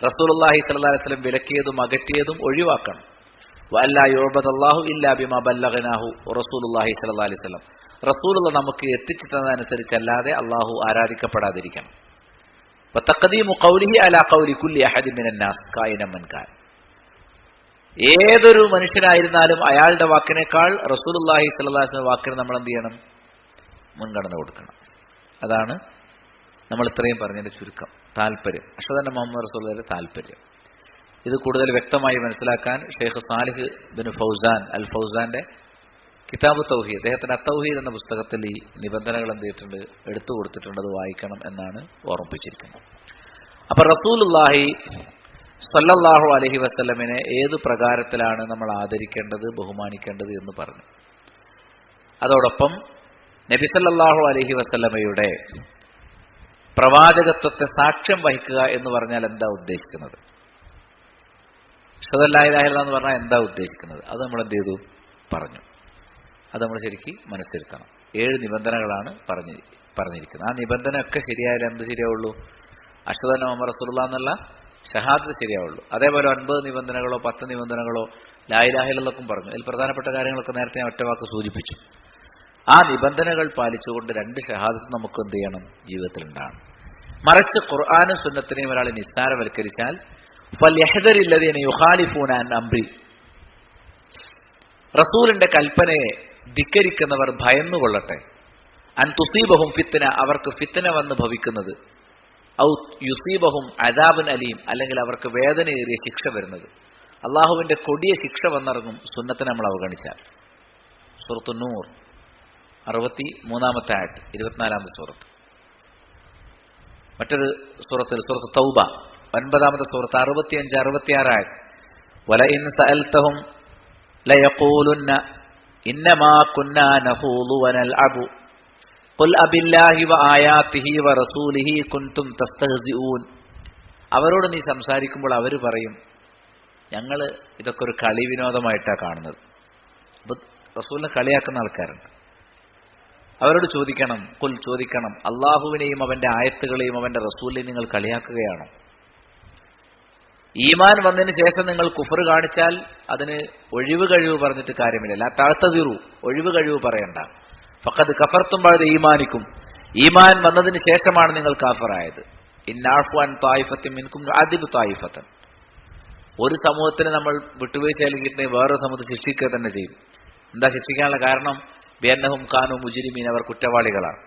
റസൂലുള്ളാഹി സ്വല്ലല്ലാഹി അലൈഹി വസല്ലം വിലക്കിയതും അകറ്റിയതും ഒഴിവാക്കണം. വഅല്ലാ യുഅബദല്ലാഹു ഇല്ലാ ബിമാ ബല്ലഗനാഹു റസൂലുള്ളാഹി സ്വല്ലല്ലാഹി അലൈഹി വസല്ലം, റസൂലുള്ള നമുക്ക് എത്തിച്ചു തന്നതനുസരിച്ചല്ലാതെ അല്ലാഹു ആരാധിക്കപ്പെടാതിരിക്കണം. വതഖദീമു ഖൗലിഹി അലാ ഖൗലി കുല്ലി അഹദി മിനൻ നാസ് കായിനൻ മൻ കാൻ, ഏതൊരു മനുഷ്യനായിരുന്നാലും അയാളുടെ വാക്കിനേക്കാൾ റസൂലുള്ളാഹി സ്വല്ലല്ലാഹി അലൈഹി വസല്ലം വാക്കിന് നമ്മൾ എന്ത് ചെയ്യണം? മുൻഗണന കൊടുക്കണം. അതാണ് നമ്മൾ ഇത്രയും പറഞ്ഞതിന്റെ ചുരുക്കം, താല്പര്യം. അഷ്ഹദു അന്ന മുഹമ്മദ് റസൂലുള്ളാഹിയുടെ താല്പര്യം. ഇത് കൂടുതൽ വ്യക്തമായി മനസ്സിലാക്കാൻ ഷെയ്ഖ് സാലിഹ് ബിൻ ഫൗസാൻ അൽ ഫൗസാന്റെ കിതാബ് തൗഹീദ്, അദ്ദേഹത്തിന്റെ അത്തൗഹീദ് എന്ന പുസ്തകത്തിൽ ഈ നിബന്ധനകൾ എന്ത് ചെയ്തിട്ടുണ്ട്? എടുത്തു കൊടുത്തിട്ടുണ്ട്. അത് വായിക്കണം എന്നാണ് ഓർമ്മിപ്പിച്ചിരിക്കുന്നത്. അപ്പൊ റസൂലുള്ളാഹി സ്വല്ലല്ലാഹു അലൈഹി വസല്ലമിനെ ഏതു പ്രകാരത്തിലാണ് നമ്മൾ ആദരിക്കേണ്ടത്, ബഹുമാനിക്കേണ്ടത് എന്ന് പറഞ്ഞു. അതോടൊപ്പം നബി സല്ലല്ലാഹു അലൈഹി വസല്ലമയുടെ പ്രവാചകത്വത്തെ സാക്ഷ്യം വഹിക്കുക എന്ന് പറഞ്ഞാൽ എന്താ ഉദ്ദേശിക്കുന്നത്? അഷ്ഹദു അല്ലാ ഇലാഹ ഇല്ലല്ലാഹ് എന്ന് പറഞ്ഞാൽ എന്താ ഉദ്ദേശിക്കുന്നത്? അത് നമ്മൾ എന്ത് ചെയ്തു? പറഞ്ഞു. അത് നമ്മൾ ശരിക്കും മനസ്സിലാക്കണം. 7 നിബന്ധനകളാണ് പറഞ്ഞിരിക്കുന്നത്. ആ നിബന്ധനയൊക്കെ ശരിയായാലും എന്ത് ശരിയാവുള്ളൂ? അഷ്ഹദു അന്ന മുഹമ്മദ് റസൂലുള്ളാഹി എന്നുള്ള ഷഹാദത്ത് ശരിയാവുള്ളൂ. അതേപോലെ 9 നിബന്ധനകളോ 10 നിബന്ധനകളോ ലാ ഇലാഹ ഇല്ലല്ലാഹും പറഞ്ഞു. അതിൽ പ്രധാനപ്പെട്ട കാര്യങ്ങളൊക്കെ നേരത്തെ ഞാൻ ഒറ്റവാക്ക് സൂചിപ്പിച്ചു. ആ നിബന്ധനകൾ പാലിച്ചുകൊണ്ട് 2 ഷഹാദത്ത് നമുക്ക് എന്ത് ചെയ്യണം? ജീവിതത്തിൽ ഉണ്ടാകണം. മറിച്ച് ഖുർആനും സുന്നത്തിനെയും ഒരാളെ നിസ്സാരവൽക്കരിച്ചാൽ ഫൽയഹ്ദരില്ലദീന യുഖാലിഫൂന അൻ അംരി, റസൂലിന്റെ കൽപ്പനയെ ധിക്കരിക്കുന്നവർ ഭയന്നുകൊള്ളട്ടെ. അൻ തുസീബഹും ഫിത്ന, അവർക്ക് ഫിത്ന വന്ന് ഭവിക്കുന്നത്. ഔ യുസീബഹും അദാബുൻ അലീം, അല്ലെങ്കിൽ അവർക്ക് വേദനയേറിയ ശിക്ഷ വരുന്നത്. അള്ളാഹുവിന്റെ കൊടിയ ശിക്ഷ വന്നിറങ്ങും സുന്നത്തിനെ നമ്മൾ അവഗണിച്ചാൽ. സൂറത്തു നൂർ 63-ാമത്തെ ആയത്ത്, 24-ാമത്തെ സൂറത്ത്. മറ്റൊരു സൂറത്തിൽ സൂറത്ത് തൗബ 9-ാമത്തെ സൂറത്ത് 65-66 ആയത്ത്. വലഇൻ സഅൽതഹും ലയഖൂലുന്ന ഇന്നമാ കുന്നാ നഖൂദു വനൽഅബു, ഖുൽ അബില്ലാഹി വആയാതിഹി വറസൂലിഹി കുൻതും തസ്തഹ്സിഊൻ. അവരോട് നീ സംസാരിക്കുമ്പോൾ അവർ പറയും, ഞങ്ങൾ ഇതൊക്കെ ഒരു കളി വിനോദമായിട്ടാണ് കാണുന്നത്. അപ്പോൾ റസൂലിനെ കളിയാക്കുന്ന ആൾക്കാരുണ്ട്. അവരോട് ചോദിക്കണം, ഖുൽ ചോദിക്കണം, അള്ളാഹുവിനെയും അവന്റെ ആയത്തുകളെയും അവന്റെ റസൂലിനെയും നിങ്ങൾ കളിയാക്കുകയാണോ? ഈമാൻ വന്നതിന് ശേഷം നിങ്ങൾ കുഫർ കാണിച്ചാൽ അതിന് ഒഴിവ് കഴിവ് പറഞ്ഞിട്ട് കാര്യമില്ല. ലാ തഅ്തദിറു, ഒഴിവ് കഴിവ് പറയണ്ട. ഫഖദ് കഫർതും ബഅദ ഈമാനിക്കും, ഈമാൻ വന്നതിന് ശേഷമാണ് നിങ്ങൾ കാഫറായത്. ഇന്നഅഫു അൻ ത്വായിഫത്തിൻ മിൻകും നുഅദിബു ത്വായിഫത്തൻ. ഒരു സമൂഹത്തിന് നമ്മൾ വിട്ടുവീഴ്ച നൽകിയിട്ട് വേറൊരു സമൂഹത്തെ ശിക്ഷിക്കുക തന്നെ ചെയ്യും. എന്താ ശിക്ഷിക്കാനുള്ള കാരണം? ബിഅന്നഹും കാനൂ മുജ്രിമീൻ, അവർ കുറ്റവാളികളാണ്.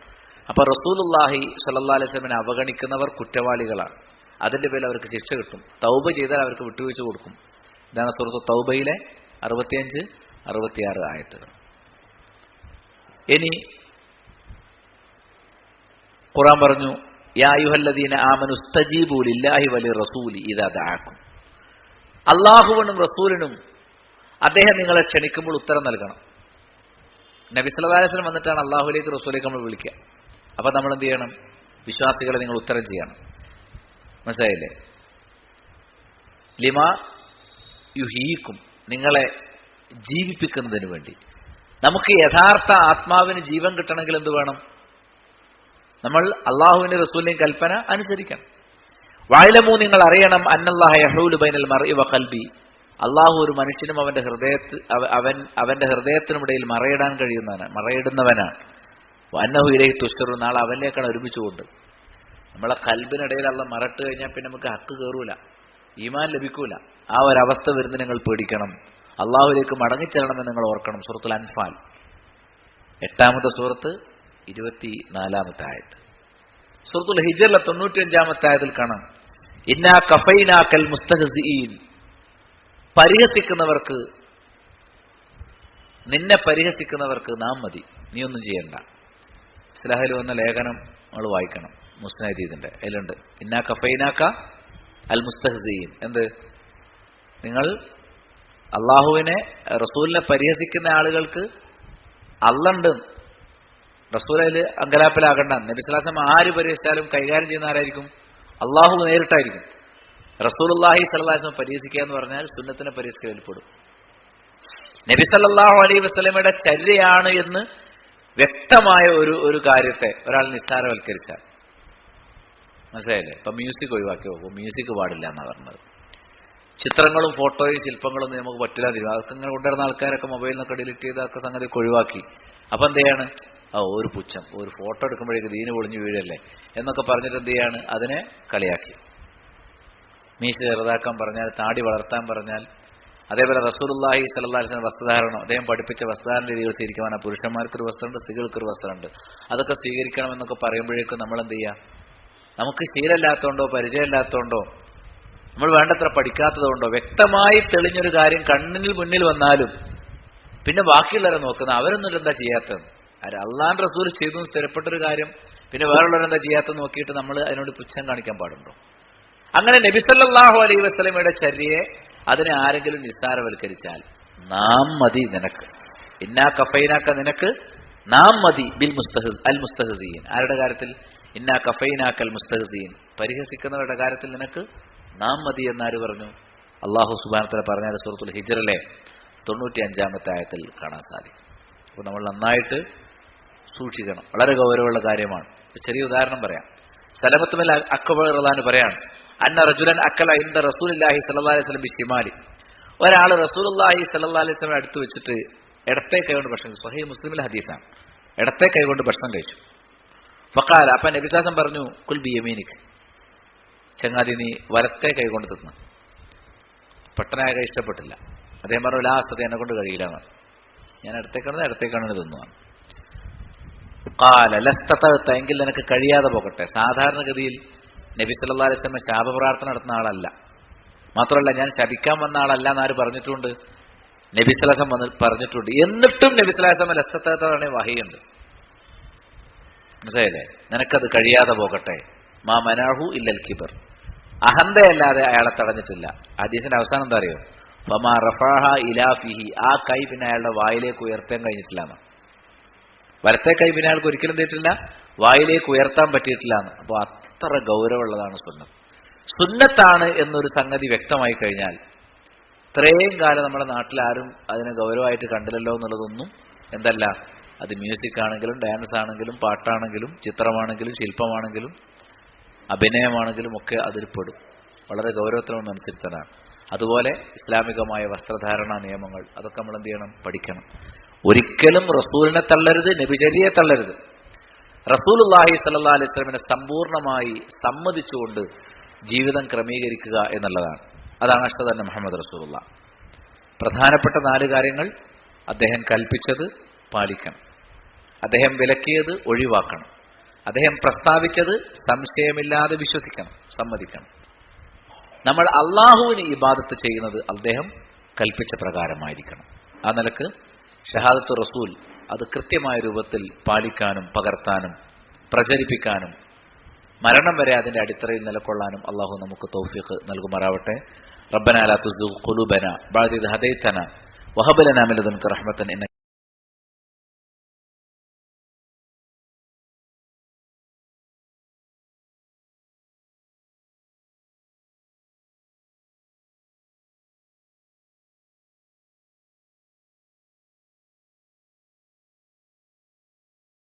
അപ്പൊ റസൂലുള്ളാഹി സ്വല്ലല്ലാഹു അലൈഹി വസല്ലമയെ അവഗണിക്കുന്നവർ കുറ്റവാളികളാണ്. അതിന്റെ പേരിൽ അവർക്ക് ശിക്ഷ കിട്ടും. തൗബ ചെയ്താൽ അവർക്ക് വിട്ടുവീഴ്ച കൊടുക്കും. ഇതാണ് സൂറത്ത് തൗബയിലെ 65, 66 ആയത്തുകൾ. ഇനി ഖുർആൻ പറഞ്ഞു, യാ അയ്യുഹല്ലദീന ആമനു സ്തജീബു ലില്ലാഹി വലിറസൂലി ഇദാ ദഅാക്കും. അല്ലാഹുവിനും റസൂലിനും അദ്ദേഹം നിങ്ങളെ ക്ഷണിക്കുമ്പോൾ ഉത്തരം നൽകണം. നബി സല്ലല്ലാഹു അലൈഹി വസല്ലം വന്നിട്ടാണ് അല്ലാഹുവിലേക്ക് റസൂലിലേക്ക് നമ്മൾ വിളിക്കുക. അപ്പൊ നമ്മൾ എന്ത് ചെയ്യണം? വിശ്വാസികളെ നിങ്ങൾ ഉത്തരം ചെയ്യണം. മനസ്സിലായില്ലേ? ലിമാ യുഹീക്കും, നിങ്ങളെ ജീവിപ്പിക്കുന്നതിന് വേണ്ടി. നമുക്ക് യഥാർത്ഥ ആത്മാവിന് ജീവൻ കിട്ടണമെങ്കിൽ എന്ത് വേണം? നമ്മൾ അള്ളാഹുവിന്റെ റസൂലിന്റെയും കൽപ്പന അനുസരിക്കണം. വഅലമു, നിങ്ങൾ അറിയണം, അന്നല്ലാഹ യഹൂലു ബൈനൽ മർഇ വ ഖൽബി, അള്ളാഹു ഒരു മനുഷ്യനും അവന്റെ ഹൃദയത്തിനുമിടയിൽ മറയിടുന്നവനാണ്. വഅന്നഹു ഇലൈഹി തുശ്റു, നാളെ അവനിലേക്കാണ് ഒരുമിച്ചുകൊണ്ട്. നമ്മളെ കൽബിനിടയിൽ അള്ളാഹ് മറട്ട് കഴിഞ്ഞാൽ പിന്നെ നമുക്ക് ഹക്ക് കയറൂല, ഈമാൻ ലഭിക്കൂല. ആ ഒരവസ്ഥ വരുന്നത് നിങ്ങൾ പേടിക്കണം. അള്ളാഹുവിലേക്ക് മടങ്ങിച്ചെല്ലണമെന്ന് നിങ്ങൾ ഓർക്കണം. സൂറത്തുൽ അൻഫാൽ 8-ാമത്തെ സൂറത്ത് 24-ാമത്തെ ആയത്ത്. സൂറത്തുൽ ഹിജ്റിലെ 95-ാമത്തെ ആയത്തിൽ കാണാം, ഇന്നാ കഫൈനാക്കൽ മുസ്തഹ്സിഈൻ, നിന്നെ പരിഹസിക്കുന്നവർക്ക് നാം മതി, നീ ഒന്നും ചെയ്യണ്ട. ഇസ്ലാഹിൽ വന്ന ലേഖനം നമ്മൾ വായിക്കണം, മുസ്നദീദിന്റെ അതിലുണ്ട്, ഇന്നാ കഫൈനാക്ക അൽ മുസ്തഹ്സിഈൻ. എന്ത്? നിങ്ങൾ അള്ളാഹുവിനെ റസൂലിനെ പരിഹസിക്കുന്ന ആളുകൾക്ക് അള്ളണ്ട്. റസൂൽ അതിൽ അങ്കലാപ്പിലാകണ്ട. നബി സ്വല്ലല്ലാഹു അലൈഹി വസല്ലം ആര് പരിഹസിച്ചാലും കൈകാര്യം ചെയ്യുന്ന ആരായിരിക്കും? അള്ളാഹു നേരിട്ടായിരിക്കും. റസൂലുള്ളാഹി സ്വല്ലല്ലാഹു അലൈഹി വസല്ലം പരിഹസിക്കുക എന്ന് പറഞ്ഞാൽ സുന്നത്തിനെ പരിഹസിക്കലിൽ പെടും. നബി സല്ലല്ലാഹു അലൈഹി വസല്ലമയുടെ ചര്യയാണ് എന്ന് വ്യക്തമായ ഒരു കാര്യത്തെ ഒരാൾ നിസ്സാരവൽക്കരിച്ചാൽ, മനസ്സിലായില്ലേ? ഇപ്പൊ മ്യൂസിക് ഒഴിവാക്കി പോകും, മ്യൂസിക് പാടില്ല എന്നാണ് പറഞ്ഞത്. ചിത്രങ്ങളും ഫോട്ടോയും ശില്പങ്ങളും നമുക്ക് പറ്റില്ല തരും. അതൊക്കെ ഇങ്ങനെ കൊണ്ടുവരുന്ന ആൾക്കാരൊക്കെ മൊബൈലിൽ നിന്നൊക്കെ ഡിലീറ്റ് ചെയ്ത് അതൊക്കെ സംഗതി ഒഴിവാക്കി. അപ്പൊ എന്ത് ചെയ്യാണ്? ഒരു പുച്ഛം, ഒരു ഫോട്ടോ എടുക്കുമ്പോഴേക്ക് ദീന് പൊളിഞ്ഞു വീഴല്ലേ എന്നൊക്കെ പറഞ്ഞിട്ട് എന്ത് ചെയ്യാണ്? അതിനെ കളിയാക്കി. മീശ ചെറുതാക്കാൻ പറഞ്ഞാൽ, താടി വളർത്താൻ പറഞ്ഞാൽ, അതേപോലെ റസൂലുള്ളാഹി സ്വല്ലല്ലാഹു അലൈഹി വസല്ലം വസ്ത്രധാരണം, അദ്ദേഹം പഠിപ്പിച്ച വസ്ത്രധാരണ രീതികൾ സ്വീകരിക്കുവാനാണ്. പുരുഷന്മാർക്കൊരു വസ്ത്രമുണ്ട്, സ്ത്രീകൾക്കൊരു വസ്ത്രമുണ്ട്. അതൊക്കെ സ്വീകരിക്കണം എന്നൊക്കെ പറയുമ്പോഴേക്കും നമ്മൾ എന്ത് ചെയ്യുക? നമുക്ക് ശീലമില്ലാത്തതുകൊണ്ടോ പരിചയമില്ലാത്തതുകൊണ്ടോ നമ്മൾ വേണ്ടത്ര പഠിക്കാത്തതുകൊണ്ടോ വ്യക്തമായി തെളിഞ്ഞൊരു കാര്യം കണ്ണിന് മുന്നിൽ വന്നാലും പിന്നെ ബാക്കിയുള്ളവരെ നോക്കുന്ന അവരൊന്നും എന്താ ചെയ്യാത്തത്? അല്ലാഹുവിന്റെ റസൂൽ ചെയ്തു സ്ഥിരപ്പെട്ടൊരു കാര്യം പിന്നെ വേറുള്ളവരെന്താ ചെയ്യാത്തത് നോക്കിയിട്ട് നമ്മൾ അതിനോട് പുച്ഛം കാണിക്കാൻ പാടുണ്ടോ? അങ്ങനെ നബി സല്ലല്ലാഹു അലൈഹി വസല്ലമയുടെ ചര്യയെ അതിനെ ആരെങ്കിലും നിസ്സാരവൽക്കരിച്ചാൽ, നാം മതി നിനക്ക്, ഇന്നാ കഫൈനാക്ക, നിനക്ക് നാം മതി, ബിൽ അൽ മുസ്തഹ്സിഈൻ. ആരുടെ കാര്യത്തിൽ? ഇന്നാ കഫൈനാക്കൽ മുസ്തഹ്സിഈൻ, പരിഹസിക്കുന്നവരുടെ കാര്യത്തിൽ നിനക്ക് നാം മതി എന്നാര് പറഞ്ഞു? അല്ലാഹു സുബ്ഹാനഹു വ തആല പറഞ്ഞ സൂറത്തുൽ ഹിജ്റിലെ 95-ാമത്തെ ആയത്തിൽ കാണാൻ സാധിക്കും. അപ്പോൾ നമ്മൾ നന്നായിട്ട് സൂക്ഷിക്കണം, വളരെ ഗൗരവമുള്ള കാര്യമാണ്. ചെറിയ ഉദാഹരണം പറയാം. സലമത്ത് ബിൻ അക്വ റളിയല്ലാഹു പറയാണ്, അന്ന റജുലൻ അക്കല ഇൻദ റസൂലുള്ളാഹി സ്വല്ലല്ലാഹു അലൈഹി വസല്ലം ബിശിമാലി, ഒരാൾ റസൂലുള്ളാഹി സ്വല്ലല്ലാഹു അലൈഹി വസല്ലം അടുത്ത് വെച്ചിട്ട് ഇടത്തെ കൈ കൊണ്ട് ഭക്ഷണം കഴിച്ചു. സ്വഹീഹ് മുസ്ലിമിലെ ഹദീസാണ്. ഇടത്തെ കൈ കൊണ്ട് ഭക്ഷണം കഴിച്ചു. ഫഖാല, അപ്പം നബി സല്ലല്ലാഹു അലൈഹി വസല്ലം പറഞ്ഞു, കുൽ ബി യമീനിക്, ചങ്ങാതി നീ വലത്തെ കൈ കൊണ്ട് തിന്നു. പെട്ടെന്നായ കൈ ഇഷ്ടപ്പെട്ടില്ല. അദ്ദേഹം പറഞ്ഞു, ലാസ്റ്റ് എന്നെ കൊണ്ട് കഴിയില്ല എന്നാണ്. ഞാൻ ഇടത്തേക്കാണ് തിന്നുവാണ്. ഖാല ലസ്തതഅത, എങ്കിൽ നിനക്ക് കഴിയാതെ പോകട്ടെ. സാധാരണഗതിയിൽ നബി സല്ലല്ലാഹു അലൈഹി വസല്ലം ശാപപ്രാർത്ഥന നടത്തുന്ന ആളല്ല. മാത്രമല്ല ഞാൻ ശപിക്കാൻ വന്ന ആളല്ല എന്നാര് പറഞ്ഞിട്ടുണ്ട്? നബി സല്ലല്ലാഹു അലൈഹി വസല്ലം പറഞ്ഞിട്ടുണ്ട്. എന്നിട്ടും നബി സല്ലല്ലാഹു അലൈഹി വസല്ലം ലസ്തതഅത പറഞ്ഞ വഹിയുണ്ട്. മനസ്സിലായില്ലേ? നിനക്കത് കഴിയാതെ പോകട്ടെ. മാ മനാഹു ഇല്ലൽ കിബർ, അഹന്തയല്ലാതെ അയാളെ തടഞ്ഞിട്ടില്ല. ഹദീസിന്റെ അവസാനം എന്താ അറിയോ? ഫമാ റഫഅഹ ഇലാ ഫിഹി, ആ കൈ പിന്നെ അയാളുടെ വായിലേക്ക് ഉയർത്താൻ കഴിഞ്ഞിട്ടില്ല. വലത്തെ കൈ പിന്നെ അയാൾക്ക് ഒരിക്കലും തെറ്റില്ല, വായിലേക്ക് ഉയർത്താൻ പറ്റിയിട്ടില്ല എന്ന്. അപ്പോൾ അത്ര ഗൗരവമുള്ളതാണ് സുന്നത്ത്. സുന്നത്താണ് എന്നൊരു സംഗതി വ്യക്തമായി കഴിഞ്ഞാൽ ഇത്രയും കാലം നമ്മുടെ നാട്ടിൽ ആരും അതിനെ ഗൗരവമായിട്ട് കണ്ടില്ലല്ലോ എന്നുള്ളതൊന്നും എന്തല്ല, അത് മ്യൂസിക് ആണെങ്കിലും ഡാൻസ് ആണെങ്കിലും പാട്ടാണെങ്കിലും ചിത്രമാണെങ്കിലും ശില്പമാണെങ്കിലും അഭിനയമാണെങ്കിലും ഒക്കെ അതിൽ പെടും. വളരെ ഗൗരവത്തിനൊന്നും അനുസരിച്ചതാണ്. അതുപോലെ ഇസ്ലാമികമായ വസ്ത്രധാരണ നിയമങ്ങൾ അതൊക്കെ നമ്മൾ എന്ത് ചെയ്യണം, പഠിക്കണം. ഒരിക്കലും റസൂലിനെ തള്ളരുത്, നബിചര്യയെ തള്ളരുത്. റസൂലുള്ളാഹി സ്വല്ലല്ലാഹു അലൈഹി വസല്ലമയെ സമ്പൂർണ്ണമായി സമ്മതിച്ചുകൊണ്ട് ജീവിതം ക്രമീകരിക്കുക എന്നുള്ളതാണ്. അതാണ് അഷ്ഹദു അന്ന മുഹമ്മദ് റസൂലുള്ളാഹ്. പ്രധാനപ്പെട്ട 4 കാര്യങ്ങൾ അദ്ദേഹം കൽപ്പിച്ചത് പാലിക്കണം, അദ്ദേഹം വിലക്കിയത് ഒഴിവാക്കണം, അദ്ദേഹം പ്രസ്താവിച്ചത് സംശയമില്ലാതെ വിശ്വസിക്കണം, സമ്മതിക്കണം. നമ്മൾ അള്ളാഹുവിന് ഇബാദത്ത് ചെയ്യുന്നത് അദ്ദേഹം കൽപ്പിച്ച പ്രകാരമായിരിക്കണം. ആ നിലക്ക് ഷഹാദത്തു റസൂൽ അത് കൃത്യമായ രൂപത്തിൽ പാലിക്കാനും പകർത്താനും പ്രചരിപ്പിക്കാനും മരണം വരെ അതിന്റെ അടിത്തറയിൽ നിലകൊള്ളാനും അള്ളാഹു നമുക്ക് തൗഫീഖ് നൽകുമാറാവട്ടെ. റബ്ബനാ ലാ തുസിഗ് ഖുലൂബനാ ബഅദ ഇദ് ഹദൈതനാ വഹബ് ലനാ മിൻ ലദുൻക റഹ്മത്തൻ